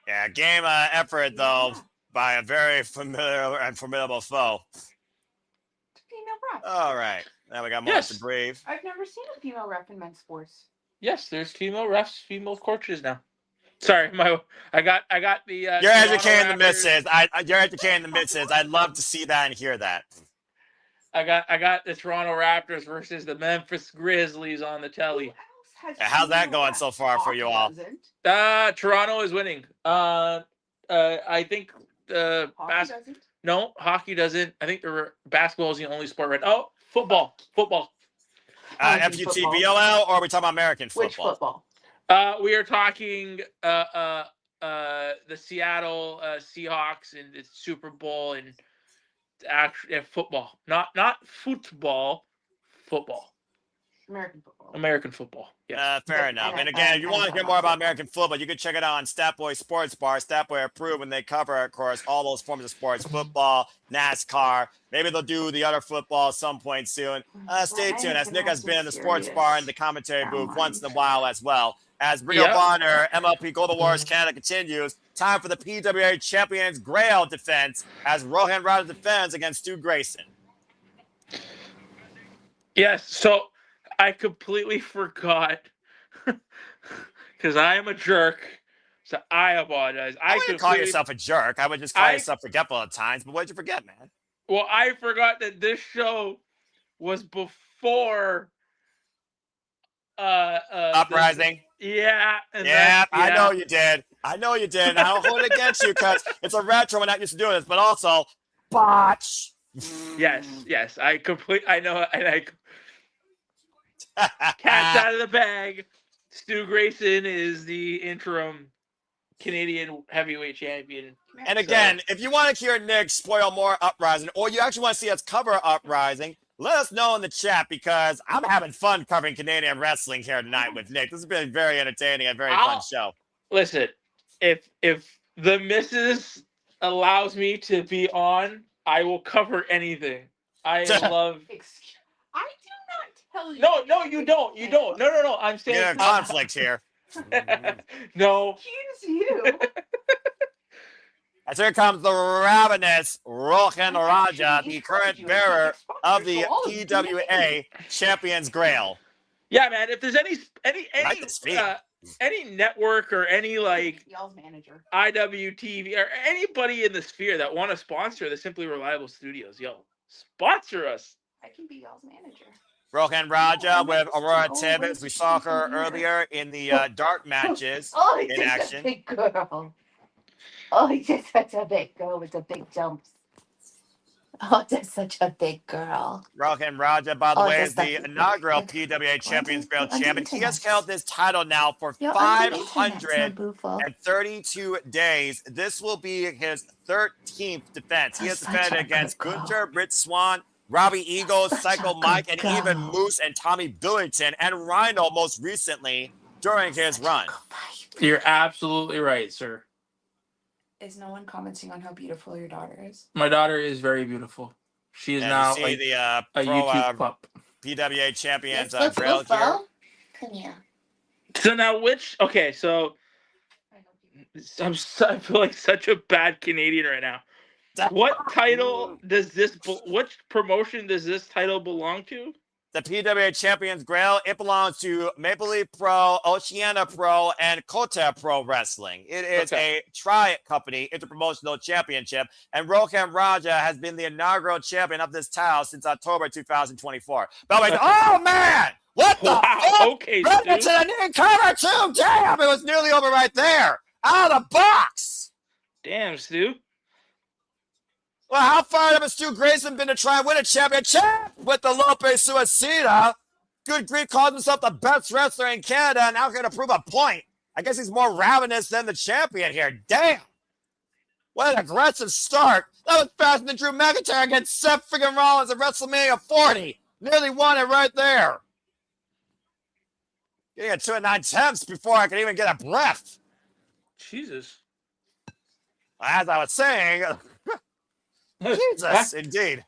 Yeah, game effort, though, by a very familiar and formidable foe. Female ref. All right. Now we got moments to breathe. I've never seen a female ref in men's sports. Yes, there's female refs, female coaches now. Sorry, I got the. You're educating the misses. You're educating the misses. I'd love to see that and hear that. I got the Toronto Raptors versus the Memphis Grizzlies on the telly. How's that going so far for you all? Toronto is winning. I think hockey doesn't. I think basketball is the only sport right. Oh, football. FUTBOL, or are we talking about American football? Which football? We are talking the Seattle Seahawks and the Super Bowl and actually football, not football. American football. Yeah. Fair enough. And again, if you want to hear more about American football, you can check it out on Statboy Sports Bar. Statboy approved, and they cover, of course, all those forms of sports: football, NASCAR. Maybe they'll do the other football at some point soon. Stay tuned, as Nick has been in the sports bar and the commentary booth once in a while as well. As Ring of Honor, MLP Global Wars Canada continues, time for the PWA Champions Grail defense as Rohan Rada defends against Stu Grayson. Yes, so I completely forgot because I am a jerk. So I apologize. I wouldn't call yourself a jerk. I would just call yourself forgetful at times. But what did you forget, man? Well, I forgot that this show was before Uprising. I know you did. I don't hold it against you because it's a retro. We're not used to doing this, but also botch. Yes. I know. And cat's out of the bag. Stu Grayson is the interim Canadian heavyweight champion. And again, if you want to hear Nick spoil more Uprising, or you actually want to see us cover Uprising, let us know in the chat, because I'm having fun covering Canadian wrestling here tonight with Nick. This has been very entertaining and very fun show. Listen, if the missus allows me to be on, I will cover anything. I love. I do not tell you. No, you don't. You don't. No. I'm saying there's conflict here. No. Excuse you. As here comes the ravenous Rohan Raja, the current bearer of the PWA Champions Grail. Yeah, man. If there's any network or any like y'all's manager, IWTV or anybody in the sphere that want to sponsor the Simply Reliable Studios, sponsor us. I can be y'all's manager. Rohan Raja with Aurora Tibbetts. We saw her earlier in the dark matches in action. Big girl. Oh, just such a big girl with the big jumps. Oh, just such a big girl. Rohan Raja, by the way, is the inaugural PWA Champions Grail champion. He has held this title now for 532 days. This will be his 13th defense. He has defended against Gujjar, Swann, Robbie Eagles, Psycho Mike, and even Moose and Tommy Billington, and Rhino most recently during his run. You're absolutely right, sir. Is no one commenting on how beautiful your daughter is? My daughter is very beautiful. She is now a YouTube pup. PWA champions Grail here. Come here. So now I feel like such a bad Canadian right now. What title does which promotion does this title belong to? The PWA Champions Grail, it belongs to Maple Leaf Pro, Oceania Pro, and Kota Pro Wrestling. It is a tri-company interpromotional championship, and Rohan Raja has been the inaugural champion of this title since October 2024. By the way, oh man! What the fuck? Okay, right into the new cover too! Damn, it was nearly over right there! Out of the box! Damn, Stu. Well, how far have Stu Grayson been to try and win a championship with the Lope Suicida? Good grief, calls himself the best wrestler in Canada, and now going to prove a point. I guess he's more ravenous than the champion here. Damn. What an aggressive start. That was faster than Drew McIntyre against Seth freaking Rollins at WrestleMania 40. Nearly won it right there. Getting it 2 and 9 tenths before I could even get a breath. Jesus. As I was saying, Jesus, indeed.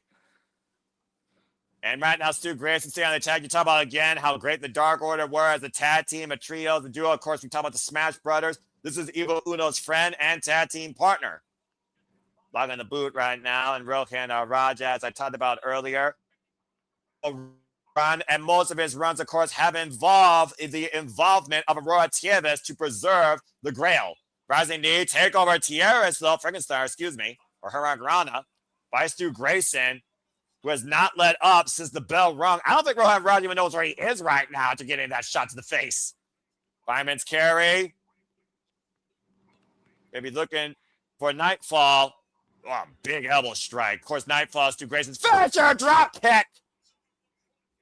And right now, Stu Grayson staying on the tag. You talk about again how great the Dark Order were as a tag team, a trio, the duo. Of course, we talk about the Smash Brothers. This is Evil Uno's friend and tag team partner. Logging the boot right now, and Rohan Raja, as I talked about earlier. Run, and most of his runs, of course, have involved the involvement of Aurora Tieves to preserve the Grail. Rising knee, take over Frankenstein, or Haragrana, by Stu Grayson, who has not let up since the bell rung. I don't think Rohan Raja even knows where he is right now to getting that shot to the face. Fireman's carry. Maybe looking for Nightfall. Oh, big elbow strike. Of course, Nightfall, Stu Grayson's finisher, drop kick.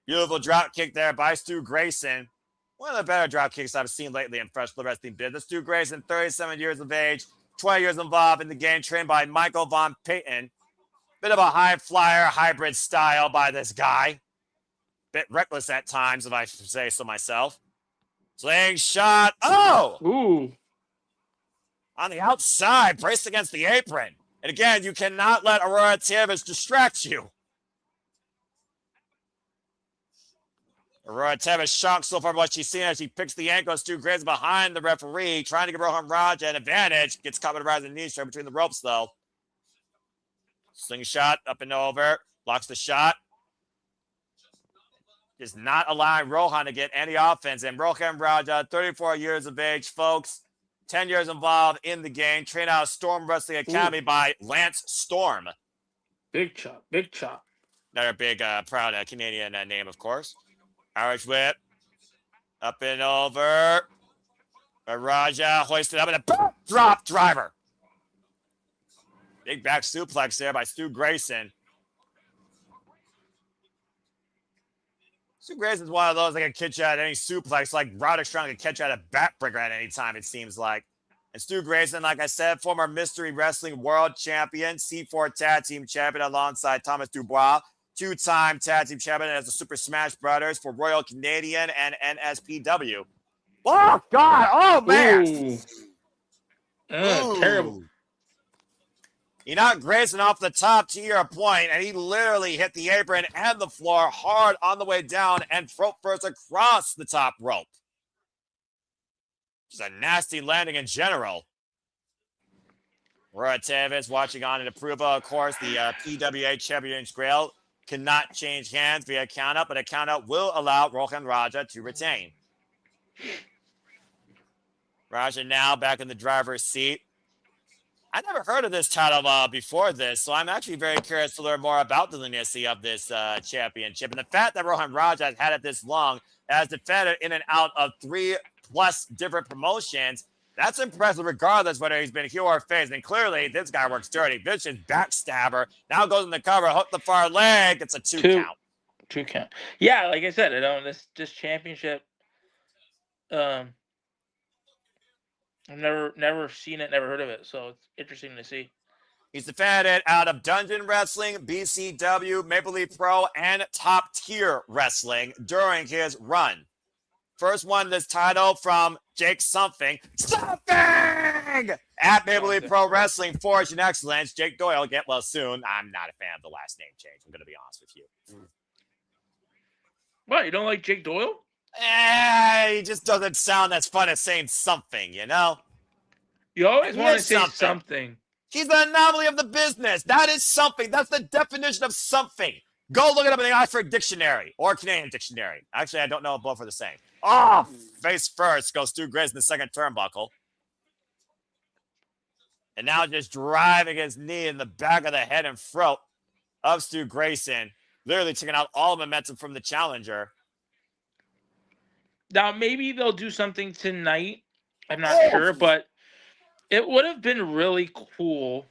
Beautiful drop kick there by Stu Grayson. One of the better drop kicks I've seen lately in professional wrestling business. Stu Grayson, 37 years of age, 20 years involved in the game, trained by Michael Von Payton. Bit of a high flyer, hybrid style by this guy. Bit reckless at times, if I say so myself. Slingshot. Oh! Ooh. On the outside, braced against the apron. And again, you cannot let Aurora Tieves distract you. Aurora Tieves shocked so far by what she's seen as she picks the ankle. Stu Grayson behind the referee, trying to give Rohan Raja an advantage. Gets caught with a rising knee straight between the ropes, though. Slingshot up and over. Blocks the shot. Is not allowing Rohan to get any offense. And Rohan Raja, 34 years of age, folks. 10 years involved in the game. Trained out of Storm Wrestling Academy by Lance Storm. Big chop. Big chop. Another big, proud Canadian name, of course. Irish whip. Up and over. Raja hoisted up and a backdrop driver. Big back suplex there by Stu Grayson. Stu Grayson's one of those that can catch you at any suplex, like Roderick Strong can catch you at a backbreaker at any time, it seems like. And Stu Grayson, like I said, former Mystery Wrestling World Champion, C4 Tag Team Champion alongside Thomas Dubois, two-time Tag Team Champion as the Super Smash Brothers for Royal Canadian and NSPW. Oh, God! Oh, man! Ooh. Terrible. He knocked Grayson off the top to your point, and he literally hit the apron and the floor hard on the way down and throat first across the top rope. Just a nasty landing in general. Aurora Tieves watching on in approval. Of course, the PWA Champions Grail cannot change hands via countout, but a countout will allow Rohan Raja to retain. Raja now back in the driver's seat. I never heard of this title before this, so I'm actually very curious to learn more about the lunacy of this championship. And the fact that Rohan Raja has had it this long, has defended in and out of 3+ different promotions, that's impressive regardless whether he's been heel or face. And clearly, this guy works dirty. Vicious backstabber. Now goes in the cover, hook the far leg. It's a 2 count. 2 count. Yeah, like I said, this championship, I've never seen it, never heard of it, so it's interesting to see. He's defended out of Dungeon Wrestling, BCW, Maple Leaf Pro, and Top Tier Wrestling during his run. First won this title from Jake Something at Maple Leaf Pro Wrestling, Forge and Excellence. Jake Doyle, get well soon. I'm not a fan of the last name change, I'm going to be honest with you. What, you don't like Jake Doyle? He just doesn't sound as fun as saying something, you know? You always want to say something. He's the anomaly of the business. That is something. That's the definition of something. Go look it up in the Oxford Dictionary or Canadian Dictionary. Actually, I don't know if both are the same. Oh, face first goes Stu Grayson in the second turnbuckle. And now just driving his knee in the back of the head and throat of Stu Grayson. Literally taking out all momentum from the challenger. Now, maybe they'll do something tonight. I'm not sure, but it would have been really cool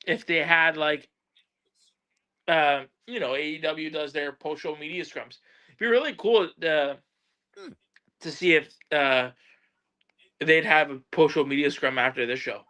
if they had, like, AEW does their post-show media scrums. It'd be really cool to see if they'd have a post-show media scrum after this show.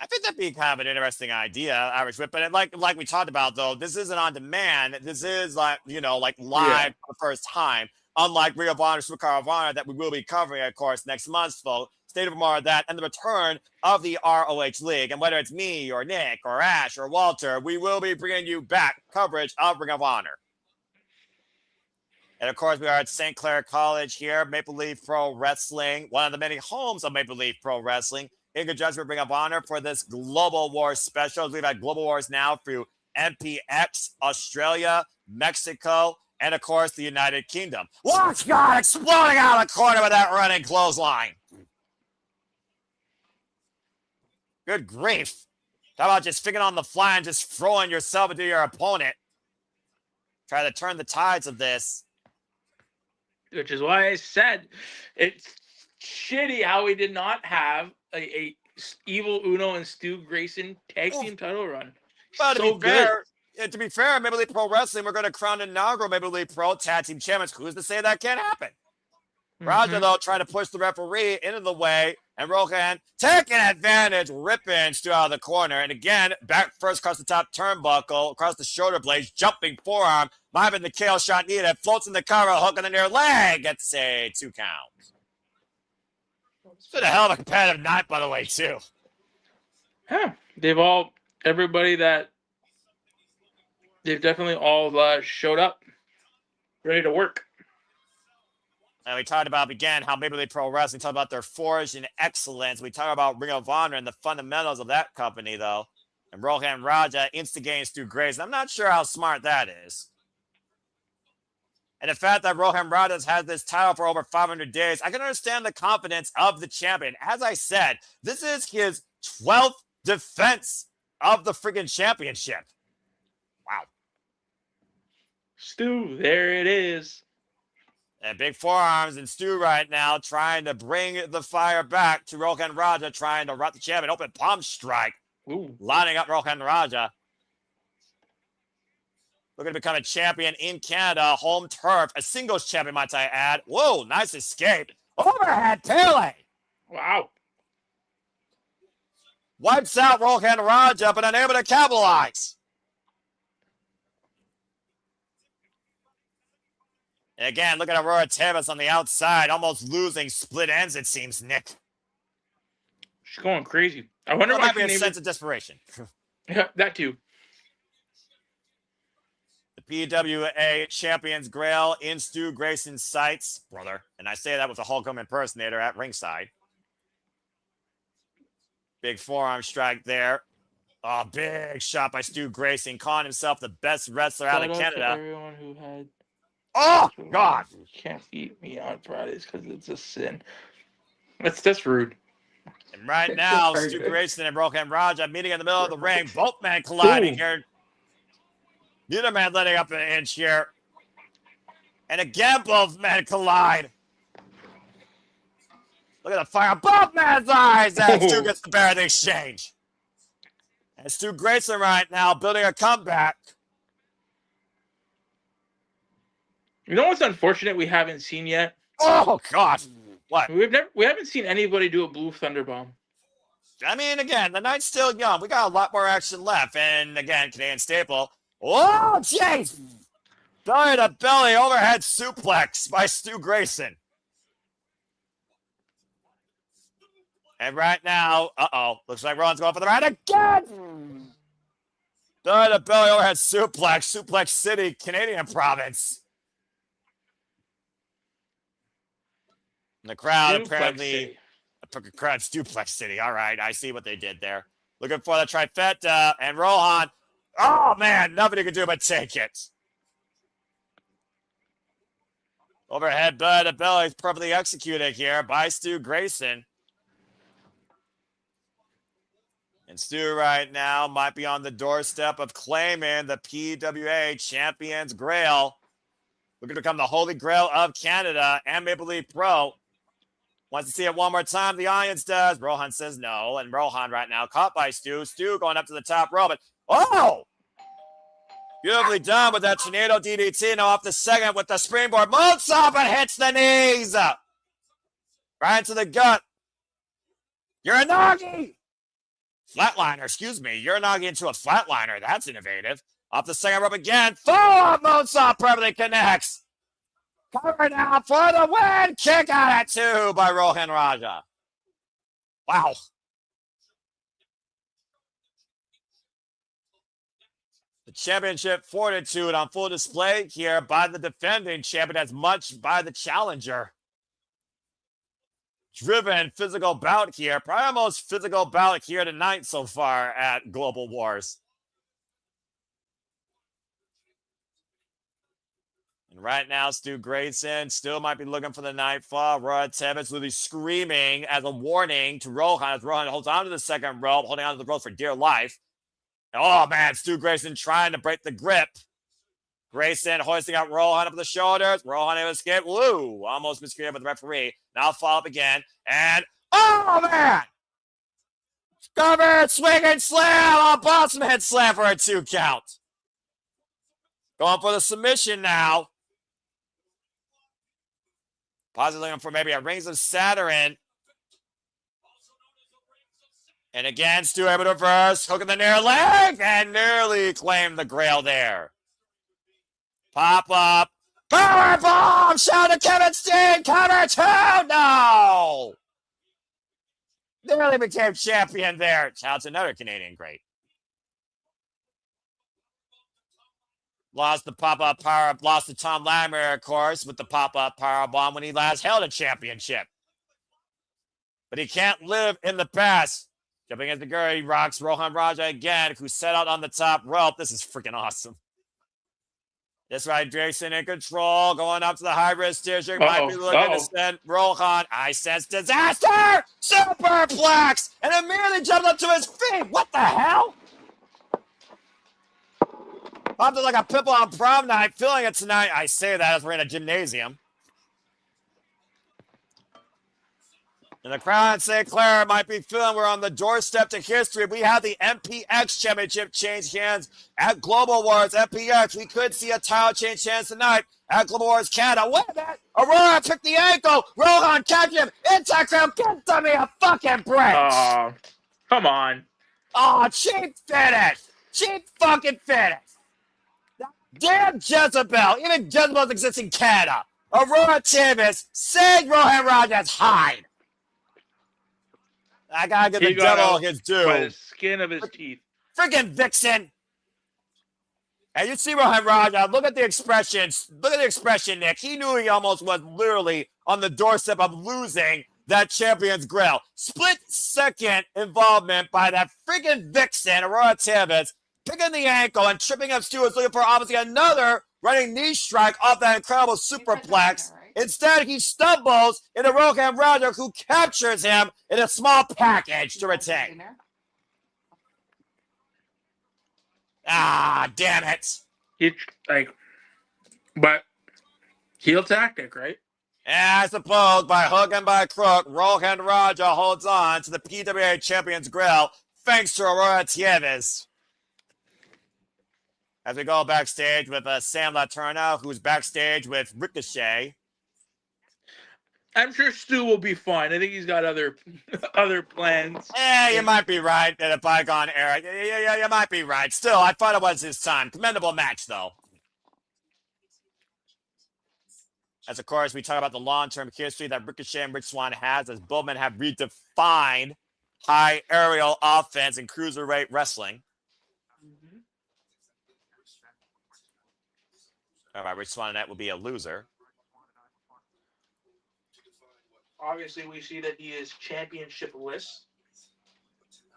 I think that'd be kind of an interesting idea, Irish Whip. But like we talked about, though, this isn't on demand. This is like live for the first time. Unlike Ring of Honor, Supercard of Honor, that we will be covering, of course, next month, folks. State of more of that, and the return of the ROH League. And whether it's me or Nick or Ash or Walter, we will be bringing you back coverage of Ring of Honor. And of course, we are at St. Clair College here, Maple Leaf Pro Wrestling, one of the many homes of Maple Leaf Pro Wrestling, in conjunction with Ring of Honor for this Global Wars special. We've had Global Wars now through MPX, Australia, Mexico, and of course, the United Kingdom. Watch God exploding out of the corner with that running clothesline. Good grief. How about just thinking on the fly and just throwing yourself into your opponent? Try to turn the tides of this. Which is why I said it's shitty how we did not have a Evil Uno and Stu Grayson tag team title run. Well, so to be fair, Maple Leaf Pro Wrestling, we're going to crown inaugural Maple Leaf Pro Tag Team Champions. Who's to say that can't happen? Roger, though, trying to push the referee into the way, and Rohan taking advantage, ripping Stu out of the corner. And again, back first across the top turnbuckle, across the shoulder blades, jumping forearm, might have been the KO shot needed, floats in the cover, hook in the near leg, gets a 2 count. It's been a hell of a competitive night, by the way, too. Yeah, they've definitely all showed up, ready to work. And we talked about, again, how Maple Leaf Pro Wrestling talked about their forge in excellence. We talked about Ring of Honor and the fundamentals of that company, though. And Rohan Raja instigating Stu Grayson. I'm not sure how smart that is. And the fact that Rohan Raja has had this title for over 500 days, I can understand the confidence of the champion. As I said, this is his 12th defense of the freaking championship. Wow. Stu, there it is. And big forearms and Stu right now trying to bring the fire back to Rohan Raja, trying to rock the champion. Open palm strike. Ooh. Lining up Rohan Raja. Looking to become a champion in Canada, home turf, a singles champion, might I add. Whoa, nice escape. Overhead Pele. Wow. Wipes out Rohan Raja, but unable to capitalize. And again, look at Aurora Tavis on the outside, almost losing split ends, it seems, Nick. She's going crazy. I wonder if why might be a sense of desperation. Yeah, that too. The PWA champions Grail in Stu Grayson's sights, brother. And I say that with a Hulk Hogan impersonator at ringside. Big forearm strike there. Oh, big shot by Stu Grayson, calling himself the best wrestler out of Canada. Everyone who had God! You can't eat me on Fridays because it's a sin. That's rude. And right now, Stu Grayson and Rohan Raja meeting in the middle of the ring. Both men colliding here. Neither man letting up an inch here. And again, both men collide. Look at the fire. Both men's eyes as Stu gets the bear of the exchange. And Stu Grayson right now building a comeback. You know what's unfortunate we haven't seen yet? Oh, God. What? We haven't seen anybody do a blue thunder bomb. I mean, again, the night's still young. We got a lot more action left. And again, Canadian staple. Oh, jeez. Belly to belly overhead suplex by Stu Grayson. And right now, looks like Rohan's going for the right again. Belly to belly overhead suplex, Suplex City, Canadian province. And the crowd apparently, Suplex City. All right, I see what they did there. Looking for the trifecta, and Rohan. Oh man, nothing can do but take it. Overhead belly to belly is perfectly executed here by Stu Grayson. And Stu right now might be on the doorstep of claiming the PWA Champions Grail. Looking to become the Holy Grail of Canada and Maple Leaf Pro. Wants to see it one more time. The audience does. Rohan says no. And Rohan right now caught by Stu. Stu going up to the top rope. Oh! Beautifully done with that tornado DDT. Now off the second with the springboard. Moonsault, but hits the knees. Right into the gut. You're a Nagi. Flatliner, excuse me. You're not into a flatliner. That's innovative. Off the second rope again. Full-on moonsault perfectly connects. Cover now for the win. Kick out at 2 by Rohan Raja. Wow. The championship fortitude on full display here by the defending champion as much by the challenger. Driven physical bout here. Probably the most physical bout here tonight so far at Global Wars. And right now, Stu Grayson still might be looking for the nightfall. Roy Tevez literally screaming as a warning to Rohan as Rohan holds on to the second rope, holding on to the rope for dear life. And, oh, man, Stu Grayson trying to break the grip. Grayson hoisting up Rohan up the shoulders. Rohan able to escape. Woo! Almost miscreated by the referee. Now follow up again. And, oh, man! Covered, swing and slam! A Boston head slam for a 2 count. Going for the submission now. Possibly looking for maybe a Rings of Saturn. And again, Stu able to reverse, hooking the near leg, and nearly claimed the Grail there. Pop up. Power bomb! Shout to Kevin Steen! Cover 2! No! Nearly became champion there. Shout out to another Canadian great. Lost the pop-up power, lost to Tom Latimer, of course, with the pop-up power bomb when he last held a championship. But he can't live in the past. Jumping into the girl, he rocks Rohan Raja again, who set out on the top rope. This is freaking awesome. This right, Grayson in control, going up to the high-risk district. Might be looking to send Rohan. I sense disaster! Superplex! And immediately jumped up to his feet. What the hell? Popped it like a pimple on prom night, feeling it tonight. I say that as we're in a gymnasium. And the crowd in St. Clair might be feeling we're on the doorstep to history. We have the MPX Championship change hands at Global Wars MPX. We could see a title change hands tonight at Global Wars Canada. Wait a minute. Aurora took the ankle. Rohan catch him. Intagram gets to me a fucking break. Oh, come on. Oh, cheap finish. Cheap fucking finish. Damn Jezebel. Even Jezebel exists in Canada. Aurora Tivis saying Rohan Raja's hide. I gotta give the devil his due. By the skin of his teeth. Freaking Vixen. And you see Rohan Raja, look at the expressions. Look at the expression, Nick. He knew he almost was literally on the doorstep of losing that Champion's Grail. Split second involvement by that freaking Vixen, Aurora Tivis, picking the ankle and tripping up Stu, looking for obviously another running knee strike off that incredible superplex. Instead, he stumbles into Rohan Raja, who captures him in a small package to retain. Ah, damn it. But heel tactic, right? I suppose by hook and by crook, Rohan Raja holds on to the PWA Champions Grail thanks to Aurora Tieves. As we go backstage with Sam Laterna, who's backstage with Ricochet. I'm sure Stu will be fine. I think he's got other plans. Yeah, you might be right in a bygone era. Yeah, you might be right. Still, I thought it was his time. Commendable match, though. As, of course, we talk about the long-term history that Ricochet and Rich Swann has, as both men have redefined high aerial offense and cruiserweight wrestling. Mm-hmm. All right, Rich Swann and that will be a loser. Obviously, we see that he is championship-less.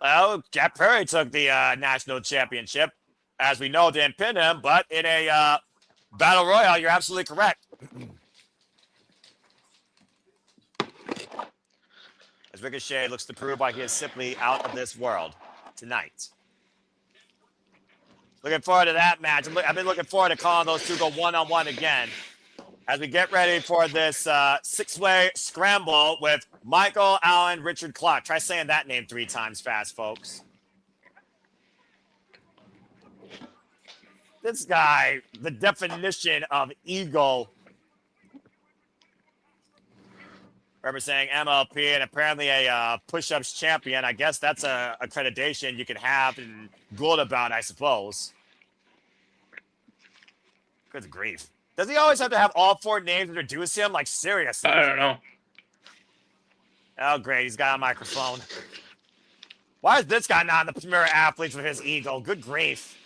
Well, Jack Perry took the national championship. As we know, didn't pin him, but in a battle royal, you're absolutely correct. As Ricochet looks to prove why he is simply out of this world tonight. Looking forward to that match. I've been looking forward to calling those two go one-on-one again. As we get ready for this six-way scramble with Michael, Allen, Richard Clark. Try saying that name 3 times fast, folks. This guy, the definition of ego. representing MLP and apparently a push-ups champion. I guess that's a accreditation you can have and gloat about, I suppose. Good grief. Does he always have to have all 4 names introduce him? Like, seriously. I don't know. Oh, great. He's got a microphone. Why is this guy not in the Premier Athletes with his ego? Good grief.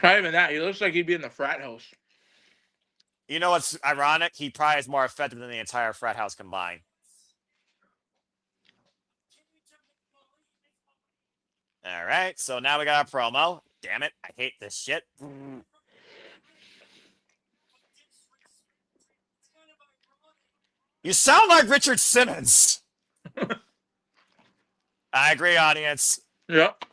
Not even that. He looks like he'd be in the frat house. You know what's ironic? He probably is more effective than the entire frat house combined. All right, so now we got a promo. Damn it, I hate this shit. You sound like Richard Simmons. I agree, audience. Yep.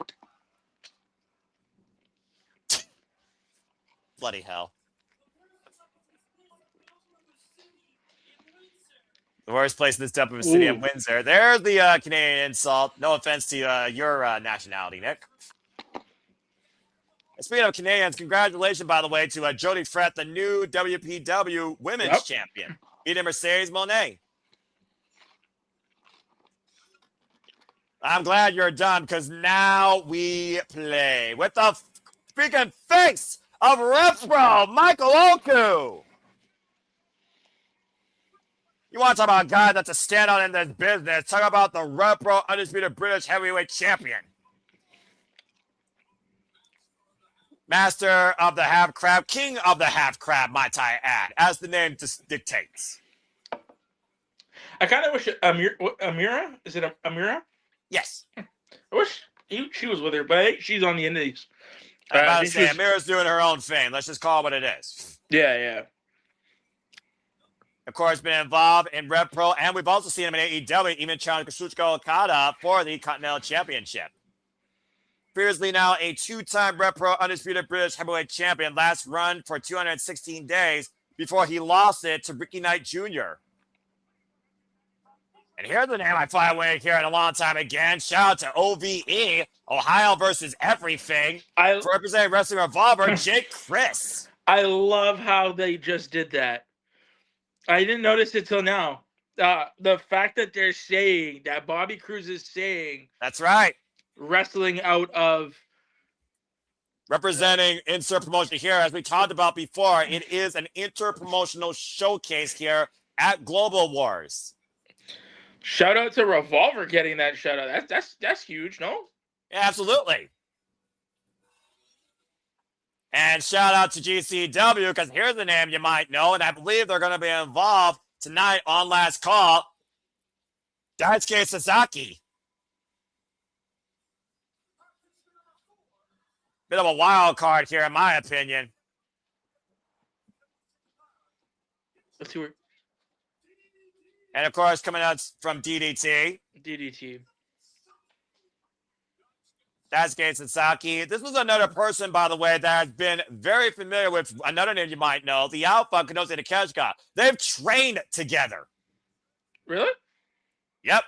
Bloody hell. The worst place in this dump of a city of Windsor. There's the Canadian insult. No offense to your nationality, Nick. Speaking of Canadians, congratulations, by the way, to Jody Frett, the new WPW Women's Champion, beating Mercedes Moné. I'm glad you're done because now we play with the freaking face of Repro, Michael Oku. You want to talk about a guy that's a standout in this business? Talk about the Repro Undisputed British Heavyweight Champion. Master of the half crab, king of the half crab, might I add, as the name dictates. I kind of wish Amira, is it Amira? Yes. I wish she was with her, but I think she's on the indies. I'm about to say, Amira's doing her own thing. Let's just call it what it is. Yeah. Of course, been involved in Rev Pro, and we've also seen him in AEW, even challenging Kazuchika Okada for the Continental Championship. Previously now a 2-time Rev Pro Undisputed British Heavyweight Champion, last run for 216 days before he lost it to Ricky Knight Jr. And here's the name I fly away here in a long time again. Shout out to OVE, Ohio versus everything, for representing Wrestling Revolver, Jake Crist. I love how they just did that. I didn't notice it till now. The fact that they're saying that Bobby Cruz is saying, that's right, wrestling out of representing insert promotion here, as we talked about before, it is an inter-promotional showcase here at Global Wars. Shout out to Revolver getting that shout out. That's huge, no? Yeah, absolutely. And shout out to GCW, because here's the name you might know, and I believe they're going to be involved tonight on Last Call. Daisuke Sasaki. Bit of a wild card here, in my opinion. Let's see where. And of course, coming out from DDT. Daisuke Sasaki. This was another person, by the way, that has been very familiar with another name you might know, the Alpha Kanose Takeshika. They've trained together. Really? Yep.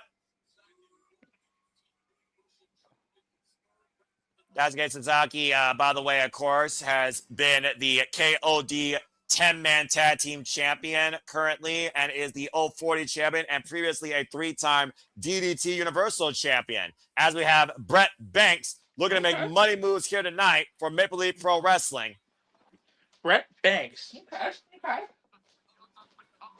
Daisuke Sasaki, by the way, of course, has been the KOD 10-man tag team champion currently and is the 040 champion and previously a 3-time DDT Universal champion. As we have Brett Banks looking to make money moves here tonight for Maple Leaf Pro Wrestling. Brett Banks.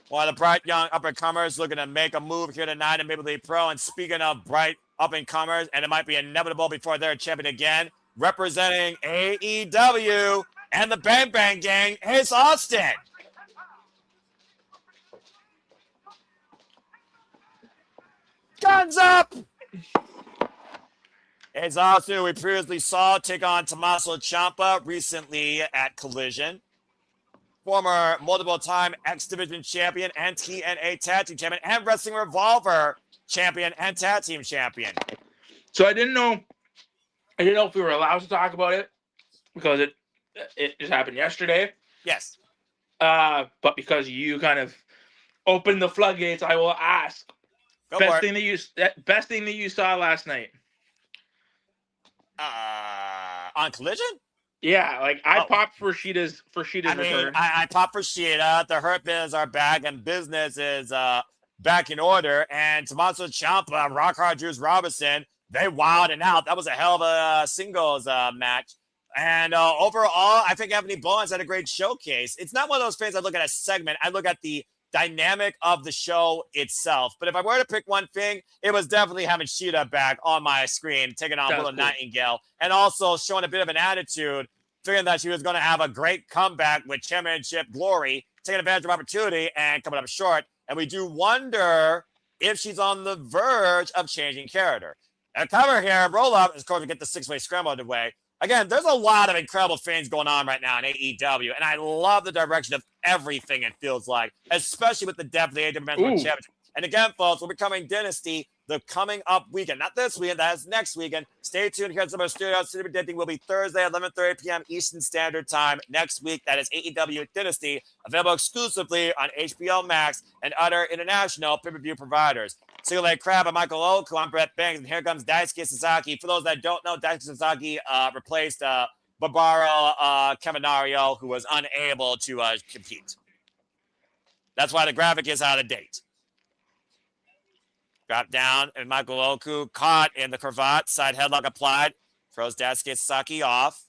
One of the bright young up-and-comers looking to make a move here tonight in Maple Leaf Pro. And speaking of bright up-and-comers, and it might be inevitable before they're champion again, representing AEW and the Bang Bang Gang, Ace Austin. Guns up! Ace Austin, who we previously saw take on Tommaso Ciampa recently at Collision. Former multiple-time X Division champion and TNA Tag Team champion and Wrestling Revolver champion and Tag Team champion. So I didn't know if we were allowed to talk about it because it just happened yesterday. Yes. But because you kind of opened the floodgates, I will ask. Best thing that you saw last night. On Collision? Yeah, like I Oh. popped for Sheeta's I mean, return. I pop for Sheeta. The Hurt Business are back, and business is back in order. And Tommaso Ciampa, Rock Hard Juice Robinson, they wilded out. That was a hell of a singles match. And overall, I think Anthony Bowens had a great showcase. It's not one of those things I look at a segment. I look at the dynamic of the show itself. But if I were to pick one thing, it was definitely having Sheeta back on my screen, taking on Willow Nightingale, and also showing a bit of an attitude, figuring that she was going to have a great comeback with championship glory, taking advantage of opportunity and coming up short. And we do wonder if she's on the verge of changing character. A cover here, roll up, of course, we get the six-way scramble underway. Again, there's a lot of incredible things going on right now in AEW, and I love the direction of everything it feels like, especially with the depth of the AEW Men's World Championship. And again, folks, we're becoming Dynasty the coming up weekend. Not this weekend, that's next weekend. Stay tuned here at Summer Studios. City Predicting will be Thursday at 11:30 p.m. Eastern Standard Time next week. That is AEW Dynasty, available exclusively on HBO Max and other international pay-per-view providers. Single Leg Crab and Michael Oku. I'm Brett Banks, and here comes Daisuke Sasaki. For those that don't know, Daisuke Sasaki replaced Barbaro Cavernario, who was unable to compete. That's why the graphic is out of date. Drop down, and Michael Oku caught in the cravat. Side headlock applied. Throws Daisuke Sasaki off.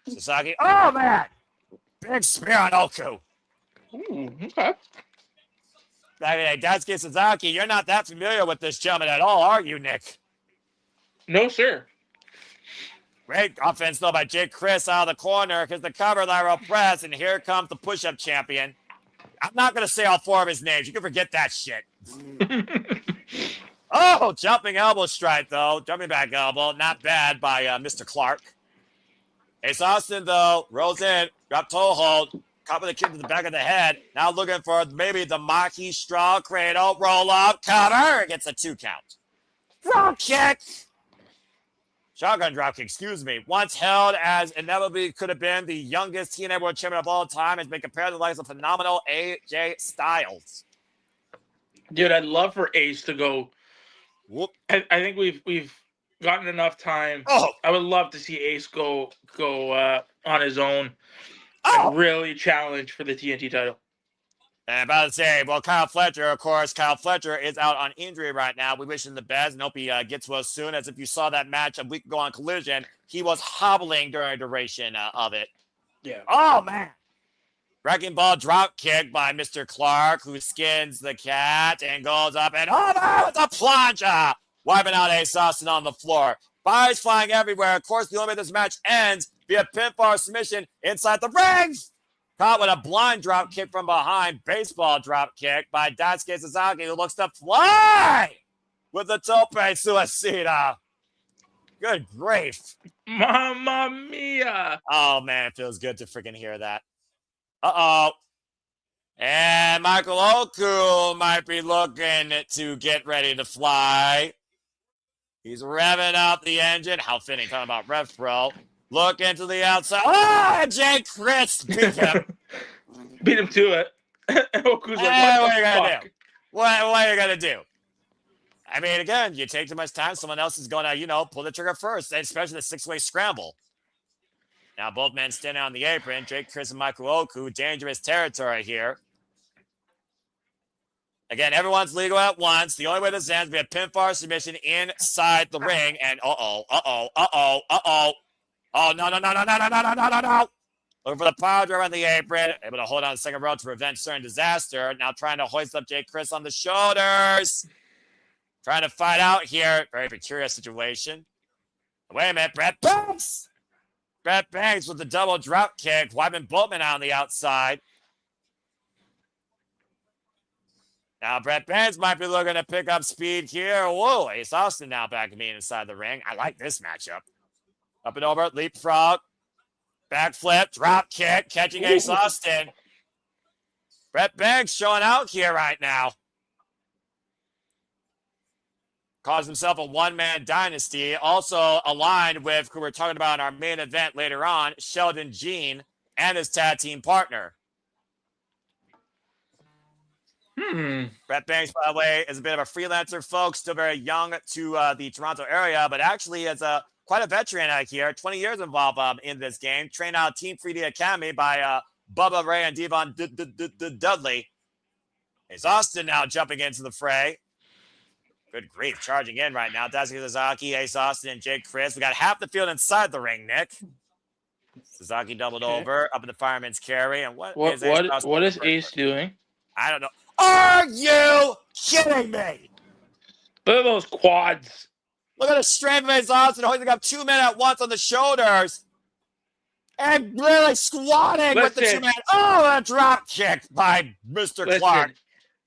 Sasaki, oh, man! Big spear on Oku. Okay. I mean, Daisuke Sasaki, you're not that familiar with this gentleman at all, are you, Nick? No, sir. Great offense, though, by Jake Crist out of the corner because the cover Lyro press, and here comes the push-up champion. I'm not going to say all four of his names. You can forget that shit. Oh, jumping elbow strike, though. Jumping back elbow. Not bad by Mr. Clark. Ace Austin, though, rolls in. Drop toe hold. Caught with a kick to the back of the head. Now looking for maybe the Maki Straw Cradle. Roll up. Cover. Gets a 2 count. Drop kick. Shotgun dropkick, excuse me. Once held as inevitably could have been the youngest TNA World Champion of all time, has been compared to the likes of phenomenal AJ Styles. Dude, I'd love for Ace to go. Whoop. I think we've gotten enough time. Oh. I would love to see Ace go on his own and really challenge for the TNT title. And about to say, well, Kyle Fletcher, of course, Kyle Fletcher is out on injury right now. We wish him the best and hope he gets well soon. As if you saw that match a week ago on Collision, he was hobbling during the duration of it. Yeah. Oh, man. Wrecking ball drop kick by Mr. Clark, who skins the cat and goes up and over with a plunger. Wiping out Ace Austin on the floor. Fires flying everywhere. Of course, the only way this match ends via pinfall submission inside the ring. Caught with a blind drop kick from behind. Baseball drop kick by Daisuke Sasaki, who looks to fly with the tope suicida. Good grief. Mamma mia. Oh, man, it feels good to freaking hear that. Uh-oh. And Michael Oku might be looking to get ready to fly. He's revving up the engine. How fitting, talking about Rev Pro. Look into the outside. Oh, Jake Crist beat him. Beat him to it. Oku's like, what what are you the gonna fuck? do? What are you gonna do? I mean, again, you take too much time, someone else is gonna, pull the trigger first, especially the 6-way scramble. Now both men standing on the apron. Jake Crist and Michael Oku, dangerous territory here. Again, everyone's legal at once. The only way this ends will be a pinfall submission inside the ring. And oh, no. Looking for the power driver on the apron. Able to hold on the second rope to prevent certain disaster. Now trying to hoist up Jake Crist on the shoulders. Trying to fight out here. Very precarious situation. Wait a minute. Brett Banks. Brett Banks with the double drop kick. Wyman Boltman out on the outside. Now Brett Banks might be looking to pick up speed here. Whoa, Ace Austin now back to being inside the ring. I like this matchup. Up and over, leapfrog, backflip, drop kick, catching Ace Austin. Brett Banks showing out here right now. Calls himself a one-man dynasty. Also aligned with who we're talking about in our main event later on, Sheldon Jean and his tag team partner. Brett Banks, by the way, is a bit of a freelancer, folks. Still very young to the Toronto area, but actually has quite a veteran out here. 20 years involved in this game. Trained out of Team 3D Academy by Bubba Ray and Devon Dudley. It's Austin now jumping into the fray. Good grief, charging in right now. Daisuke Sasaki, Ace Austin, and Jake Crist. We got half the field inside the ring, Nick. Sasaki doubled over up in the fireman's carry. And what is Ace doing? I don't know. Are you kidding me? Look at those quads. Look at the strength of Ace Austin holding up 2 men at once on the shoulders. And really squatting with the 2 men. Oh, a drop kick by Mr. Clark.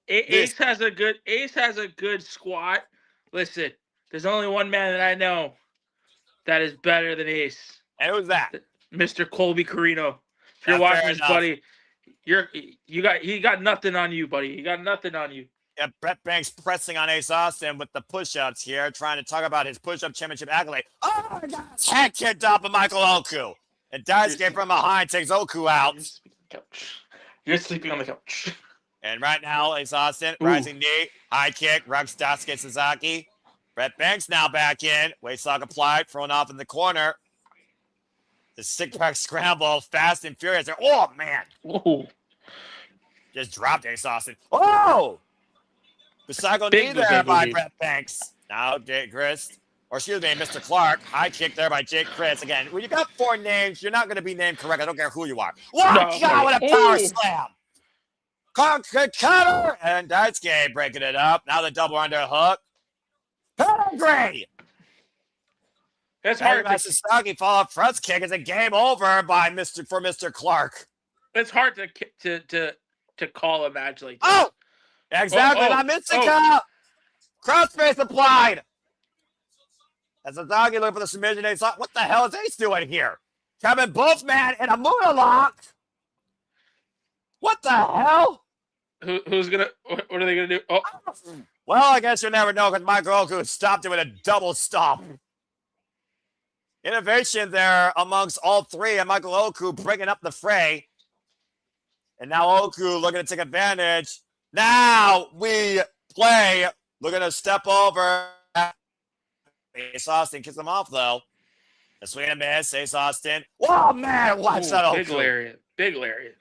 Ace has a good squat. Listen, there's only one man that I know that is better than Ace. And who's that? Mr. Colby Carino. If you're watching this, buddy, he got nothing on you, buddy. He got nothing on you. Yeah, Brett Banks pressing on Ace Austin with the push-ups here, trying to talk about his push-up championship accolade. Oh my God! Head kicked off of Michael Oku. And Daisuke from behind takes Oku out. You're sleeping on the couch. And right now, Ace Austin, rising knee, high kick, rugs Daisuke Sasaki. Brett Banks now back in. Waistlock applied, thrown off in the corner. The six-pack scramble, fast and furious. Oh, man. Ooh. Just dropped Ace Austin. Oh! The cycle knee there by Brett Banks. Now, Jake Crist. Or excuse me, Mr. Clark. High kick there by Jake Crist. Again, when you got 4 names, you're not going to be named correct. I don't care who you are. Wow, God, what a power slam. Clark cover. And Daisuke breaking it up. Now the double underhook. Pedigree. That's hard. Sasaki follow-up front kick. It's a game over by Mr. Clark. It's hard to call a match like that. Oh! Exactly. Not Mitsika. Crossface applied. As Sasaki looking for the submission, what the hell is Ace doing here? Kevin Wolfman in a Moonalock. What the hell? Who's gonna? What are they gonna do? Oh. Well, I guess you'll never know because Michael Oku stopped it with a double stomp. Innovation there amongst all three, and Michael Oku bringing up the fray. And now Oku looking to take advantage. Now we play. Looking to step over. Ace Austin kicks him off, though. The swing and miss. Ace Austin. Oh, man. Watch that Oku. Big lariat. Big lariat.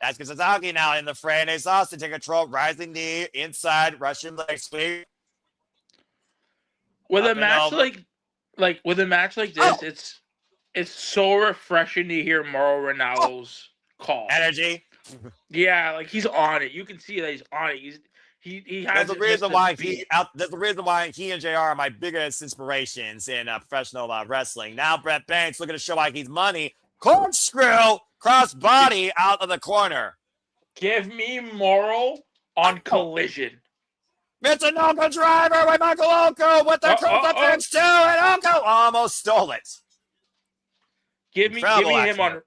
That's Sasaki now in the fray. And Ace Austin take control. Rising knee. Inside. Russian leg sweep. With a match like this, it's so refreshing to hear Mauro Ranallo's call. Energy. Yeah, like he's on it. You can see that he's on it. He has. There's the reason why he and JR are my biggest inspirations in professional wrestling. Now Brett Banks looking to show like he's money. Corkscrew cross body out of the corner. Give me Mauro on Collision. Mitsunoka driver with Michael Oku with the crucifix too, and Oku almost stole it. Give me him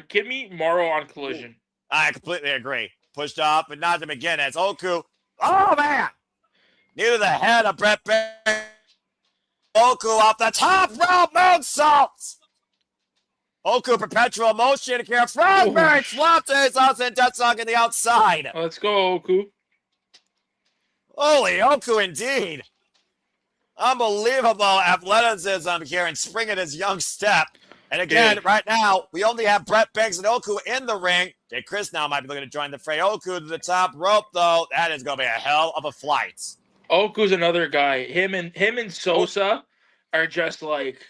give me Mauro on Collision. I completely agree. Pushed off, but not to begin as Oku. Oh man! Near the head of Brett Banks. Oku off the top rope moonsault. Oku perpetual motion here. Frogberry flopped Ace Austin Deathsong in the outside. Let's go, Oku. Holy Oku indeed. Unbelievable athleticism here and spring in his young step. And again, right now, we only have Brett Banks and Oku in the ring. Jake Crist now might be looking to join the fray. Oku to the top rope, though. That is going to be a hell of a flight. Oku's another guy. Him and Sosa are just like,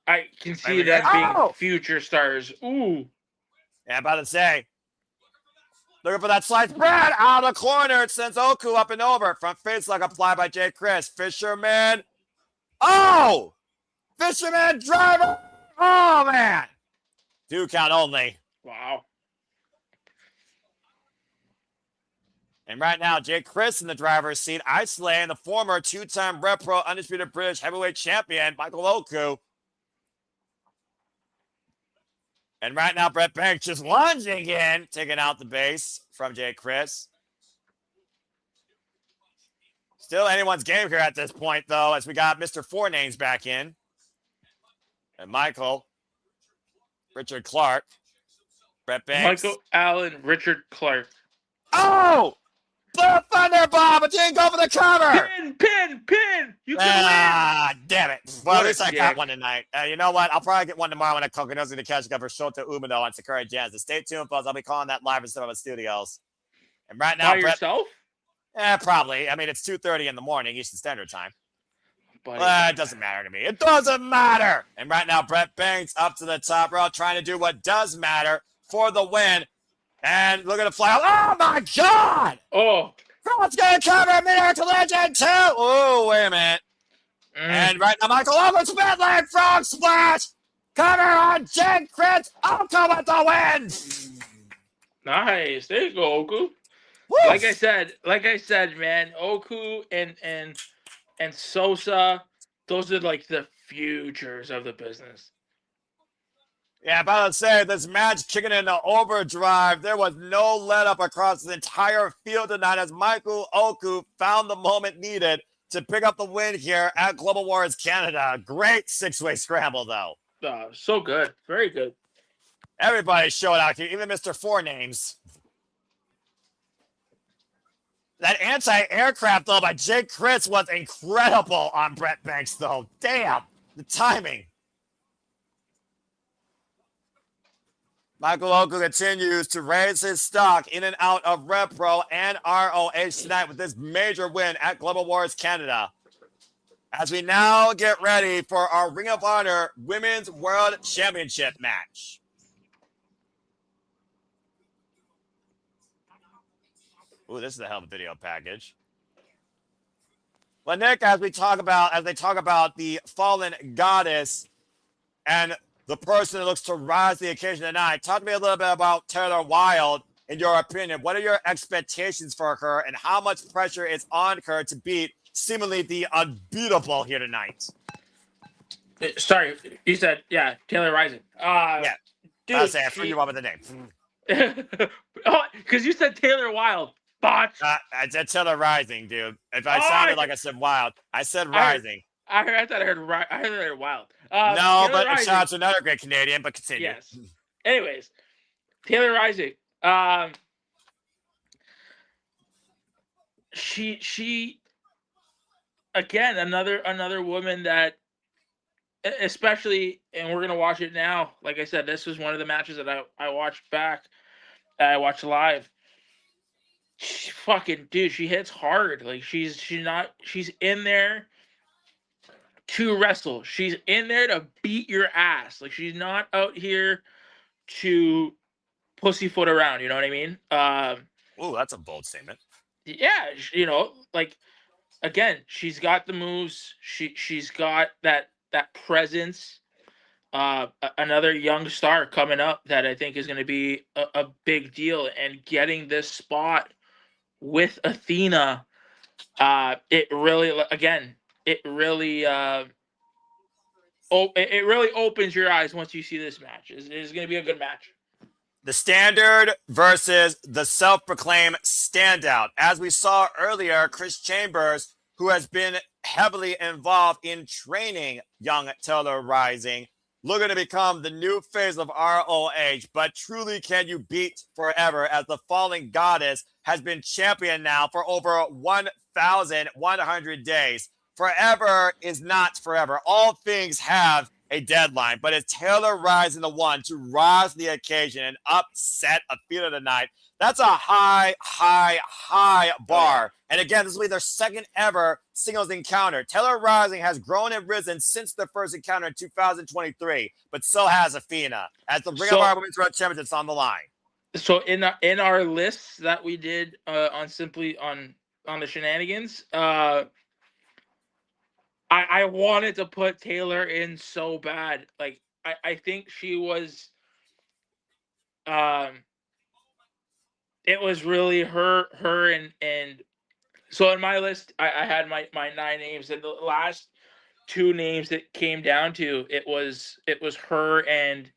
I can see them being future stars. Ooh. Yeah, I'm about to say. Looking for that slice. Brad out of the corner. It sends Oku up and over. Front face lock applied by Jake Crist. Fisherman. Oh! Fisherman driver. Oh, man. 2 count only. Wow. And right now, Jake Crist in the driver's seat, isolating the former 2-time Red Pro Undisputed British Heavyweight Champion, Michael Oku. And right now, Brett Banks just lunging in, taking out the base from Jake Crist. Still anyone's game here at this point, though, as we got Mr. Four Names back in. And Michael, Richard Clark, Brett Banks. Michael Allen, Richard Clark. Oh! Bhupinder bomb, but didn't go for the cover. Pin. You can Ah, damn it. Well, What at a least I got dick. one tonight. You know what? I'll probably get one tomorrow when I call Gnozzi to catch up for Shota Umino on Sakura Jazz. So stay tuned, folks. I'll be calling that live in some of the studios. And right win. now, By Brett, yourself? probably. I mean, it's 2:30 in the morning, Eastern Standard Time. Buddy, It doesn't matter to me. It doesn't matter. And right now, Brett Banks up to the top row, trying to do what does matter for the win. And look at the fly. Oh, my God. Oh. Crowd's going to cover Miracle Legend 2. Oh, wait a minute. And right now, Michael over Spitland Frog Splash. Cover on Jen Crist. Oko with the win. Nice. There you go, Oku. Woo. Like I said, man, Oku and Sosa, those are like the futures of the business. Yeah, about to say, this match kicking into overdrive. There was no let up across the entire field tonight as Michael Oku found the moment needed to pick up the win here at Global Wars Canada. Great six-way scramble, though. So good. Very good. Everybody showed out here, even Mr. Four Names. That anti-aircraft, though, by Jake Crist was incredible on Brett Banks, though. Damn, the timing. Michael Oku continues to raise his stock in and out of RevPro and ROH tonight with this major win at Global Wars Canada. As we now get ready for our Ring of Honor Women's World Championship match. Ooh, this is a hell of a video package. Well, Nick, as they talk about the fallen goddess and the person that looks to rise to the occasion tonight, talk to me a little bit about Taylor Wilde. In your opinion, what are your expectations for her, and how much pressure is on her to beat seemingly the unbeatable here tonight? Sorry, you said Taylor Rising. Yeah, dude, I'll say I threw you up with the name. Oh, because you said Taylor Wilde. Botch. I said Taylor Rising, dude. If I sounded like I said Wild, I said Rising. I thought I heard Wild. No, Taylor but Rising. shout out to another great Canadian. But continue. Yes. Anyways, Taylor Rising. She again another woman that, especially, and we're gonna watch it now. Like I said, this was one of the matches that I watched back. I watched live. She fucking dude, she hits hard. Like she's in there to wrestle. She's in there to beat your ass. Like she's not out here to pussyfoot around. You know what I mean? Ooh, that's a bold statement. Yeah, like again, she's got the moves. She's got that presence. Another young star coming up that I think is going to be a big deal, and getting this spot with Athena, it really opens your eyes once you see this match. It's going to be a good match. The standard versus the self-proclaimed standout. As we saw earlier, Chris Chambers, who has been heavily involved in training young Taylor Rising, looking to become the new face of ROH. But truly, can you beat forever, as the fallen goddess has been champion now for over 1,100 days. Forever is not forever. All things have a deadline, but it's Taylor Rising the one to rise to the occasion and upset Athena tonight. That's a high bar. And again, this will be their second ever singles encounter. Taylor Rising has grown and risen since their first encounter in 2023, but so has Athena, as the Ring of Honor Women's World Championship's on the line. So in our lists that we did on the shenanigans, I wanted to put Taylor in so bad. Like I think she was it was really her and so in my list I had my 9 names, and the last 2 names that came down to it was her and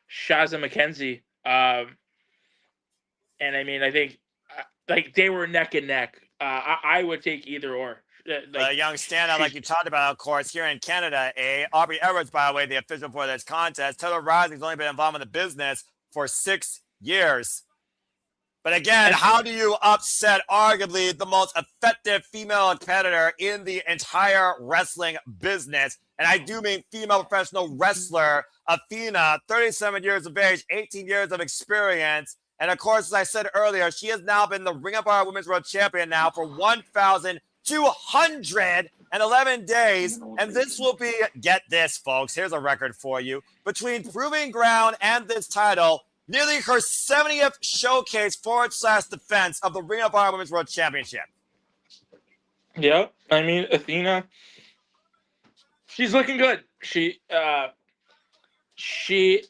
Shazza McKenzie. And I mean, I think like they were neck and neck. I would take either or. A young standout, like you talked about, of course, here in Canada, Aubrey Edwards, by the way, the official for this contest. Taylor Rising's only been involved in the business for 6 years. But again, how do you upset arguably the most effective female competitor in the entire wrestling business? And I do mean female professional wrestler, Athena, 37 years of age, 18 years of experience. And of course, as I said earlier, she has now been the Ring of Honor Women's World Champion now for 1,211 days. And this will be, get this, folks, here's a record for you. Between Proving Ground and this title, nearly her 70th showcase / defense of the Ring of Honor Women's World Championship. Yep. I mean, Athena, she's looking good. She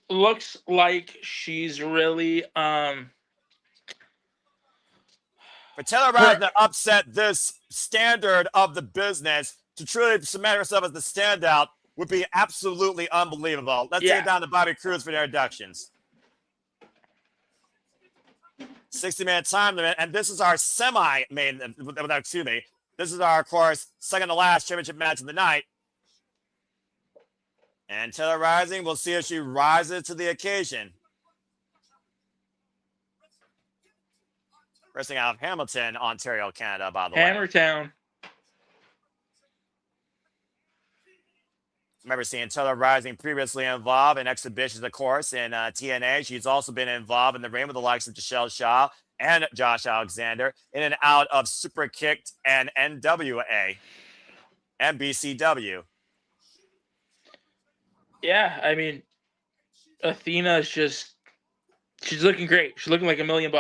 looks like she's really For Taylor Rising to upset this standard of the business to truly cement herself as the standout would be absolutely unbelievable. Let's get down to Bobby Cruz for the introductions. 60-minute time limit, and this is our semi-main, excuse me, this is our, of course, second to last championship match of the night. And Taylor Rising, we'll see if she rises to the occasion. Wrestling out of Hamilton, Ontario, Canada, by the way. Hammertown. Remember seeing Taylor Rising previously involved in exhibitions, of course, in TNA. She's also been involved in the ring with the likes of Giselle Shaw and Josh Alexander, in and out of Super Kicked and NWA and BCW. Yeah, I mean, Athena is just, she's looking great. She's looking like $1 million.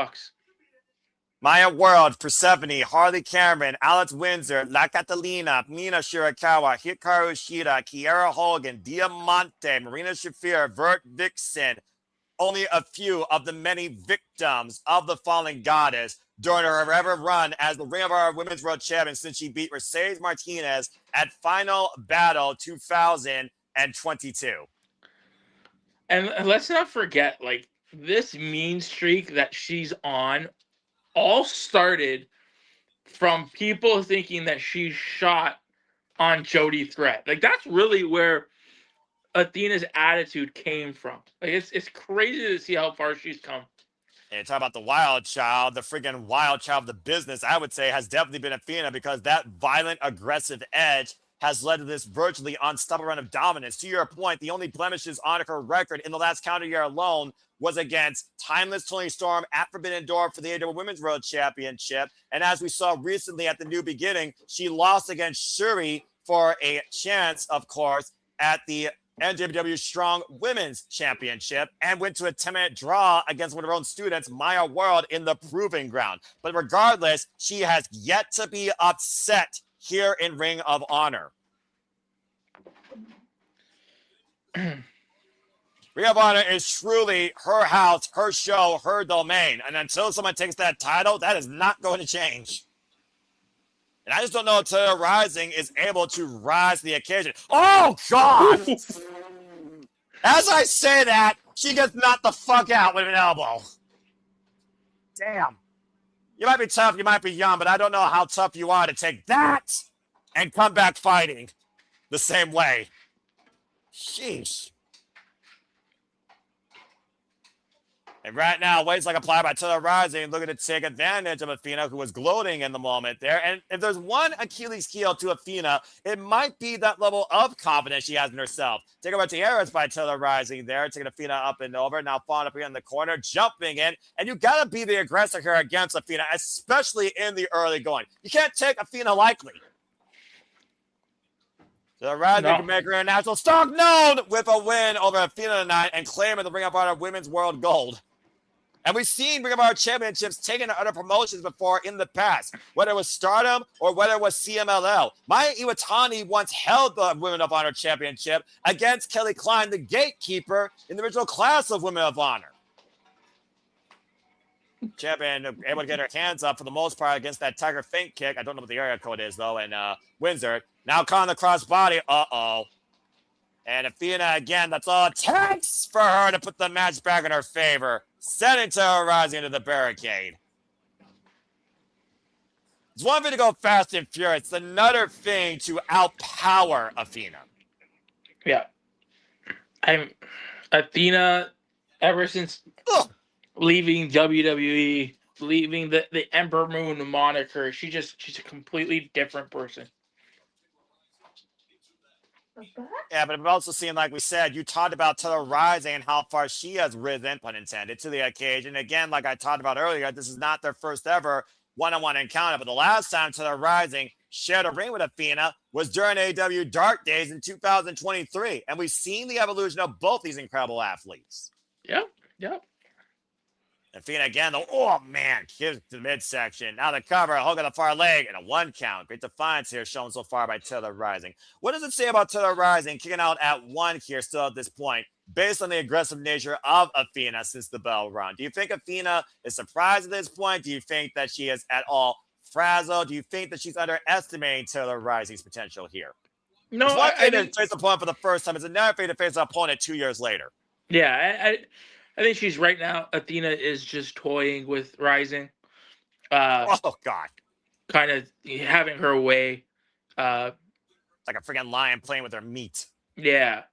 Maya World, Persephone, Harley Cameron, Alex Windsor, La Catalina, Mina Shirakawa, Hikaru Shida, Kiera Hogan, Diamante, Marina Shafir, Vert Vixen. Only a few of the many victims of the fallen goddess during her ever run as the Ring of Honor Women's World Champion since she beat Mercedes Martinez at Final Battle 2022. And let's not forget, like, this mean streak that she's on all started from people thinking that she shot on Jody Threat. Like, that's really where Athena's attitude came from. Like, it's crazy to see how far she's come. And talk about the wild child, the freaking wild child of the business, I would say has definitely been Athena, because that violent, aggressive edge has led to this virtually unstoppable run of dominance. To your point, the only blemishes on her record in the last calendar year alone was against Timeless Toni Storm at Forbidden Door for the AEW Women's World Championship. And as we saw recently at the New Beginning, she lost against Shuri for a chance, of course, at the NJPW Strong Women's Championship, and went to a 10-minute draw against one of her own students, Maya World, in the Proving Ground. But regardless, she has yet to be upset here in Ring of Honor. Ring of Honor is truly her house, her show, her domain. And until someone takes that title, that is not going to change. And I just don't know if Taylor Rising is able to rise to the occasion. Oh, God! As I say that, she gets knocked the fuck out with an elbow. Damn. You might be tough, you might be young, but I don't know how tough you are to take that and come back fighting the same way. Sheesh. And right now, weights like applied by Taylor Rising, looking to take advantage of Athena, who was gloating in the moment there. And if there's one Achilles heel to Athena, it might be that level of confidence she has in herself. Take over to Harris by Taylor Rising there, taking Athena up and over, now falling up here in the corner, jumping in. And you got to be the aggressor here against Athena, especially in the early going. You can't take Athena lightly. Taylor Rising can make her international stock known with a win over Athena tonight and claiming the Ring of Honor Women's World Gold. And we've seen Ring of Honor championships taken to other promotions before in the past, whether it was Stardom or whether it was CMLL. Maya Iwatani once held the Women of Honor championship against Kelly Klein, the gatekeeper in the original class of Women of Honor. Champion able to get her hands up for the most part against that Tiger Feint kick. I don't know what the area code is, though, in Windsor. Now calling the crossbody. Uh-oh. And Athena, again, that's all it takes for her to put the match back in her favor. Sending Taylor Rising into the barricade. It's one thing to go fast and furious. It's another thing to outpower Athena. Yeah. Athena, ever since leaving WWE, leaving the Ember Moon moniker. She's a completely different person. Yeah, but it also seemed like we said, you talked about Taylor Rising and how far she has risen, pun intended, to the occasion. Again, like I talked about earlier, this is not their first ever one-on-one encounter, but the last time Taylor Rising shared a ring with Athena was during AEW Dark Days in 2023. And we've seen the evolution of both these incredible athletes. Yep. Athena again, though. Oh, man. Here's the midsection. Now the cover, a hook on the far leg, and a 1 count. Great defiance here shown so far by Taylor Rising. What does it say about Taylor Rising kicking out at 1 here still at this point, based on the aggressive nature of Athena since the bell run? Do you think Athena is surprised at this point? Do you think that she is at all frazzled? Do you think that she's underestimating Taylor Rising's potential here? No, it's one thing I to face an opponent for the first time. It's another thing to face an opponent 2 years later. Yeah, I think she's right now. Athena is just toying with Rising. Oh, God. Kind of having her way. Like a freaking lion playing with her meat. Yeah.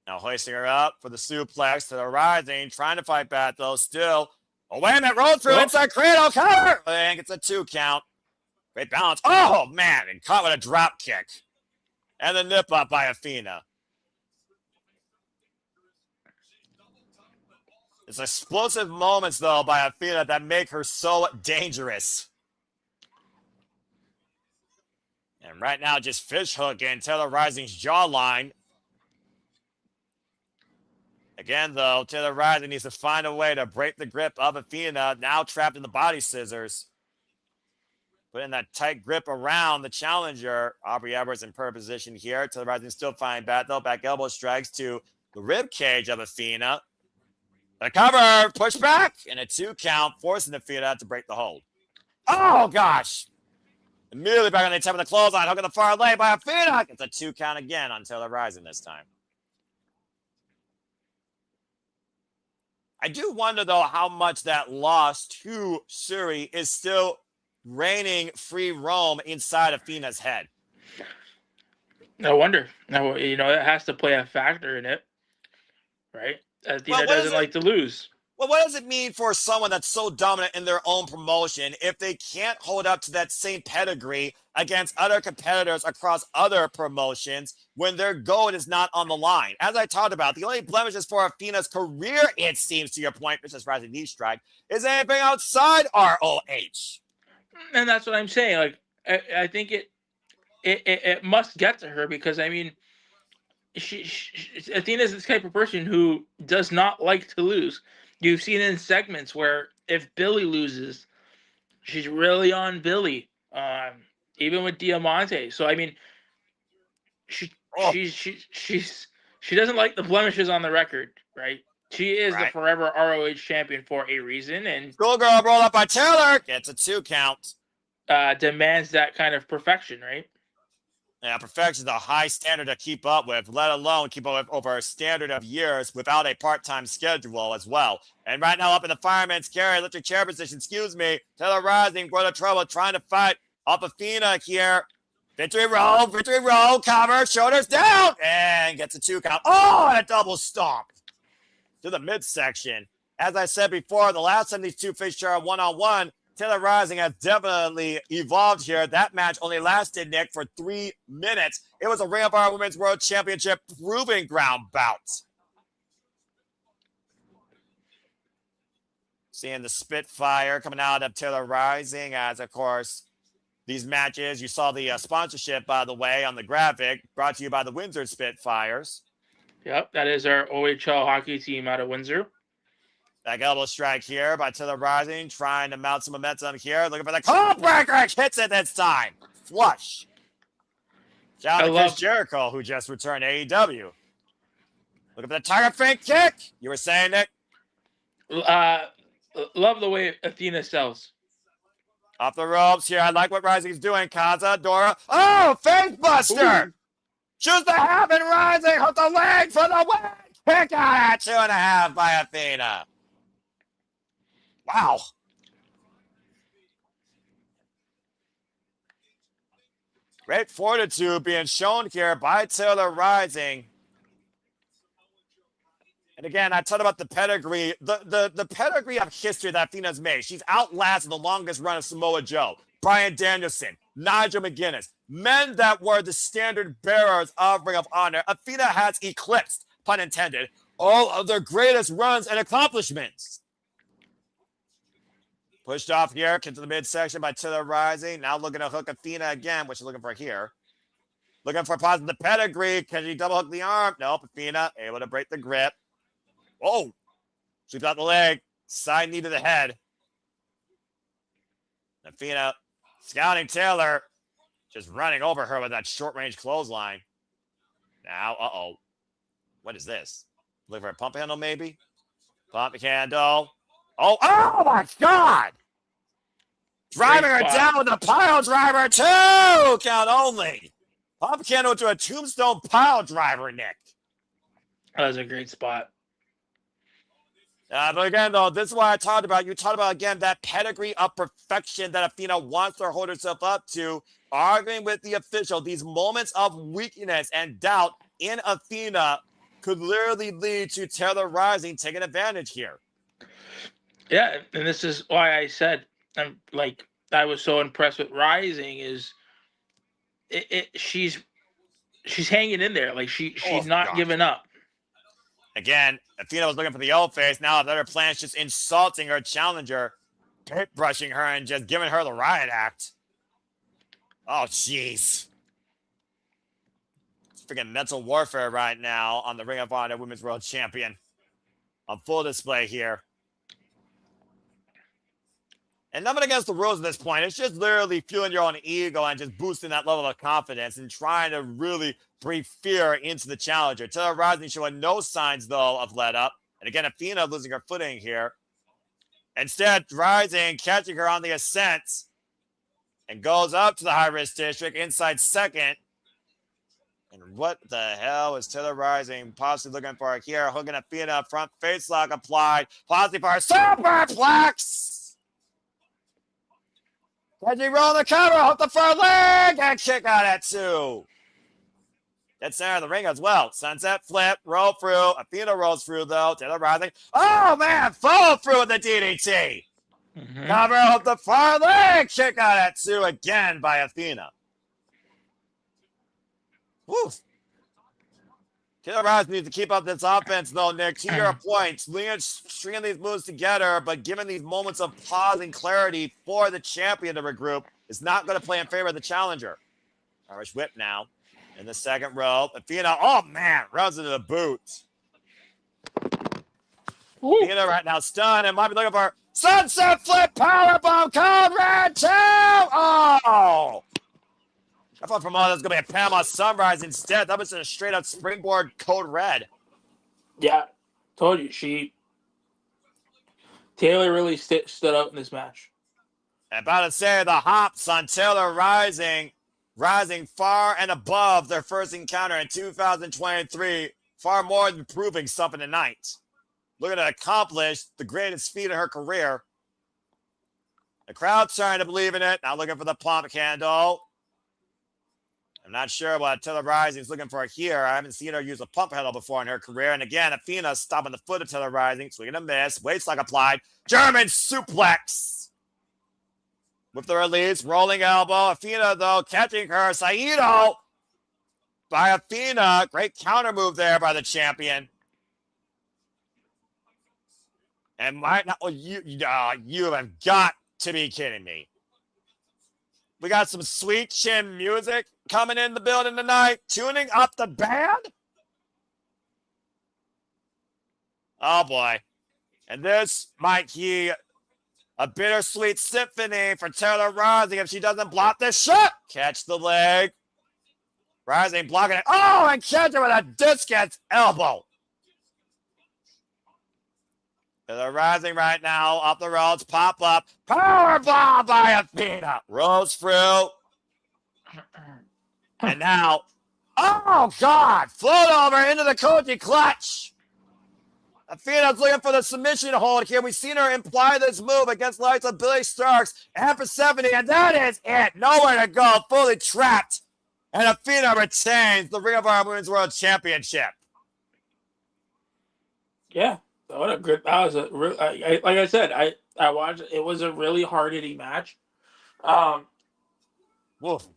Now hoisting her up for the suplex to the Rising, trying to fight back though. Still, oh wait a minute, roll through inside cradle cover, and gets a 2 count. Great balance. Oh man, and caught with a drop kick, and the nip up by Athena. It's explosive moments though by Athena that make her so dangerous. And right now, just fish hooking Taylor Rising's jawline. Again, though, Taylor Rising needs to find a way to break the grip of Athena, now trapped in the body scissors. Putting that tight grip around the challenger. Aubrey Edwards in per position here. Taylor Rising still finding back, though. Back elbow strikes to the rib cage of Athena. The cover, push back, and a 2 count, forcing Athena to break the hold. Oh, gosh. Immediately back on the attempt of the clothesline, hook on the far leg by Athena. It's a 2 count again on Taylor Rising this time. I do wonder, though, how much that loss to Suri is still reigning free roam inside Athena's head. No wonder. No, it has to play a factor in it, right? Athena doesn't like to lose. Well, what does it mean for someone that's so dominant in their own promotion if they can't hold up to that same pedigree against other competitors across other promotions when their goal is not on the line? As I talked about, the only blemishes for Athena's career, it seems, to your point, Mrs. Rising knee strike, is anything outside ROH. And that's what I'm saying. Like, I think it must get to her because, I mean, she Athena's this type of person who does not like to lose. You've seen in segments where if Billy loses, she's really on Billy, even with Diamante. So I mean, she doesn't like the blemishes on the record, right? She is the forever ROH champion for a reason, and Schoolgirl roll up by Taylor gets a 2 count. Demands that kind of perfection, right? Yeah, perfection is a high standard to keep up with, let alone keep up with over a standard of years without a part-time schedule as well. And right now up in the fireman's carry, electric chair position, Taylor Rising, going to trouble, trying to fight up Athena here. Victory roll, cover, shoulders down, and gets a 2 count. Oh, and a double stomp to the midsection. As I said before, the last time these two faced each other one-on-one, Taylor Rising has definitely evolved here. That match only lasted, Nick, for 3 minutes. It was a Ring of Honor Women's World Championship proving ground bout. Seeing the Spitfire coming out of Taylor Rising as, of course, these matches. You saw the sponsorship, by the way, on the graphic, brought to you by the Windsor Spitfires. Yep, that is our OHL hockey team out of Windsor. Back elbow strike here by Taylor Rising, trying to mount some momentum here. Looking for the cold breaker. Hits it this time. Flush. Shout out to Chris Jericho, who just returned to AEW. Looking for the Tiger Fink kick. You were saying, Nick? Love the way Athena sells. Off the ropes here. I like what Rising's doing. Kaza, Dora. Oh, face buster. Choose the half and Rising. Hook the leg for the win. Kick out at 2.5 by Athena. Wow. Great fortitude being shown here by Taylor Rising. And again, I talked about the pedigree, the pedigree of history that Athena's made. She's outlasted the longest run of Samoa Joe, Bryan Danielson, Nigel McGuinness, men that were the standard bearers of Ring of Honor. Athena has eclipsed, pun intended, all of their greatest runs and accomplishments. Pushed off here, kicked to the midsection by Taylor Rising. Now looking to hook Athena again, what she's looking for here. Looking for positive pedigree. Can she double hook the arm? Nope. Athena able to break the grip. Oh, sweeps out the leg. Side knee to the head. Athena scouting Taylor. Just running over her with that short-range clothesline. Now, what is this? Looking for a pump handle, maybe? Pump handle. Oh my God! Driving her down with a pile driver, 2 count only. Pump handle to a tombstone pile driver, Nick. That was a great spot. But again, though, this is what I talked about. You talked about, again, that pedigree of perfection that Athena wants to hold herself up to, arguing with the official. These moments of weakness and doubt in Athena could literally lead to Taylor Rising taking advantage here. Yeah, and this is why I said, I was so impressed with Rising is she's hanging in there. Like she's not giving up. Again, Athena was looking for the old face. Now their plan's just insulting her challenger, paint brushing her, and just giving her the riot act. Oh, jeez. It's freaking mental warfare right now on the Ring of Honor Women's World Champion. On full display here. And nothing against the rules at this point. It's just literally fueling your own ego and just boosting that level of confidence and trying to really breathe fear into the challenger. Taylor Rising showing no signs, though, of let up. And again, Athena losing her footing here. Instead, Rising catching her on the ascent and goes up to the high-risk district inside second. And what the hell is Taylor Rising possibly looking for here? Hooking Athena, front face lock applied. Possibly for a superplex. Catching roll the cover, hook the front leg, and kick out at 2. Dead center of the ring as well. Sunset flip, roll through. Athena rolls through, though. Taylor Rising. Oh, man, follow through with the DDT. Mm-hmm. Cover, hook the far leg, kick out at 2 again by Athena. Woo. Taylor Rising needs to keep up this offense, though, Nick. To your point, stringing these moves together, but giving these moments of pause and clarity for the champion to regroup is not going to play in favor of the challenger. Irish whip now in the second row. Athena, oh, man, runs into the boot. Athena right now stunned and might be looking for sunset flip powerbomb code red 2. Oh! I thought from all that's going to be a Panama Sunrise instead. That was a straight-up springboard code red. Yeah, told you. Taylor really stood out in this match. About to say the hops on Taylor rising far and above their first encounter in 2023, far more than proving something tonight. Looking to accomplish the greatest feat in her career. The crowd's trying to believe in it. Now looking for the pump handle. I'm not sure what Taylor Rising is looking for here. I haven't seen her use a pump handle before in her career. And again, Athena stopping the foot of Taylor Rising, swinging a miss, waistlock applied, German suplex. With the release, rolling elbow. Athena, though, catching her. Saito by Athena. Great counter move there by the champion. And might not. Oh, you have got to be kidding me. We got some sweet chin music coming in the building tonight. Tuning up the band. Oh, boy. And this might be a bittersweet symphony for Taylor Rising if she doesn't block this shot. Catch the leg. Rising blocking it. Oh, and catch her with a discus elbow. Taylor Rising right now. Up the roads. Pop up. Powerbomb by Athena. Rolls through. And now. Oh, God. Float over into the Koji clutch. Athena's looking for the submission hold here. We've seen her imply this move against lights of Billy Starks and for 70, and that is it. Nowhere to go. Fully trapped. And Athena retains the Ring of Honor Women's World Championship. Yeah, what a good. That was a real. Like I said, I watched. It was a really hard hitting match. Woof.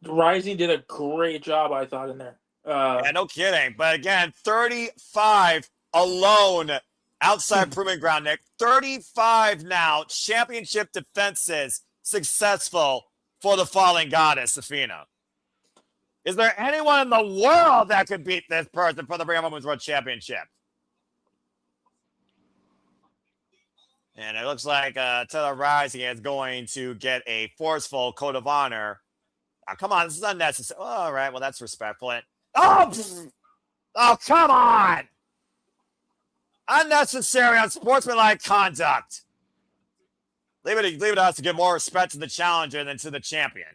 Rising did a great job, I thought, in there. Yeah, no kidding. But again, 35 alone outside proving ground, Nick. 35 now. Championship defenses successful for the fallen goddess, Athena. Is there anyone in the world that could beat this person for the Ring of Women's World Championship? And it looks like Taylor Rising is going to get a forceful code of honor. Oh, come on, this is unnecessary. Oh, all right, well, that's respectful. Oh, come on! Unnecessary, unsportsmanlike conduct. Leave it to us to give more respect to the challenger than to the champion.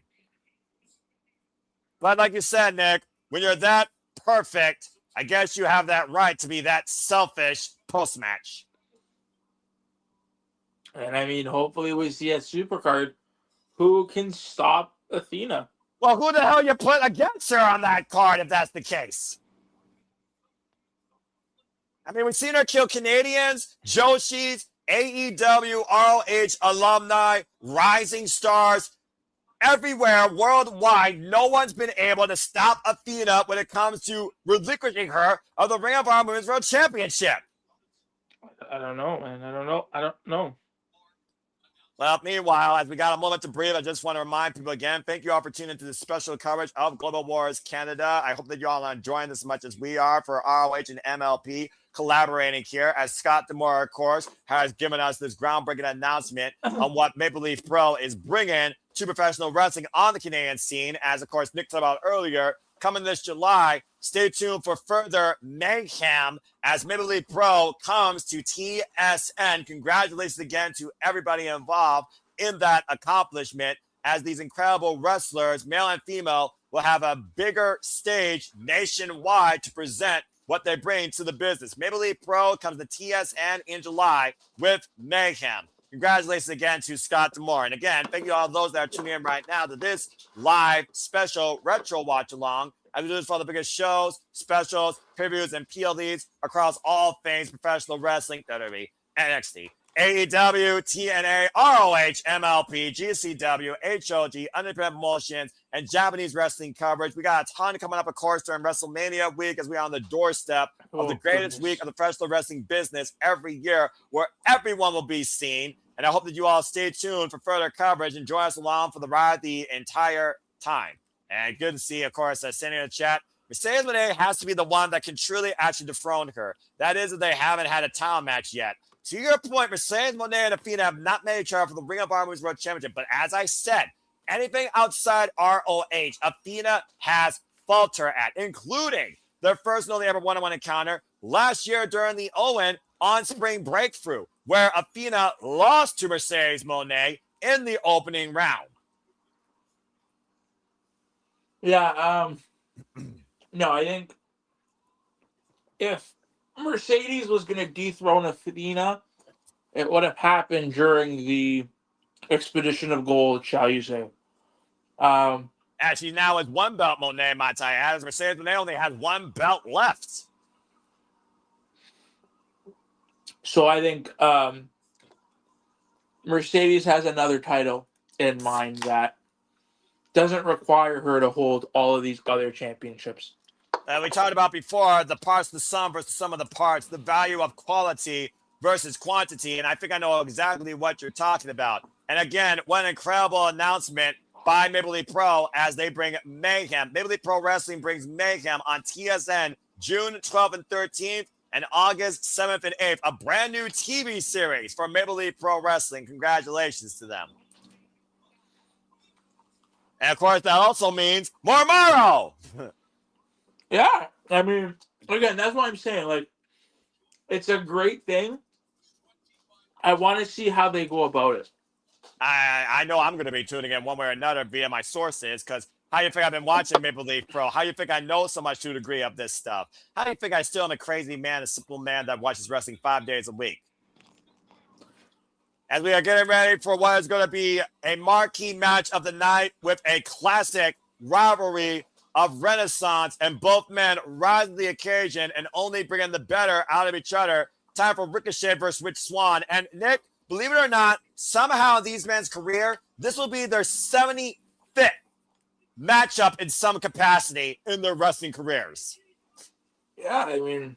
But like you said, Nick, when you're that perfect, I guess you have that right to be that selfish post-match. And I mean, hopefully we see a supercard who can stop Athena. Well, who the hell you put against her on that card if that's the case? I mean, we've seen her kill Canadians, Joshis, AEW, ROH alumni, rising stars. Everywhere, worldwide, no one's been able to stop Athena when it comes to relinquishing her of the Ring of Honor Women's World Championship. I don't know, man. I don't know. Well, meanwhile, as we got a moment to breathe, I just want to remind people again, thank you all for tuning into this special coverage of Global Wars Canada. I hope that you all are enjoying this as much as we are for ROH and MLP collaborating here, as Scott D'Amore, of course, has given us this groundbreaking announcement on what Maple Leaf Pro is bringing to professional wrestling on the Canadian scene. As, of course, Nick talked about earlier, coming this July, stay tuned for further mayhem as Maple Leaf Pro comes to TSN. Congratulations again to everybody involved in that accomplishment, as these incredible wrestlers, male and female, will have a bigger stage nationwide to present what they bring to the business. Maple Leaf Pro comes to TSN in July with mayhem. Congratulations again to Scott D'Amore. And again, thank you all those that are tuning in right now to this live special retro watch along. As we do this for all the biggest shows, specials, previews, and PLDs across all things professional wrestling, WWE, NXT, AEW, TNA, ROH, MLP, GCW, HOG, Independent Promotions, and Japanese wrestling coverage. We got a ton coming up, of course, during WrestleMania week as we are on the doorstep of the greatest week of the professional wrestling business every year, where everyone will be seen. And I hope that you all stay tuned for further coverage and join us along for the ride the entire time. And good to see, of course, standing in the chat, Mercedes Moné has to be the one that can truly actually dethrone her. That is, if they haven't had a title match yet. To your point, Mercedes Moné and Athena have not made each other for the Ring of Honor Women's World Championship. But as I said, anything outside ROH, Athena has faltered at, including their first and only ever one-on-one encounter last year during the Owen on Spring Breakthrough, where Athena lost to Mercedes Moné in the opening round. Yeah, no, I think if Mercedes was going to dethrone Athena, it would have happened during the Expedition of Gold, shall you say. Actually, now with one belt, Moné, might I add, as Mercedes Moné only has one belt left. So I think Mercedes has another title in mind that doesn't require her to hold all of these other championships. We talked about before, the parts of the sum versus the sum of the parts, the value of quality versus quantity, and I think I know exactly what you're talking about. And again, what an incredible announcement by Maple Leaf Pro as they bring mayhem. Maple Leaf Pro Wrestling brings mayhem on TSN June 12th and 13th and August 7th and 8th, a brand new TV series for Maple Leaf Pro Wrestling. Congratulations to them. And of course, that also means more Morrow. Yeah, I mean, again, that's what I'm saying. Like, it's a great thing. I want to see how they go about it. I know I'm going to be tuning in one way or another via my sources, because how do you think I've been watching Maple Leaf Pro? How do you think I know so much to a degree of this stuff? How do you think I still am a crazy man, a simple man that watches wrestling 5 days a week? As we are getting ready for what is going to be a marquee match of the night with a classic rivalry of Renaissance, and both men rise to the occasion and only bringing the better out of each other time for Ricochet versus Rich Swann. And Nick, believe it or not, somehow in these men's career, this will be their 75th matchup in some capacity in their wrestling careers. Yeah, I mean,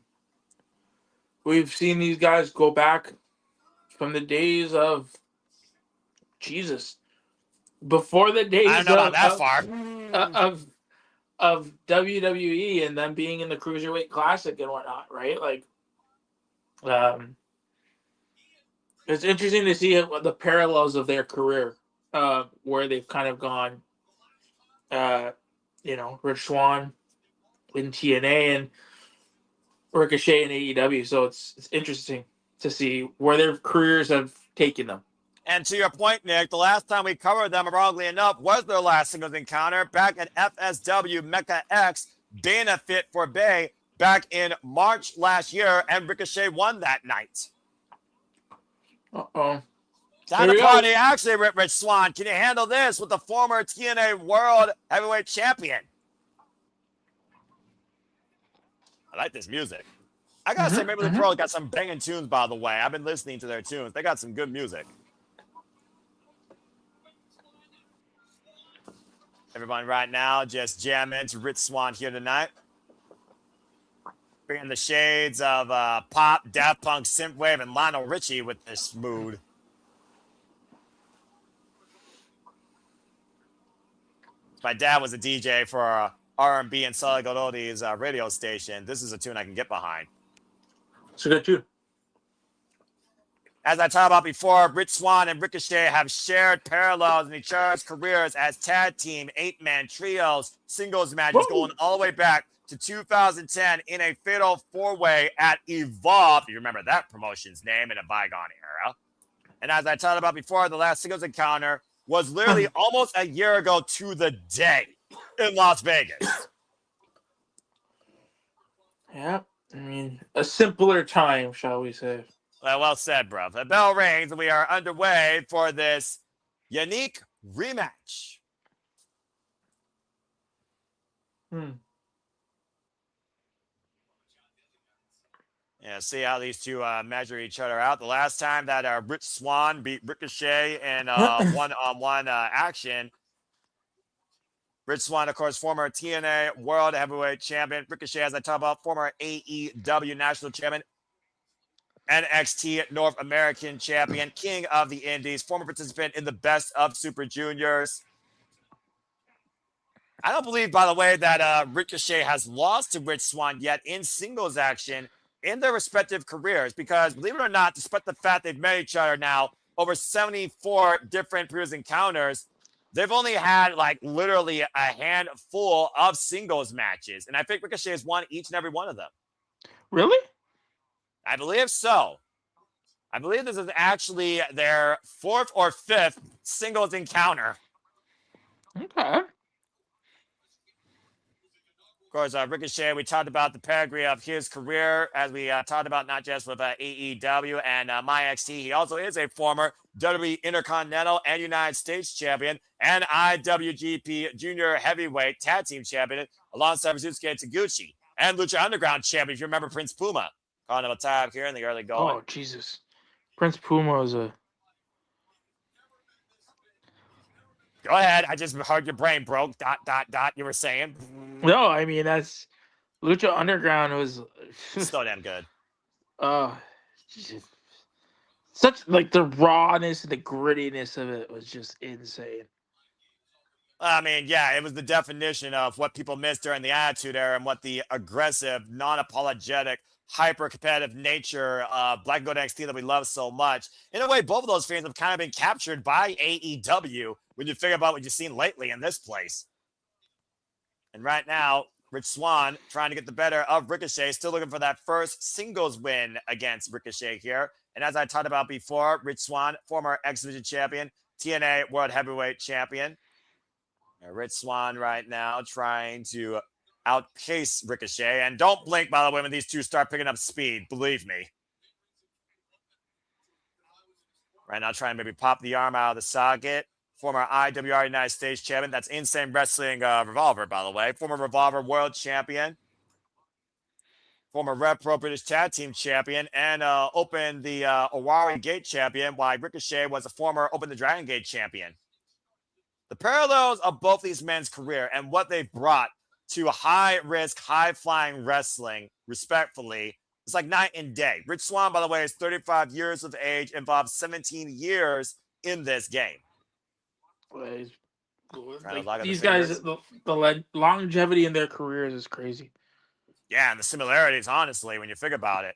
we've seen these guys go back from the days of Jesus, before the days I don't know about that far. of WWE and them being in the Cruiserweight Classic and whatnot, right? Like, it's interesting to see the parallels of their career, where they've kind of gone. Rich Swann in TNA and Ricochet in AEW. So it's interesting to see where their careers have taken them. And to your point, Nick, the last time we covered them, ironically enough, was their last singles encounter back at FSW Mecca X Benefit for Bay back in March last year, and Ricochet won that night. Uh-oh. Time to party, actually, Rich Swann. Can you handle this with the former TNA World Heavyweight Champion? I like this music. I gotta say, maybe the Pro got some banging tunes, by the way. I've been listening to their tunes. They got some good music. Everyone right now just jamming to Rich Swann here tonight. Bringing the shades of pop, Daft Punk, synthwave, and Lionel Richie with this mood. My dad was a DJ for R&B and Salgadori's radio station. This is a tune I can get behind. It's a good tune. As I talked about before, Rich Swann and Ricochet have shared parallels in each other's careers as tag team, 8-man trios, singles matches going all the way back to 2010 in a fatal 4-way at Evolve. You remember that promotion's name in a bygone era. And as I talked about before, the last singles encounter was literally almost a year ago to the day in Las Vegas. Yeah, I mean, a simpler time, shall we say. Well said, bro. The bell rings and we are underway for this unique rematch. Yeah, see how these two measure each other out. The last time that Rich Swann beat Ricochet in one-on-one action. Rich Swann, of course, former TNA World Heavyweight Champion. Ricochet, as I talk about, former AEW National Champion. NXT North American Champion, King of the Indies, former participant in the Best of Super Juniors. I don't believe, by the way, that Ricochet has lost to Rich Swann yet in singles action in their respective careers, because believe it or not, despite the fact they've met each other now over 74 different previous encounters, they've only had like literally a handful of singles matches. And I think Ricochet has won each and every one of them. Really? I believe so. I believe this is actually their 4th or 5th singles encounter. Okay. Of course, Ricochet, we talked about the pedigree of his career as we talked about not just with AEW and MyXT. He also is a former WWE Intercontinental and United States Champion and IWGP Junior Heavyweight Tag Team Champion alongside Ryusuke Taguchi and Lucha Underground Champion, if you remember Prince Puma. Calling him a tab here in the early going. Oh, Jesus. Prince Puma is a... Go ahead. I just heard your brain broke. ... You were saying. No, I mean, that's... Lucha Underground was... so damn good. Such, like, the rawness and the grittiness of it was just insane. I mean, yeah, it was the definition of what people missed during the Attitude Era and what the aggressive, non-apologetic, hyper-competitive nature of Black and Gold NXT that we love so much. In a way, both of those fans have kind of been captured by AEW when you figure about what you've seen lately in this place. And right now, Rich Swann trying to get the better of Ricochet, still looking for that first singles win against Ricochet here. And as I talked about before, Rich Swann, former X-Division champion, TNA World Heavyweight Champion. Rich Swann right now trying to outpace Ricochet. And don't blink, by the way, when these two start picking up speed. Believe me. Right now trying to maybe pop the arm out of the socket. Former IWR United States Champion. That's Insane Wrestling Revolver, by the way. Former Revolver World Champion. former Red Pro British Tag Team Champion, and Open the Owari Gate Champion, while Ricochet was a former Open the Dragon Gate Champion. The parallels of both these men's career and what they brought to high-risk, high-flying wrestling, respectfully, it's like night and day. Rich Swann, by the way, is 35 years of age, involved 17 years in this game. Like, these guys, the longevity in their careers is crazy. Yeah, and the similarities, honestly, when you think about it.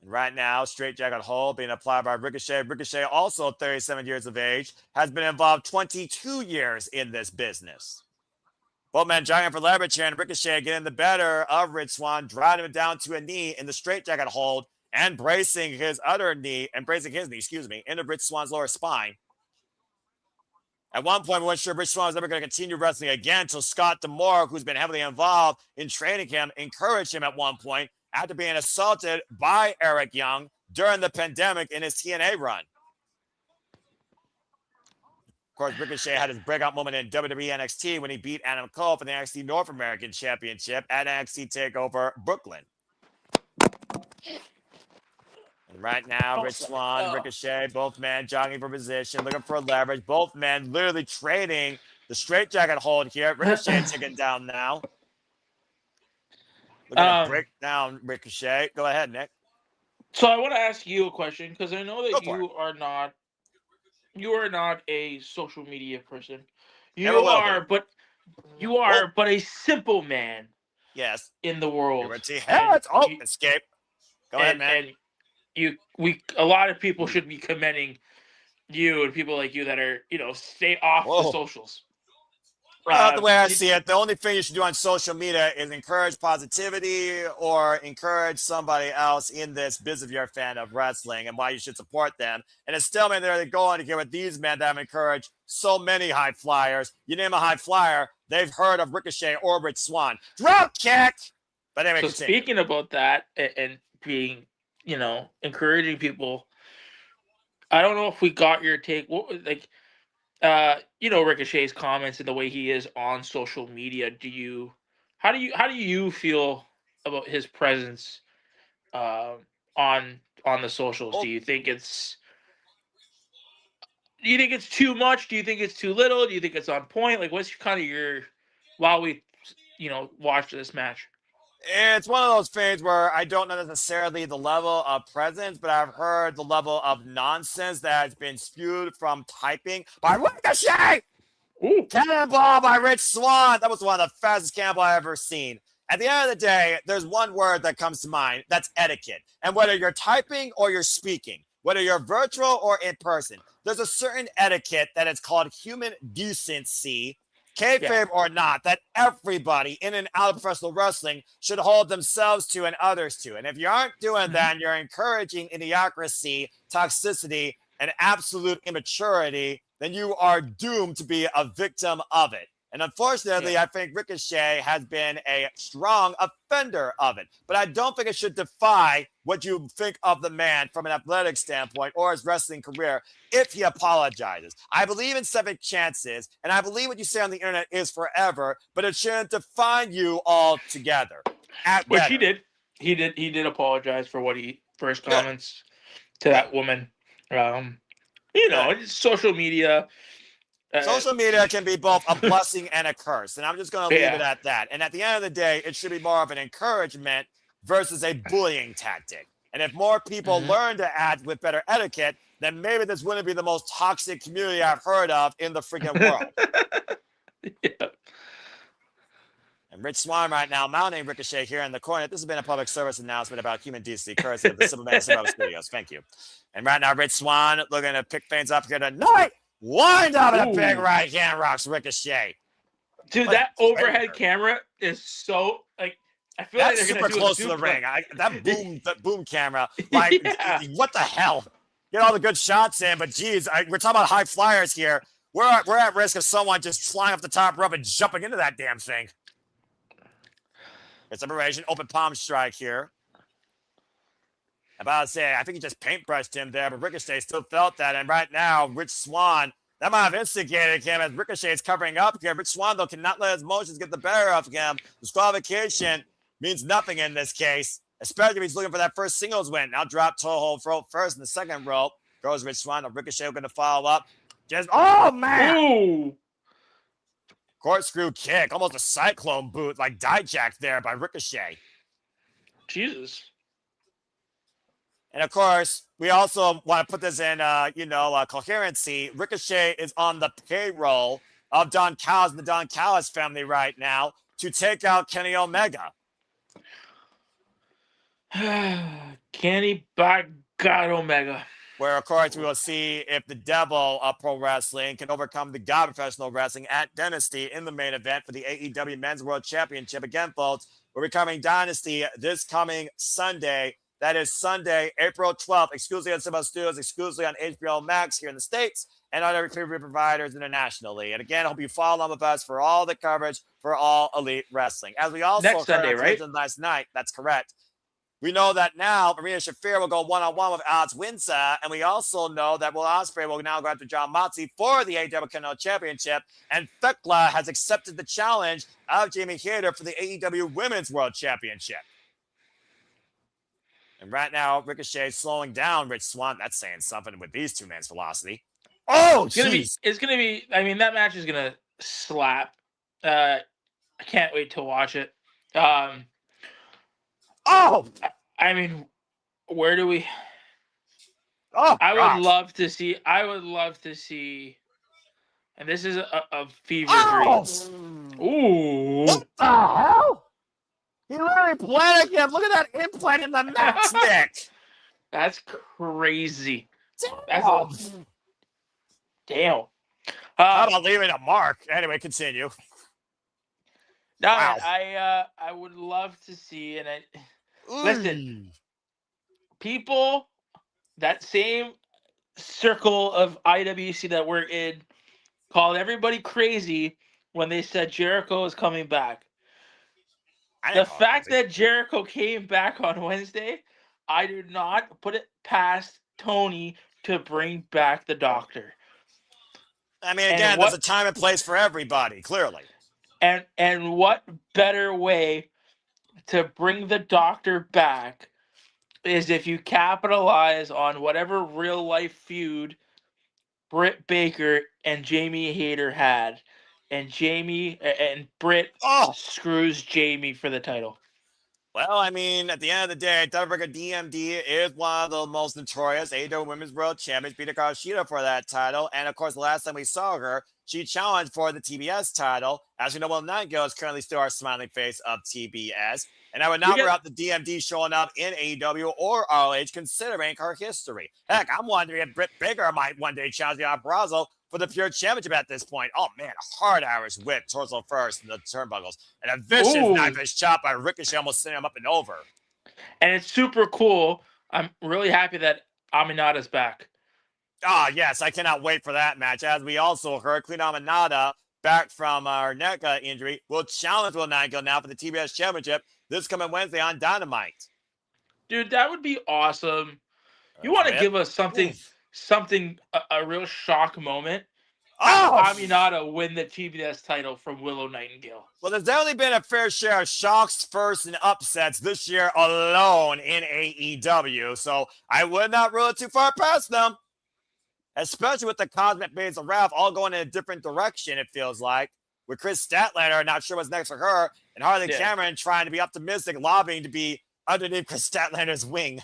And right now, straight jacket hold being applied by Ricochet. Ricochet, also 37 years of age, has been involved 22 years in this business. Both men jogging for leverage here, and Ricochet getting the better of Rich Swann, driving him down to a knee in the straight jacket hold, and bracing his knee, into Rich Swann's lower spine. At one point, we weren't sure Rich Swann was ever going to continue wrestling again until Scott D'Amore, who's been heavily involved in training him, encouraged him at one point after being assaulted by Eric Young during the pandemic in his TNA run. Of course, Ricochet had his breakout moment in WWE NXT when he beat Adam Cole for the NXT North American Championship at NXT TakeOver Brooklyn. And right now, Rich Swann, Ricochet, both men jogging for position, looking for leverage. Both men literally trading the straitjacket hold here. Ricochet taken down now. Looking to break down Ricochet. Go ahead, Nick. So I want to ask you a question because I know that you are not a social media person. You are but a simple man. Yes. In the world. Escape. Go ahead, man. And a lot of people should be commending you and people like you that are, stay off the socials. The way I see it, the only thing you should do on social media is encourage positivity or encourage somebody else in this business if you're a fan of wrestling and why you should support them. And it's still been there to go on to get with these men that have encouraged so many high flyers. You name a high flyer, they've heard of Ricochet or Rich Swann. Drop kick! But anyway, so speaking about that and being, encouraging people, I don't know if we got your take. Ricochet's comments and the way he is on social media. How do you feel about his presence on the socials? Do you think it's too much? Do you think it's too little? Do you think it's on point? Like, what's kind of your while we watch this match? It's one of those things where I don't know necessarily the level of presence, but I've heard the level of nonsense that has been spewed from typing by Ricochet. Ooh. Cannonball by Rich Swann. That was one of the fastest cannonball I've ever seen. At the end of the day, there's one word that comes to mind. That's etiquette. And whether you're typing or you're speaking, whether you're virtual or in person, there's a certain etiquette that is called human decency, kayfabe or not, that everybody in and out of professional wrestling should hold themselves to and others to. And if you aren't doing that, you're encouraging idiocracy, toxicity, and absolute immaturity, then you are doomed to be a victim of it. And unfortunately, I think Ricochet has been a strong offender of it. But I don't think it should defy what you think of the man from an athletic standpoint or his wrestling career if he apologizes. I believe in second chances, and I believe what you say on the internet is forever, but it shouldn't define you altogether. Which he did. He did apologize for his comments to that woman. It's social media. Social media can be both a blessing and a curse, and I'm just going to leave it at that. And at the end of the day, it should be more of an encouragement versus a bullying tactic. And if more people learn to act with better etiquette, then maybe this wouldn't be the most toxic community I've heard of in the freaking world. And Rich Swann right now mounting Ricochet here in the corner. This has been a public service announcement about human decency, courtesy of the Simple Man Studios. Thank you. And right now, Rich Swann looking to pick things up here tonight. Wind up in a big right hand rocks Ricochet. Dude, that overhead camera is so I feel that's like they're super close to the ring. That boom camera, what the hell? Get all the good shots in, but geez, we're talking about high flyers here. We're at risk of someone just flying off the top rope and jumping into that damn thing. It's separation, open palm strike here. About to say, I think he just paintbrushed him there, but Ricochet still felt that. And right now, Rich Swann, that might have instigated him as Ricochet is covering up here. Rich Swann, though, cannot let his emotions get the better of him. Disqualification means nothing in this case, especially if he's looking for that first singles win. Now drop toe hold rope first in the second rope. Goes Rich Swann. Ricochet going to follow up. Oh, man. Ooh. Corkscrew kick. Almost a cyclone boot like Dijak there by Ricochet. Jesus. And of course, we also want to put this in, coherency. Ricochet is on the payroll of Don Callis and the Don Callis family right now to take out Kenny Omega. Kenny by God Omega. Where, of course, we will see if the devil of pro wrestling can overcome the god of professional wrestling at Dynasty in the main event for the AEW Men's World Championship. Again, folks, we're covering Dynasty this coming Sunday. That is Sunday, April 12th, exclusively on Simba Studios, exclusively on HBO Max here in the States, and on every favorite providers internationally. And again, I hope you follow along with us for all the coverage for all Elite Wrestling. As we also Next Sunday, right? Last night, that's correct. We know that now Marina Shafir will go one-on-one with Alex Windsor, and we also know that Will Ospreay will now go after John Moxley for the AEW Canelo Championship, and Thekla has accepted the challenge of Jamie Hayter for the AEW Women's World Championship. And right now, Ricochet slowing down Rich Swann. That's saying something with these two men's velocity. Oh, it's gonna be. I mean, that match is gonna slap. I can't wait to watch it. I mean, where do we? I would love to see. And this is a fever dream. Ooh! What the hell? He literally planted him. Look at that implant in the matchstick. That's crazy. Damn. Damn. How about leaving a mark? Anyway, continue. No, Wow. I would love to see, and listen, people, that same circle of IWC that we're in called everybody crazy when they said Jericho is coming back. The fact that Jericho came back on Wednesday, I do not put it past Tony to bring back the Doctor. I mean, again, there's a time and place for everybody, clearly. And what better way to bring the Doctor back is if you capitalize on whatever real life feud Britt Baker and Jamie Hayter had. And Britt screws Jamie for the title. Well, I mean, at the end of the day, Thunderbreaker DMD is one of the most notorious AEW Women's World Champions, beat Kushida for that title. And of course, the last time we saw her, she challenged for the TBS title. As you know, Will Nightingale is currently still our smiling face of TBS. And I would not rule out the DMD showing up in AEW or ROH, considering her history. Heck, I'm wondering if Britt Baker might one day challenge the Purrazzo for the Pure Championship at this point. Oh, man, a hard Irish whip, torso first, in the turnbuckles. And a vicious knife-edge chop by Ricochet, almost sending him up and over. And it's super cool. I'm really happy that Aminata's back. Yes, I cannot wait for that match. As we also heard, Queen Aminata, back from our neck injury, will challenge Will Nightingale now for the TBS Championship this coming Wednesday on Dynamite. Dude, that would be awesome. You want to give us something, a real shock moment? Aminata win the TBS title from Willow Nightingale. Well, there's definitely been a fair share of shocks, firsts, and upsets this year alone in AEW, so I would not rule it too far past them. Especially with the Cosmic Babes of Wrath all going in a different direction, it feels like. With Chris Statlander, not sure what's next for her, and Harley Cameron trying to be optimistic, lobbying to be underneath Chris Statlander's wing.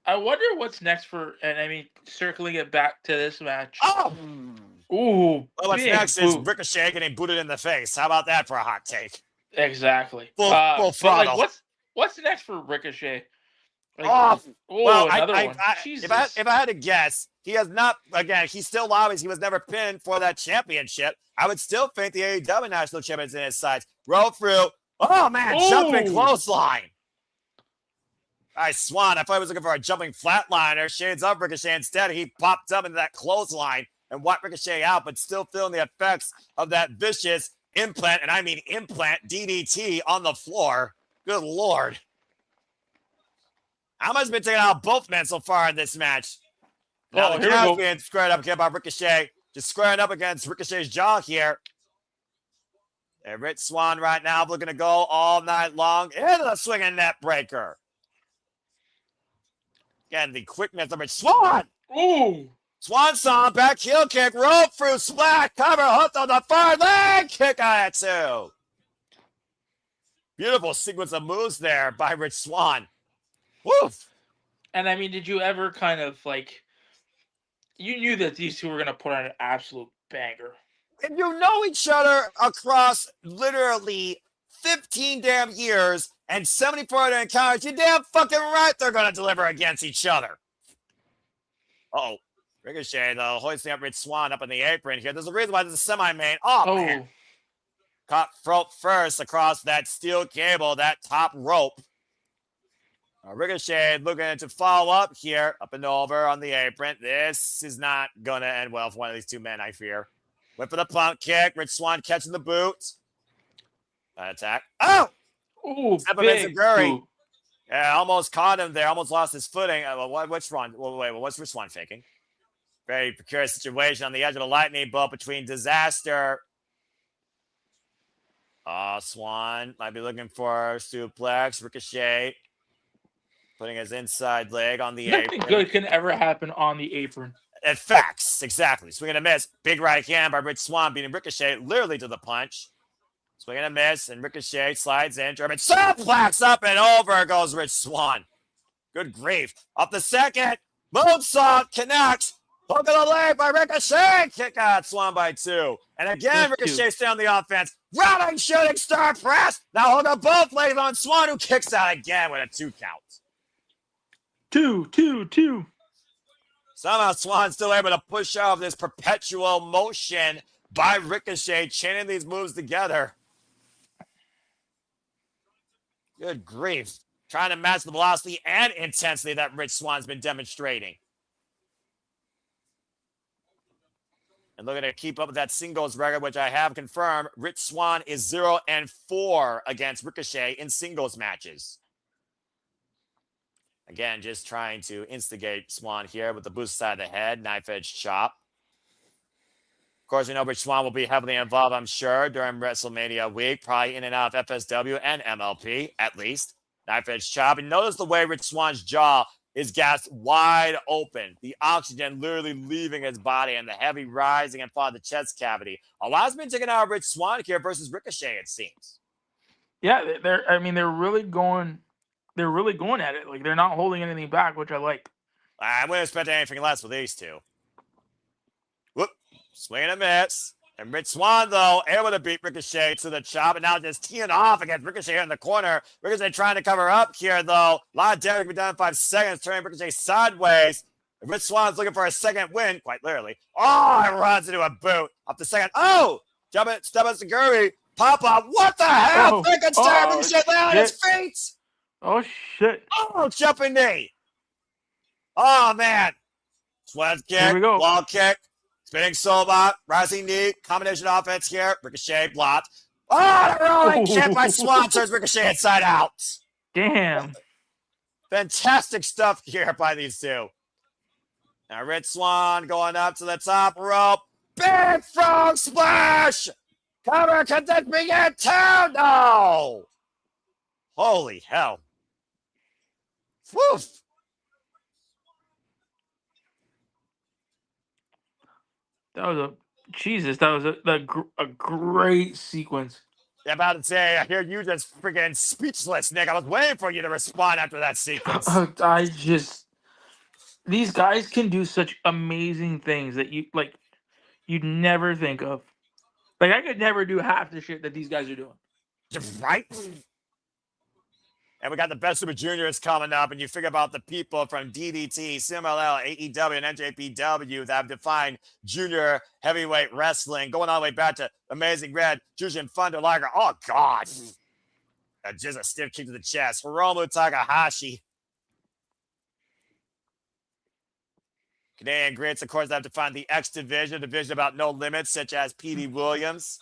I wonder what's next for, and I mean, circling it back to this match. Ooh. Well, what's next is Ricochet getting booted in the face. How about that for a hot take? Exactly. Full throttle. Like, what's next for Ricochet? Like, well, another one. If I had to guess, he has not, again, he still lobbies. He was never pinned for that championship. I would still think the AEW National Champion's in his sights. Roll through. Oh, man, jumping clothesline. All right, Swann, I thought he was looking for a jumping flatliner. Shades up Ricochet. Instead, he popped up into that clothesline and wiped Ricochet out, but still feeling the effects of that vicious implant, and I mean implant, DDT on the floor. Good Lord. How much has been taken out both men so far in this match? Now the crowd's being squared up again by Ricochet. Just squaring up against Ricochet's jaw here. And Rich Swann right now looking to go all night long into the swinging net breaker. Again, the quickness of Rich Swann. Ooh. Swan song, back heel kick, rope through, splash, cover, hooked on the far leg, kick on it too. Beautiful sequence of moves there by Rich Swann. Woof. And I mean, did you ever kind of like, you knew that these two were going to put on an absolute banger. If you know each other across literally 15 damn years and 74 encounters, you're damn fucking right they're going to deliver against each other. Uh-oh. Ricochet, though, hoisting up Rich Swann up in the apron here. There's a reason why this is semi-main. Oh, man. Caught throat first across that steel cable, that top rope. Ricochet looking to follow up here, up and over on the apron. This is not going to end well for one of these two men, I fear. Went for the pump kick. Rich Swann catching the boot. Attack. Oh! Ooh, big boot. Yeah, almost caught him there. Almost lost his footing. What's Rich Swann faking? Very precarious situation on the edge of a lightning bolt between Disaster. Swann might be looking for a suplex. Ricochet putting his inside leg on the apron. Nothing good can ever happen on the apron. Facts, exactly. Swing and a miss. Big right hand by Rich Swann beating Ricochet literally to the punch. Swing and a miss, and Ricochet slides in. German suplex up and over goes Rich Swann. Good grief. Up the second. Moonsault connects. Hook of the leg by Ricochet. Kick out Swann by 2. And again, Ricochet stay on the offense. Running shooting star press. Now hook up both legs on Swann, who kicks out again with a 2 count. 2. Somehow Swann's still able to push off this perpetual motion by Ricochet, chaining these moves together. Good grief. Trying to match the velocity and intensity that Rich Swann's been demonstrating. And looking to keep up with that singles record, which I have confirmed. Rich Swann is 0-4 against Ricochet in singles matches. Again, just trying to instigate Swann here with the boost side of the head, knife edge chop. Of course, we know Rich Swann will be heavily involved, I'm sure, during WrestleMania week, probably in and out of FSW and MLP, at least. Knife edge chop. And notice the way Rich Swann's jaw is gasped wide open. The oxygen literally leaving his body and the heavy rising and fall of the chest cavity. A lot's been taken out of Rich Swann here versus Ricochet, it seems. Yeah, they're really going at it. Like, they're not holding anything back, which I like. I wouldn't expect anything less with these two. Whoop. Swing and a miss. And Rich Swann, though, able to beat Ricochet to the chop, and now just teeing off against Ricochet in the corner. Ricochet trying to cover up here, though. A lot of damage can be done in 5 seconds, turning Ricochet sideways. And Rich Swann's looking for a second win, quite literally. Oh, it runs into a boot. Up the second. Oh! Jump it, step it, Seguri. Pop up. What the hell? Frankenstein. Ricochet lay on his feet. Oh, shit. Oh, jumping knee. Oh, man. Swann's kick. Here we go. Wall kick. Spinning Solbot, rising knee, combination offense here. Ricochet blocked. Oh, the rolling kick by Swann turns Ricochet inside out. Damn. Fantastic stuff here by these two. Now Rich Swann going up to the top rope. Big frog splash. Cover, contest begin 2. No. Holy hell. Woof. That was a great sequence. Yeah, about to say, I hear you just freaking speechless, Nick. I was waiting for you to respond after that sequence. These guys can do such amazing things that you'd never think of. Like, I could never do half the shit that these guys are doing. Right? And we got the Best Super Juniors coming up, and you figure about the people from DDT, CMLL, AEW, and NJPW that have defined junior heavyweight wrestling, going all the way back to Amazing Red, Jushin Thunder Liger. Oh, God. Just a stiff kick to the chest. Hiromu Takahashi. Canadian greats, of course, that have defined the X division, a division about no limits, such as P.D. Williams,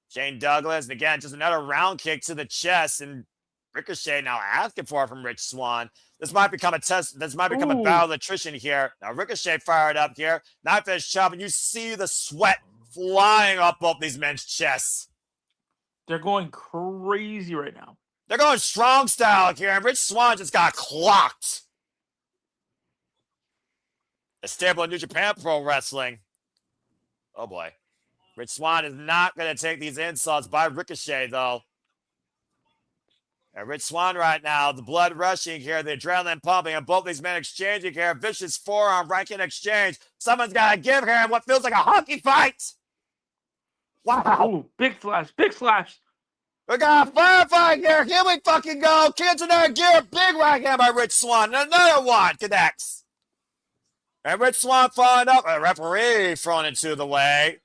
Shane Douglas, and again, just another round kick to the chest, and Ricochet now asking for it from Rich Swann. This might become a test. This might become a battle of attrition here. Now Ricochet fired up here. Knife edge chop, and you see the sweat flying up both these men's chests. They're going crazy right now. They're going strong style here, and Rich Swann just got clocked. A staple of New Japan Pro Wrestling. Oh boy. Rich Swann is not going to take these insults by Ricochet, though. And Rich Swann right now, the blood rushing here, the adrenaline pumping, and both these men exchanging here. Vicious forearm right in exchange. Someone's got to give him what feels like a hockey fight. Wow. Ooh, big slaps, big slaps. We got a firefight here. Here we fucking go. Kingston gear. Big right hand by Rich Swann. Another one connects. And Rich Swann following up. A referee thrown into the way.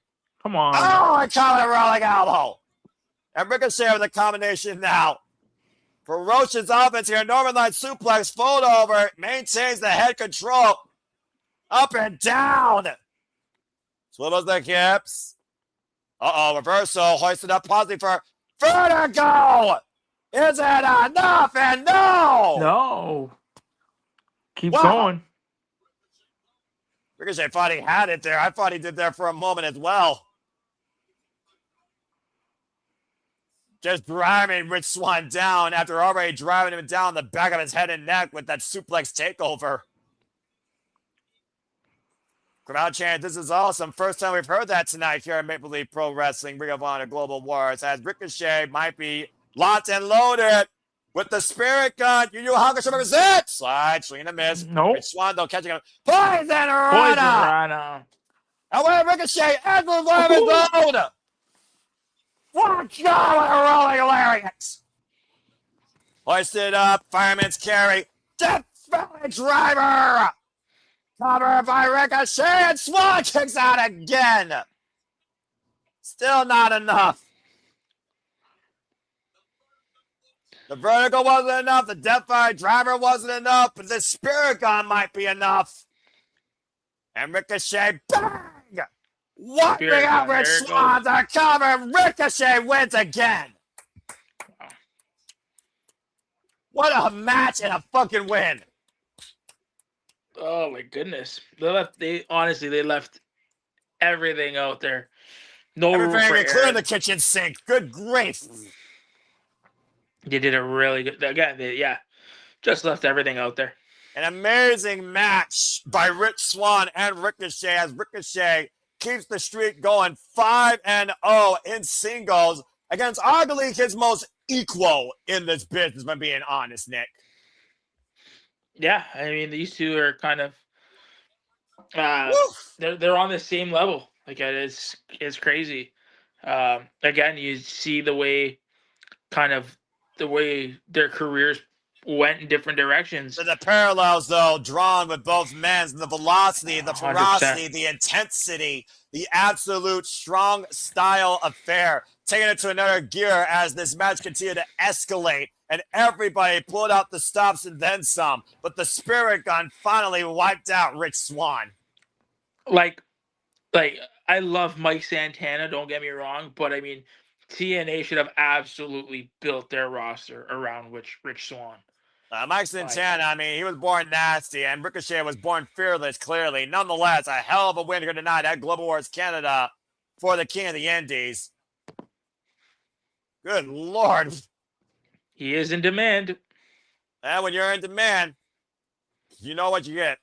Come on. Oh, I caught a rolling elbow. And Ricochet with a combination now. Ferocious offense here. Northern Light suplex, fold over. Maintains the head control. Up and down. Swivels the hips. Uh-oh, reversal. Hoisted up positive for vertigo. Is it enough? And no. No. Keep Wow. going. Ricochet thought he had it there. I thought he did there for a moment as well. Just driving Rich Swann down after already driving him down the back of his head and neck with that suplex takeover. Crowd chant, this is awesome. First time we've heard that tonight here at Maple Leaf Pro Wrestling, Ring of Honor Global Wars, as Ricochet might be locked and loaded with the spirit gun. Yu Yu Hakusho represents. Slide, swing and a miss. Nope. Rich Swann, though, catching him. Poison Poison Rana. Rana. And where Ricochet ends the limit zone. Watch out with a rolling lariat. Hoisted up, fireman's carry. Death Valley driver. Covered by Ricochet, and Swann kicks out again. Still not enough. The vertical wasn't enough. The Death Valley driver wasn't enough. But the Spirit Gun might be enough. And Ricochet, bang! Wiping out Rich Swann to cover. Ricochet wins again. Wow. What a match and a fucking win. Oh my goodness. They honestly left everything out there. No room for Everything, including error. the kitchen sink. Good grief. They did a really good again, just left everything out there. An amazing match by Rich Swann and Ricochet as Ricochet keeps the streak going 5-0 in singles against arguably his most equal in this business, if I'm being honest, Nick. Yeah, I mean these two are kind of Woo! they're on the same level. Like it's crazy. Again, you see the way their careers went in different directions. So the parallels, though, drawn with both men, the velocity, the 100%. ferocity, the intensity, the absolute strong style affair, taking it to another gear as this match continued to escalate, and everybody pulled out the stops and then some. But the Spirit Gun finally wiped out Rich Swann. Like I love Mike Santana, don't get me wrong, but I mean TNA should have absolutely built their roster around Rich Swann. Mike Santana, I mean, he was born nasty, and Ricochet was born fearless, clearly. Nonetheless, a hell of a win here tonight at Global Wars Canada for the King of the Indies. Good Lord. He is in demand. And when you're in demand, you know what you get.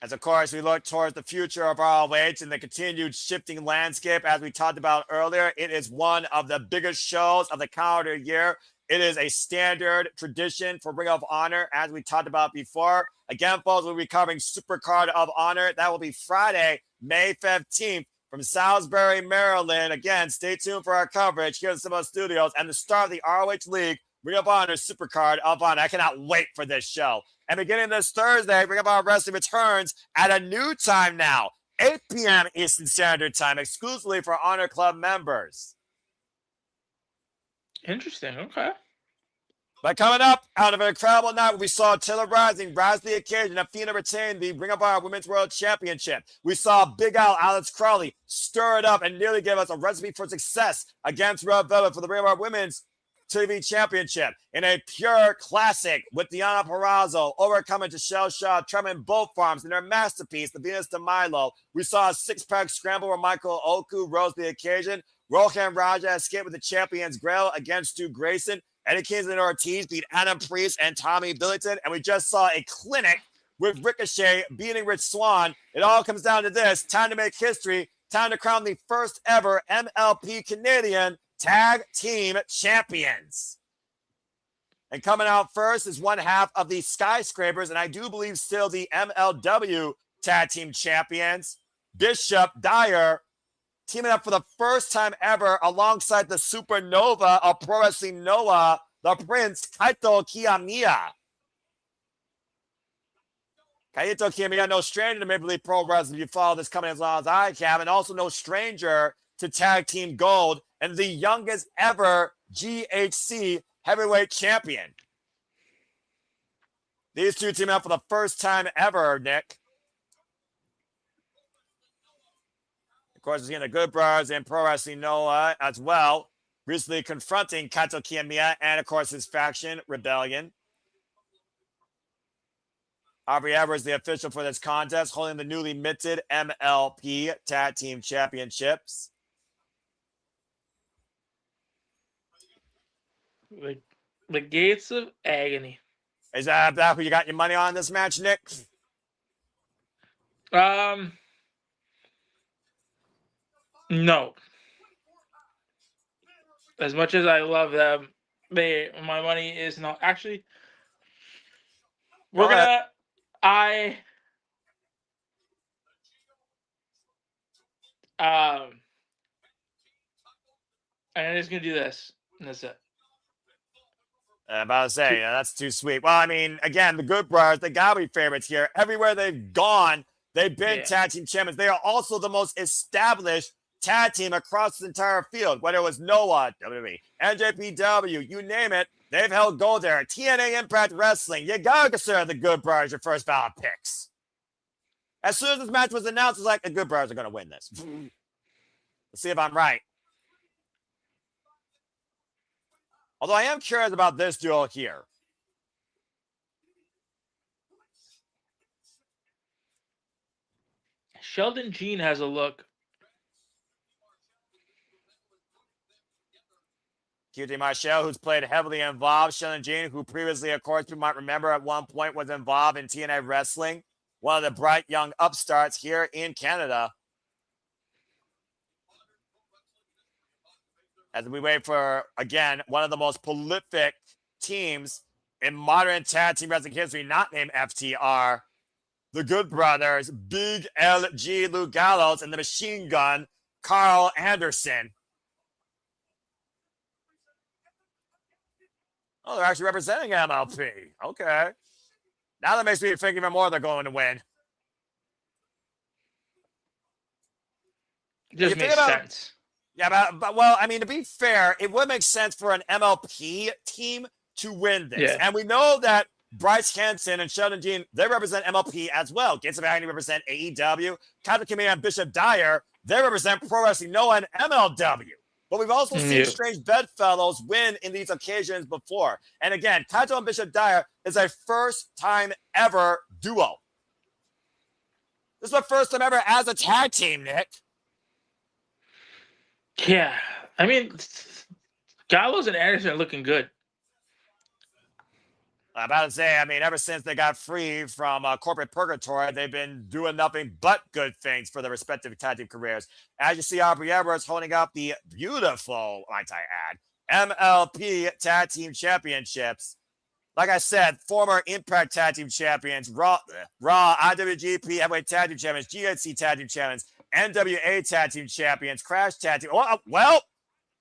As, of course, we look towards the future of ROH and the continued shifting landscape, as we talked about earlier, it is one of the biggest shows of the calendar year. It is a standard tradition for Ring of Honor, as we talked about before. Again, folks, we'll be covering Supercard of Honor. That will be Friday, May 15th from Salisbury, Maryland. Again, stay tuned for our coverage here at the Sumo Studios and the start of the ROH League, Ring of Honor Supercard of Honor. I cannot wait for this show. And beginning this Thursday, Ring of Honor Wrestling returns at a new time now, 8 p.m. Eastern Standard Time, exclusively for Honor Club members. Interesting. Okay. But coming up, out of an incredible night, we saw Taylor Rising rise to the occasion. Athena retained the Ring of Honor Women's World Championship. We saw Big Al, Alex Crowley, stir it up and nearly give us a recipe for success against Red Velvet for the Ring of Honor Women's TV Championship in a pure classic with Deonna Purrazzo overcoming Micheal Shaw, Trevin both farms in their masterpiece, the Venus de Milo. We saw a six-pack scramble where Michael Oku rose to the occasion. Rohan Raja escaped with the champions Grail against Stu Grayson. Eddie Kingston and Ortiz beat Adam Priest and Tommy Billington. And we just saw a clinic with Ricochet beating Rich Swann. It all comes down to this. Time to make history. Time to crown the first ever MLP Canadian Tag Team Champions. And coming out first is one half of the Skyscrapers, and I do believe still the MLW Tag Team Champions, Bishop Dyer, teaming up for the first time ever alongside the Supernova of Pro Wrestling Noah, the Prince, Kaito KiyoMiya. Kaito KiyoMiya, no stranger to Maple Leaf Pro Wrestling if you follow this company as long as I have, and also no stranger to Tag Team Gold and the youngest ever GHC Heavyweight Champion. These two teaming up for the first time ever, Nick. Of course, we're seeing the Good Brothers in Pro Wrestling Noah as well, recently confronting Kaito KiyoMiya and, of course, his faction, Rebellion. Aubrey Edwards, the official for this contest, holding the newly minted MLP Tag Team Championships. The Gates of Agony. Is that who you got your money on this match, Nick? No. As much as I love them, my money is not. Actually, we're gonna. I'm just gonna do this, and that's it. I'm about to say, that's too sweet. Well, I mean, again, the Good Brothers, they gotta be favorites here. Everywhere they've gone, they've been tag team champions. They are also the most established tag team across the entire field, whether it was Noah, WWE, NJPW, you name it, they've held gold there. TNA Impact Wrestling, you gotta consider the Good Brothers your first ballot picks. As soon as this match was announced, it's like the Good Brothers are gonna win this. Let's see if I'm right. Although I am curious about this duel here. Sheldon Jean has a look. QT Micheal, who's played heavily involved. Sheldon Jean, who previously, of course, you might remember at one point was involved in TNA Wrestling. One of the bright young upstarts here in Canada. As we wait for, again, one of the most prolific teams in modern tag team wrestling history, not named FTR, the Good Brothers, Big LG Lou Gallows, and the Machine Gun, Carl Anderson. Oh, they're actually representing MLP. Okay. Now that makes me think even more they're going to win. Just makes sense. Yeah, but well, I mean, to be fair, it would make sense for an MLP team to win this. Yeah. And we know that Bryce Hanson and Sheldon Jean, they represent MLP as well. Gates of Agony represent AEW. Kaito KiyoMiya and Bishop Dyer, they represent Pro Wrestling Noah and MLW. But we've also seen Strange Bedfellows win in these occasions before. And again, Kaito and Bishop Dyer is a first-time ever duo. This is the first time ever as a tag team, Nick. Yeah, I mean, Gallows and Anderson are looking good. I'm about to say, I mean, ever since they got free from corporate purgatory, they've been doing nothing but good things for their respective tag team careers. As you see, Aubrey Edwards holding up the beautiful, might I add, MLP Tag Team Championships. Like I said, former Impact Tag Team Champions, Raw IWGP Heavyweight Tag Team Champions, GHC Tag Team Champions, NWA Tag Team Champions, Crash Tag Team. Well,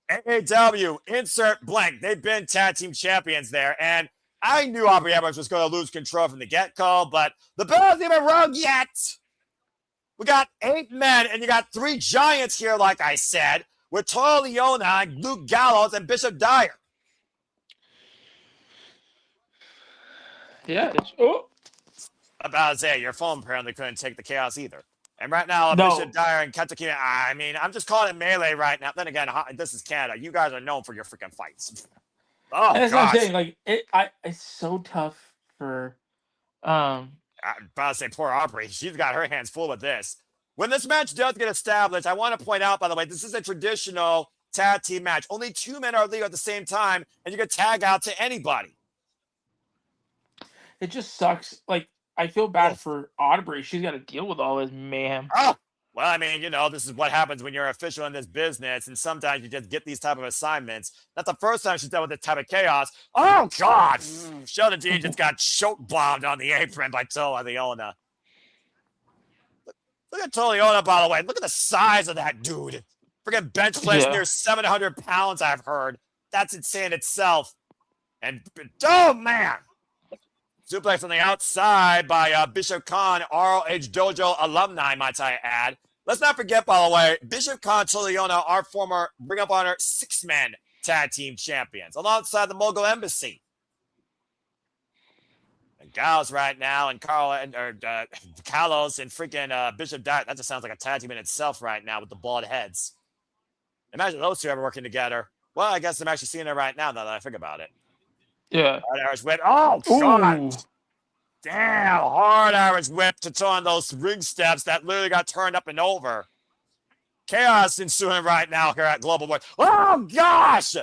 AAW, insert blank. They've been Tag Team Champions there. And I knew Aubrey Edwards was going to lose control from the get-go, but the bell isn't even rung yet. We got 8 men, and you got 3 giants here, like I said, with Toyo Leona, Luke Gallows, and Bishop Dyer. Yeah. Oh. About to say, your phone apparently couldn't take the chaos either. And right now, No. Bishop Dyer and Kaito KiyoMiya, I mean, I'm just calling it melee right now. Then again, this is Canada. You guys are known for your freaking fights. Oh, And that's what I'm gosh. saying. Like it's so tough for I'm about to say poor Aubrey. She's got her hands full with this. When this match does get established, I want to point out, by the way, this is a traditional tag team match. Only 2 men are legal at the same time, and you can tag out to anybody. it just sucks. Like I feel bad Oof. for Aubrey. She's got to deal with all this mayhem. Oh, well, I mean, this is what happens when you're an official in this business, and sometimes you just get these type of assignments. Not the first time she's dealt with this type of chaos. Oh, God! Sheldon G just got choke bombed on the apron by Leona. Look at Leona, by the way. Look at the size of that dude. Freaking bench press near 700 pounds, I've heard. That's insane itself. And, oh, man! Suplex on the outside by Bishop Khan, ROH Dojo alumni, might I add. Let's not forget, by the way, Bishop Khan and Leona are former Ring of Honor 6-man tag team champions alongside the Mogul Embassy. And Gals right now and Carlos and freaking Bishop Dyer. That just sounds like a tag team in itself right now with the bald heads. Imagine those two ever working together. Well, I guess I'm actually seeing it right now that I think about it. Yeah. Hard Irish whip. Oh, God. Damn. Hard Irish whip to turn those ring steps that literally got turned up and over. Chaos ensuing right now here at Global Boy. Oh, gosh.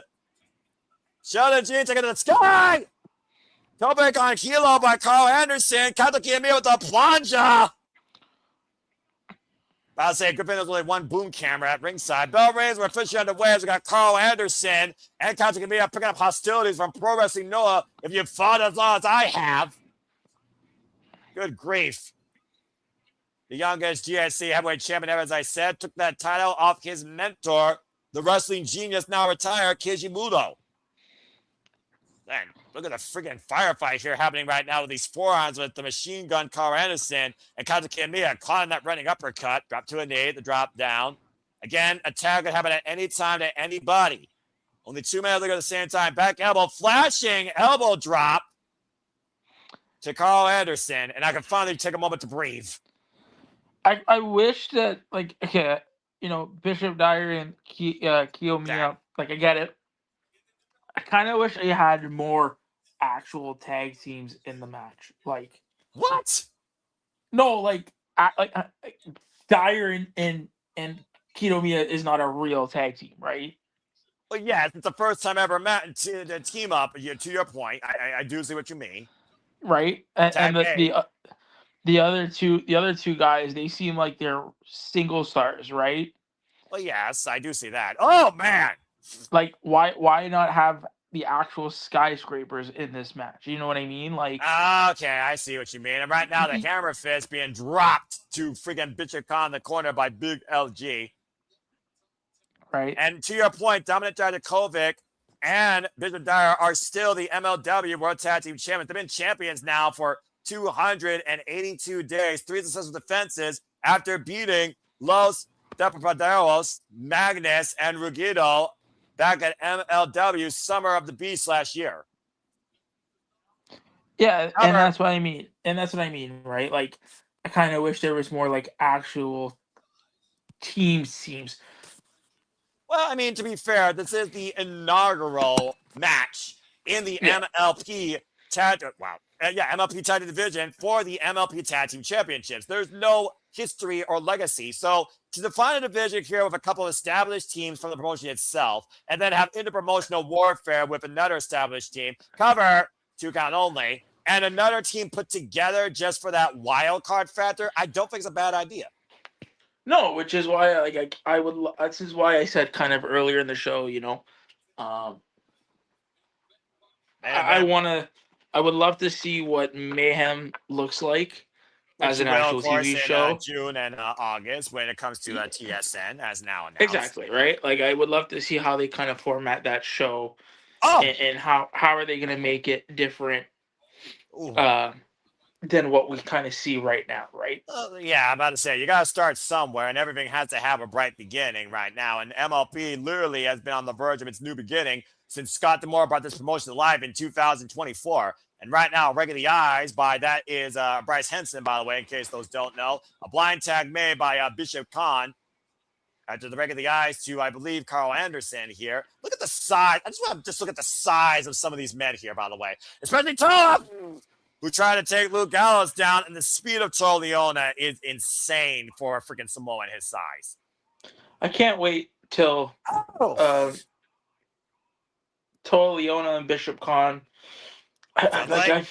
Sheldon G taking to the sky. Topic on Kilo by Carl Anderson. Kaito KiyoMiya with the plunger. I'll say Griffin's only one boom camera at ringside. Bell rings were officially underway as we got Carl Anderson and Kaito KiyoMiya picking up hostilities from Pro Wrestling Noah. If you've fought as long as I have. Good grief. The youngest GIC heavyweight champion ever, as I said, took that title off his mentor, the wrestling genius now retired, Keiji Muto. Man, look at the freaking firefight here happening right now with these forearms with the machine gun Carl Anderson and Kaito KiyoMiya caught in that running uppercut. Drop to a knee, the drop down. Again, a tag could happen at any time to anybody. Only 2 men at the same time. Back elbow, flashing elbow drop to Carl Anderson. And I can finally take a moment to breathe. I wish that, like, okay, Bishop Dyer and KiyoMiya, like, I get it. I kind of wish they had more actual tag teams in the match. Like what? No, Dyer and KiyoMiya is not a real tag team, right? Well, yes, it's the first time ever met to team up. To your point, I do see what you mean. Right, and the other two guys, they seem like they're single stars, right? Well, yes, I do see that. Oh man. Like, why not have the actual skyscrapers in this match? You know what I mean? Like, okay, I see what you mean. And right now, the hammer fist being dropped to freaking Bishop Khan in the corner by Big LG. Right. And to your point, Dominic Dijakovic and Bishop Dyer are still the MLW World Tag Team Champions. They've been champions now for 282 days, 3 successful defenses after beating Los Deportados, Magnus, and Rugido back at MLW Summer of the Beast last year. Yeah, and that's what I mean. Right? Like, I kind of wish there was more, like, actual teams. Well, I mean, to be fair, this is the inaugural match in the MLP Tag MLP Tag Division for the MLP Tag Team Championships. There's no history or legacy. So to define a division here with a couple of established teams from the promotion itself, and then have interpromotional warfare with another established team, cover 2 count only, and another team put together just for that wild card factor, I don't think it's a bad idea. No, which is why this is why I said kind of earlier in the show, I would love to see what Mayhem looks like as an actual TV show. In June and August when it comes to TSN, as now announced. Exactly, right? Like, I would love to see how they kind of format that show, and how are they going to make it different than what we kind of see right now, right? Yeah, I'm about to say, you got to start somewhere, and everything has to have a bright beginning right now. And MLP literally has been on the verge of its new beginning since Scott D'Amore brought this promotion to life in 2024. And right now, Regular Eyes by that is Bryce Hanson, by the way, in case those don't know. A blind tag made by Bishop Khan. after the break of the ice to, I believe, Carl Anderson here. Look at the size. I just want to look at the size of some of these men here, by the way. Especially Tough, who tried to take Luke Gallows down, and the speed of Leona is insane for a freaking Samoan his size. I can't wait till Leona and Bishop Khan. I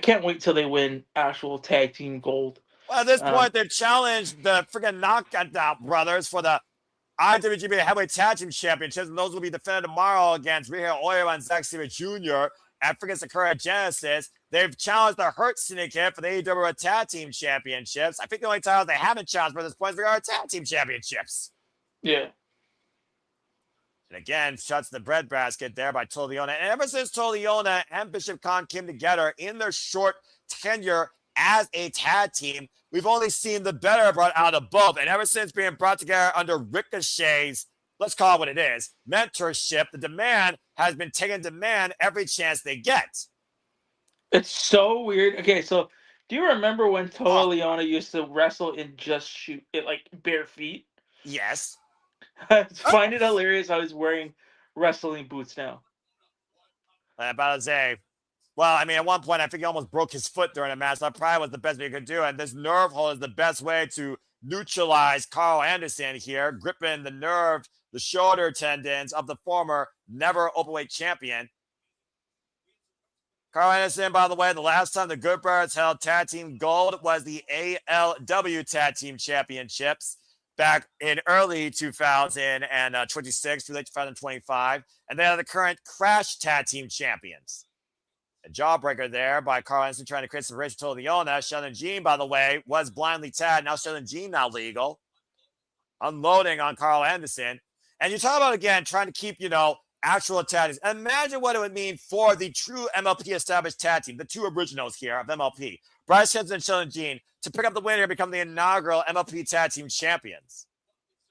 can't wait till they win actual tag team gold. Well, at this point, they've challenged the freaking Knockout Brothers for the IWGP Heavyweight Tag Team Championships, and those will be defended tomorrow against Micheal and Zack Sabre Jr. at freaking Sakura Genesis. They've challenged the Hurt Syndicate for the AEW Tag Team Championships. I think the only titles they haven't challenged for this point is the Tag Team Championships. Yeah. And again, shuts the breadbasket there by Leona. And ever since Leona and Bishop Khan came together in their short tenure as a tag team, we've only seen the better brought out of both. And ever since being brought together under Ricochet's, let's call it what it is, mentorship, the demand has been taken demand every chance they get. It's so weird. Okay, so do you remember when Leona used to wrestle in just shoot it like bare feet? Yes. I find it hilarious how he's wearing wrestling boots now. About to say, well, I mean, at one point, I think he almost broke his foot during a match. That probably was the best we could do. And this nerve hold is the best way to neutralize Carl Anderson here, gripping the shoulder tendons of the former never openweight champion. Carl Anderson, by the way, the last time the Good Brothers held tag team gold was the ALW Tag Team Championships back in early 2026 to late 2025. And they are the current Crash Tag Team Champions. A jawbreaker there by Carl Anderson trying to create some race to Leona. Sheldon Jean, by the way, was blindly tagged. Now Sheldon Jean now legal. Unloading on Carl Anderson. And you talk about, again, trying to keep, actual tag teams. Imagine what it would mean for the true MLP established tag team, the two originals here of MLP, Bryce Hanson and Sheldon Jean, to pick up the winner and become the inaugural MLP Tag Team Champions.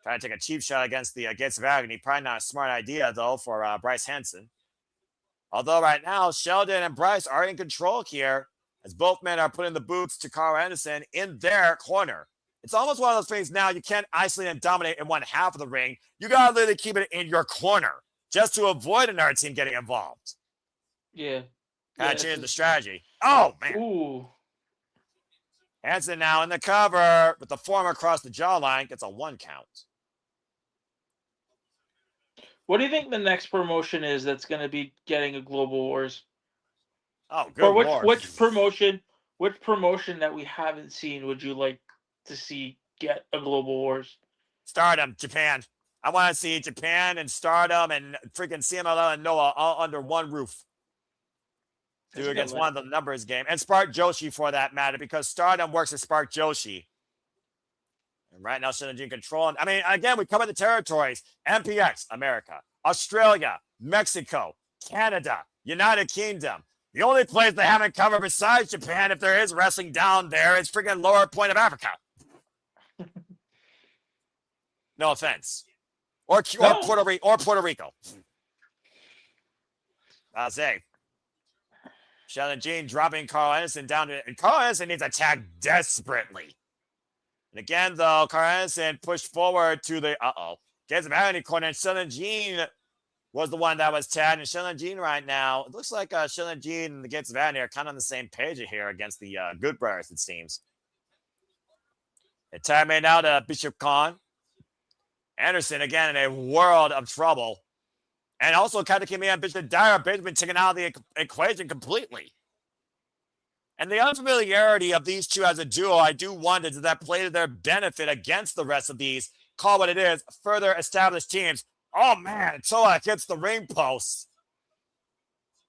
Trying to take a cheap shot against the Gates of Agony. Probably not a smart idea, though, for Bryce Hanson. Although right now, Sheldon and Bryce are in control here, as both men are putting the boots to Carl Anderson in their corner. It's almost one of those things now, you can't isolate and dominate in one half of the ring. You got to literally keep it in your corner just to avoid another team getting involved. Yeah. Kind of change the strategy. Oh, man. Ooh. Hanson now in the cover with the form across the jawline. Gets a 1 count. What do you think the next promotion is that's going to be getting a Global Wars? Oh, good Or Lord. which promotion that we haven't seen would you like to see get a Global Wars? Stardom, Japan. I want to see Japan and Stardom and freaking CMLL and Noah all under one roof. Do against one of the numbers game. And Spark Joshi for that matter, because Stardom works with Spark Joshi. And right now, Synergy controlling. I mean, again, we cover the territories. MPX, America, Australia, Mexico, Canada, United Kingdom. The only place they haven't covered besides Japan, if there is wrestling down there, is freaking lower point of Africa. No offense. Or Puerto Rico. I'll say. Sheldon Jean dropping Carl Anderson down to, and Carl Anderson needs a tag desperately. And again, though, Carl Anderson pushed forward to the Gates of Agony corner, and Sheldon Jean was the one that was tagged. And Sheldon Jean right now, it looks like Sheldon Jean and the Gates of Agony are kind of on the same page here against the Good Brothers, it seems. And tag made now to Bishop Khan. Anderson, again, in a world of trouble. And also, KiyoMiya and Bishop Dyer have been taken out of the equation completely. And the unfamiliarity of these two as a duo, I do wonder, does that play to their benefit against the rest of these, call what it is, further established teams? Oh, man, Toa hits the ring post.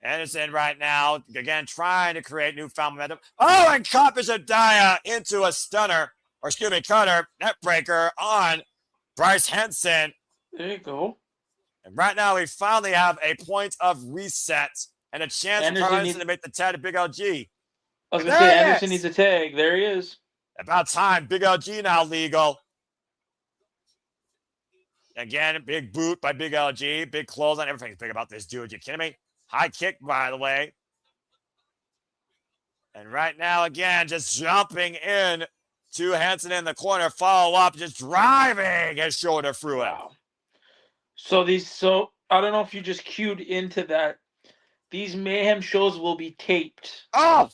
Anderson right now, again, trying to create newfound momentum. Oh, and caught Bishop Dyer into a stunner, or excuse me, cutter, net breaker on Bryce Hanson. There you go. And right now, we finally have a point of reset and a chance for Anderson to make the tag to Big LG. I was going to say, Anderson needs a tag. There he is. About time. Big LG now legal. Again, big boot by Big LG. Big close on everything's big about this dude. You kidding me? High kick, by the way. And right now, again, just jumping in to Hanson in the corner. Follow up, just driving his shoulder through it. Wow. So I don't know if you just cued into that. These Mayhem shows will be taped. Oh!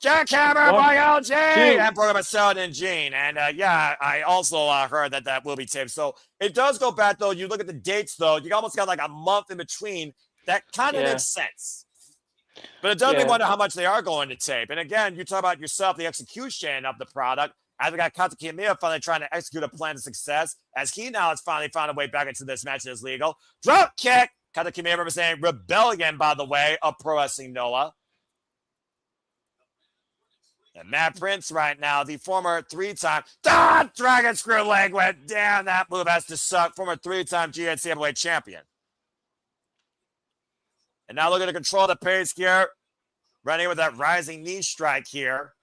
Jackhammer by LG! 2. And program by Sheldon and Gene. And yeah, I also heard that will be taped. So it does go back, though. You look at the dates, though. You almost got like a month in between. That kind of makes sense. But it does make me wonder how much they are going to tape. And again, you talk about yourself, the execution of the product. As we got KiyoMiya finally trying to execute a plan of success, as he now has finally found a way back into this match that is legal. Drop kick! KiyoMiya representing Rebellion, by the way, of Pro Wrestling Noah. And Matt Prince right now, the former 3-time Dragon Screw leg went down. That move has to suck. Former 3-time GNC heavyweight champion. And now looking to control the pace here. Running with that rising knee strike here.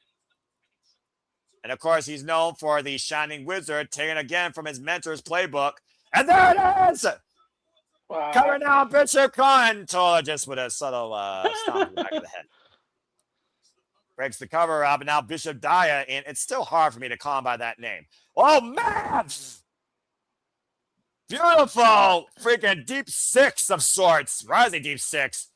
And of course, he's known for the Shining Wizard, taken again from his mentor's playbook. And there it is! Wow. Coming down, Bishop Khan. Tola just with a subtle stomp in the back of the head. Breaks the cover up, and now Bishop Dyer in. It's still hard for me to call him by that name. Oh, man! Beautiful freaking deep six of sorts. Rising deep six.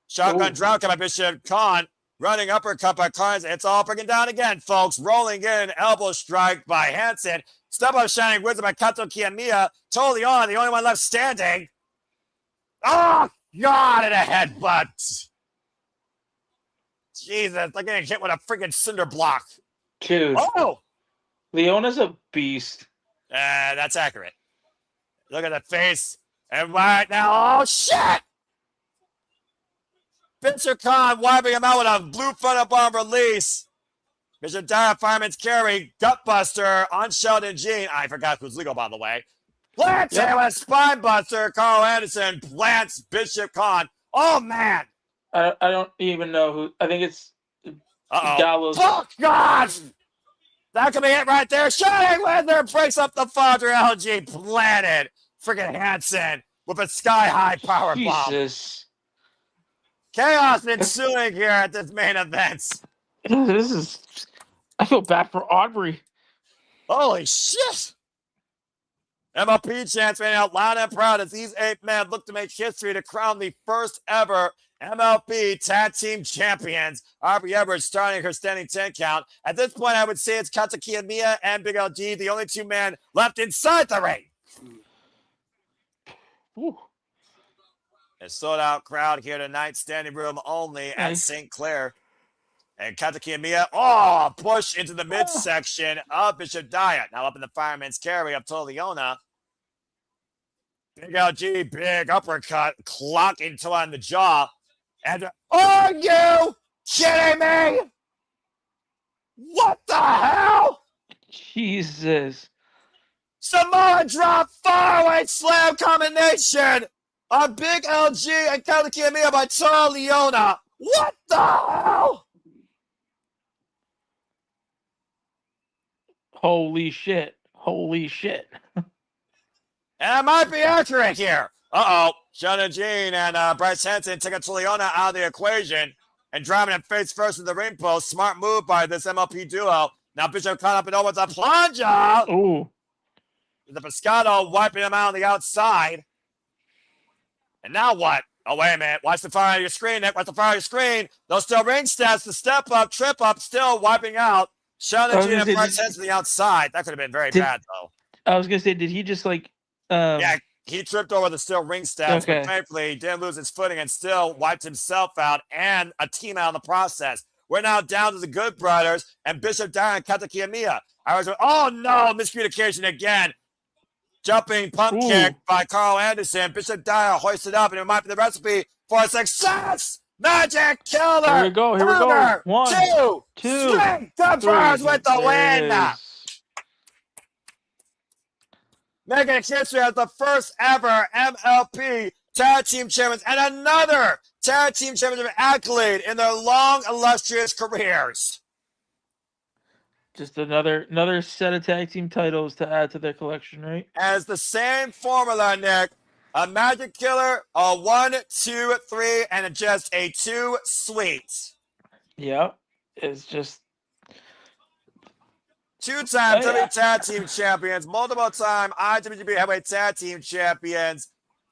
Shotgun drop by Bishop Khan. Running uppercut by Carnes. It's all breaking down again, folks. Rolling in, elbow strike by Hanson. Step up Shining Wizard by KiyoMiya. Totally on, the only one left standing. Oh, God, and a headbutt. Jesus, like getting hit with a freaking cinder block. Dude. Oh! Leona's a beast. That's accurate. Look at the face. And right now, oh, shit! Bishop Khan wiping him out with a blue frontal bomb release. Bishop Dyer, fireman's carry, gutbuster on Sheldon Gene. I forgot who's legal, by the way. Plants him with a spine buster. Carl Anderson plants Bishop Khan. Oh, man. I don't even know who. I think it's Gallows. Oh, God. That could be it right there. Shining Wizard breaks up the father LG. Planted. Freaking Hanson with a sky-high power bomb. Jesus. Chaos ensuing here at this main event. I feel bad for Aubrey. Holy shit. MLP chants ran out loud and proud as these 8 men look to make history to crown the first ever MLP Tag Team Champions. Aubrey Edwards starting her standing 10 count. At this point, I would say it's KiyoMiya and Big LG, the only 2 men left inside the ring. Ooh. A sold-out crowd here tonight, standing room only at St. Clair. And KiyoMiya, push into the midsection of Bishop Dyer. Now up in the fireman's carry of Leona. Big LG, big uppercut, clocking Tola on the jaw. And are you kidding me? What the hell? Jesus. Samoa drop, faraway slam combination on Big LG and KiyoMiya by Leona. What the hell? Holy shit. Holy shit. And I might be accurate here. Sheldon Gene and Bryce Hanson taking Leona out of the equation and driving him face first in the ring post. Smart move by this MLP duo. Now Bishop caught up and over the plunger. Ooh. The Pescado wiping him out on the outside. And now what? Oh, wait a minute. Watch the fire on your screen, Nick. Watch the fire on your screen. Those still ring stats. The step up, trip up, still wiping out. Sheldon Gene and Bryce Hanson to the outside. That could have been very bad, though. I was going to say, did he just yeah, he tripped over the still ring stats, okay. but thankfully he didn't lose his footing and still wiped himself out and a team out in the process. We're now down to the Good Brothers and Bishop Dyer and KiyoMiya. I was oh no, miscommunication again. Jumping pump kick by Carl Anderson. Bishop Dyer hoisted up, and it might be the recipe for success. Magic Killer. Here we go. Here we go. 1, 2, 3. Good Brothers with the win. Making history as the first ever MLP Tag Team Champions and another Tag Team Championship accolade in their long, illustrious careers. Just another set of tag team titles to add to their collection, right? As the same formula, Nick. A Magic Killer, a 1, 2, 3, and just a 2 sweet. Yeah. It's just Two-time Oh, yeah. WWE Tag Team Champions, multiple-time IWGP Heavyweight Tag Team Champions,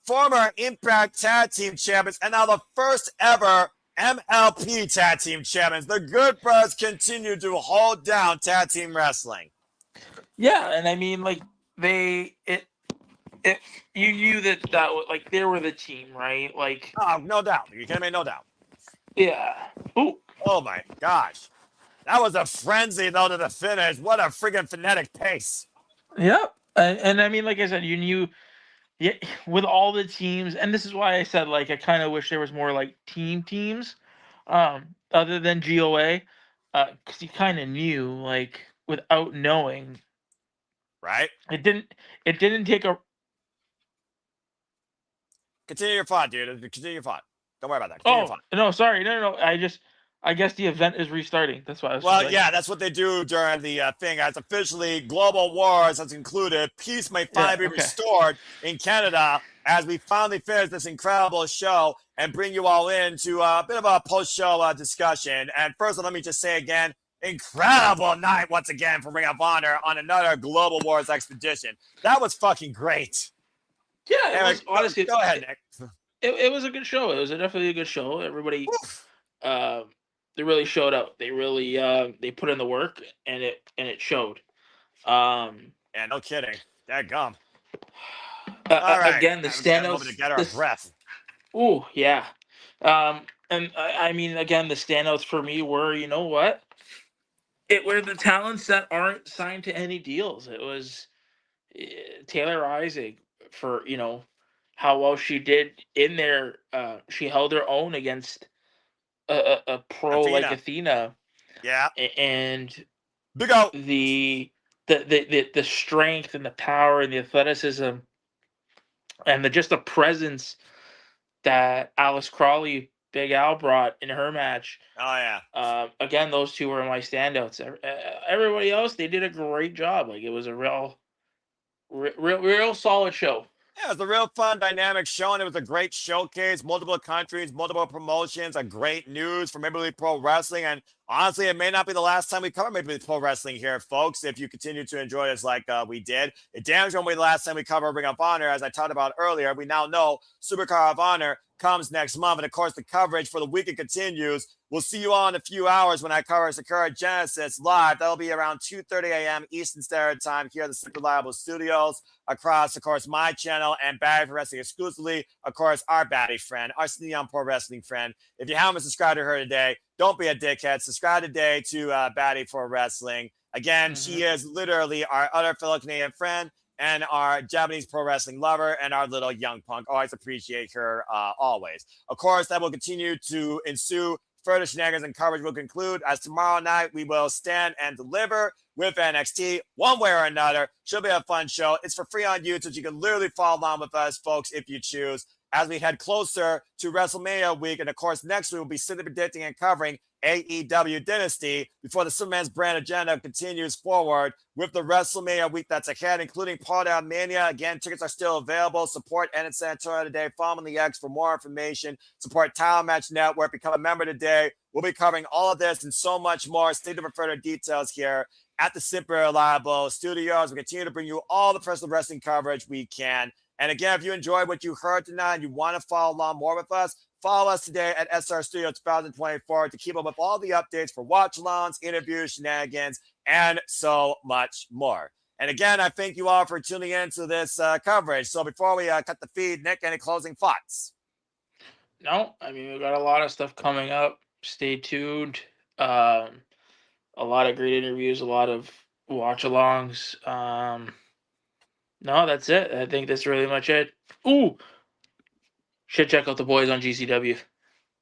former Impact Tag Team Champions, and now the first ever MLP Tag Team Champions. The Good Brothers continue to hold down tag team wrestling. Yeah, and I mean, like you knew that like they were the team, right? Like, Oh, no doubt. You kidding me? No doubt. yeah. Ooh. Oh my gosh. That was a frenzy, though, to the finish. What a freaking phonetic pace. Yep. And I mean, like I said, you knew, yeah, with all the teams, and this is why I said, like, I kind of wish there was more like teams, other than GOA, because you kind of knew, like, without knowing. Right? It didn't take a. Continue your thought, dude. Continue your thought. Don't worry about that. Continue your thought. No, sorry, no. I guess the event is restarting. That's why I was. Well, yeah, that's what they do during the thing. As officially, Global Wars has concluded. Peace may finally be restored in Canada as we finally finish this incredible show and bring you all into a bit of a post-show discussion. And first, let me just say again, incredible night once again for Ring of Honor on another Global Wars expedition. That was fucking great. Yeah, Anyway, was, honestly, go ahead, Nick. It was a good show. It was definitely a good show. Everybody, they really showed up. They really they put in the work, and it showed. Yeah, no kidding. Dadgum. Again, the standouts. To get our breath. Oh yeah, and I mean, again, the standouts for me were, you know what? It were the talents that aren't signed to any deals. It was Taylor Isaac for, you know, how well she did in there. She held her own against a pro Athena. like Athena. Yeah. And Big O. the strength and the power and the athleticism and just the presence that Alice Crawley, Big Al, brought in her match. Oh yeah. Again, those two were my standouts. Everybody else, they did a great job. Like, it was a real solid show. Yeah, it was a real fun, dynamic show, and it was a great showcase. Multiple countries, multiple promotions, a great news for Maple Leaf Pro Wrestling. And honestly, it may not be the last time we cover Maple Leaf Pro Wrestling here, folks, if you continue to enjoy this like we did. It damn sure won't be the last time we cover Ring of Honor. As I talked about earlier, we now know Supercar of Honor comes next month. And of course, the coverage for the weekend continues. We'll see you all in a few hours when I cover Sakura Genesis live. That'll be around 2:30 a.m. Eastern Standard Time here at the Super Reliable Studios across, of course, my channel and Batty for Wrestling exclusively. Of course, our Batty friend, our Sneon Pro Wrestling friend. If you haven't subscribed to her today, don't be a dickhead. Subscribe today to Batty for Wrestling. Again, she is literally our other fellow Canadian friend and our Japanese pro wrestling lover and our little young punk. Always appreciate her, always. Of course, that will continue to ensue. Further shenanigans and coverage will conclude as tomorrow night we will stand and deliver with NXT one way or another. Should be a fun show. It's for free on YouTube. You can literally follow along with us, folks, if you choose. As we head closer to WrestleMania week, and of course, next week we'll be simply predicting and covering AEW Dynasty before the Superman's brand agenda continues forward with the WrestleMania week that's ahead, including Part Out Mania. Again, tickets are still available. Support Ed and San Antonio today. Follow on the X for more information. Support Title Match Network. Become a member today. We'll be covering all of this and so much more. Stay tuned for further details here at the Super Reliable Studios. We continue to bring you all the professional wrestling coverage we can. And again, if you enjoyed what you heard tonight and you want to follow along more with us, follow us today at SR Studio 2024 to keep up with all the updates for watch-alongs, interviews, shenanigans, and so much more. And again, I thank you all for tuning in to this coverage. So before we cut the feed, Nick, any closing thoughts? No, I mean, we've got a lot of stuff coming up. Stay tuned. A lot of great interviews, a lot of watch-alongs. No, that's it. I think that's really much it. Ooh, should check out the boys on GCW.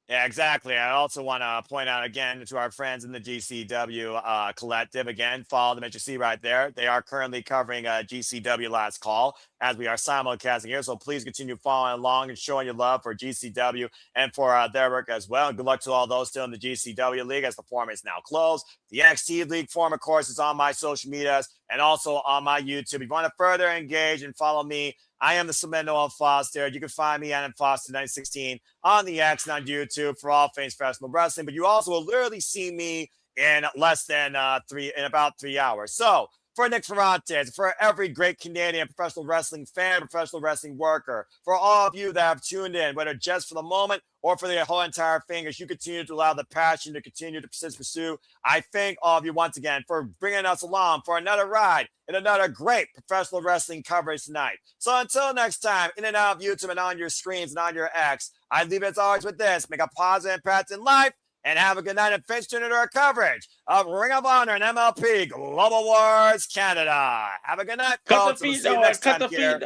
Yeah, exactly. I also want to point out again to our friends in the GCW collective. Again, follow them as you see right there. They are currently covering GCW Last Call as we are simulcasting here. So please continue following along and showing your love for GCW and for their work as well. And good luck to all those still in the GCW League as the forum is now closed. The NXT League forum, of course, is on my social medias and also on my YouTube. If you want to further engage and follow me, I am the Cement Noel Foster. You can find me at Foster 916 on the X and on YouTube for all things professional wrestling. But you also will literally see me in less than in about 3 hours. So for Nick Ferrantes, for every great Canadian professional wrestling fan, professional wrestling worker, for all of you that have tuned in, whether just for the moment or for the whole entire thing, as you continue to allow the passion to continue to pursue, I thank all of you once again for bringing us along for another ride and another great professional wrestling coverage tonight. So until next time, in and out of YouTube and on your screens and on your X, I leave it as always with this: make a positive impact in life, and have a good night and finish tuning into our coverage of Ring of Honor and MLP Global Wars Canada. Have a good night, folks. We'll see you next time here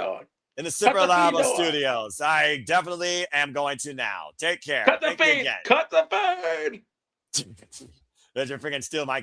in the Super Labo Studios. I definitely am going to now. Take care. Cut the feed. Cut the feed. There's your freaking steal my gift.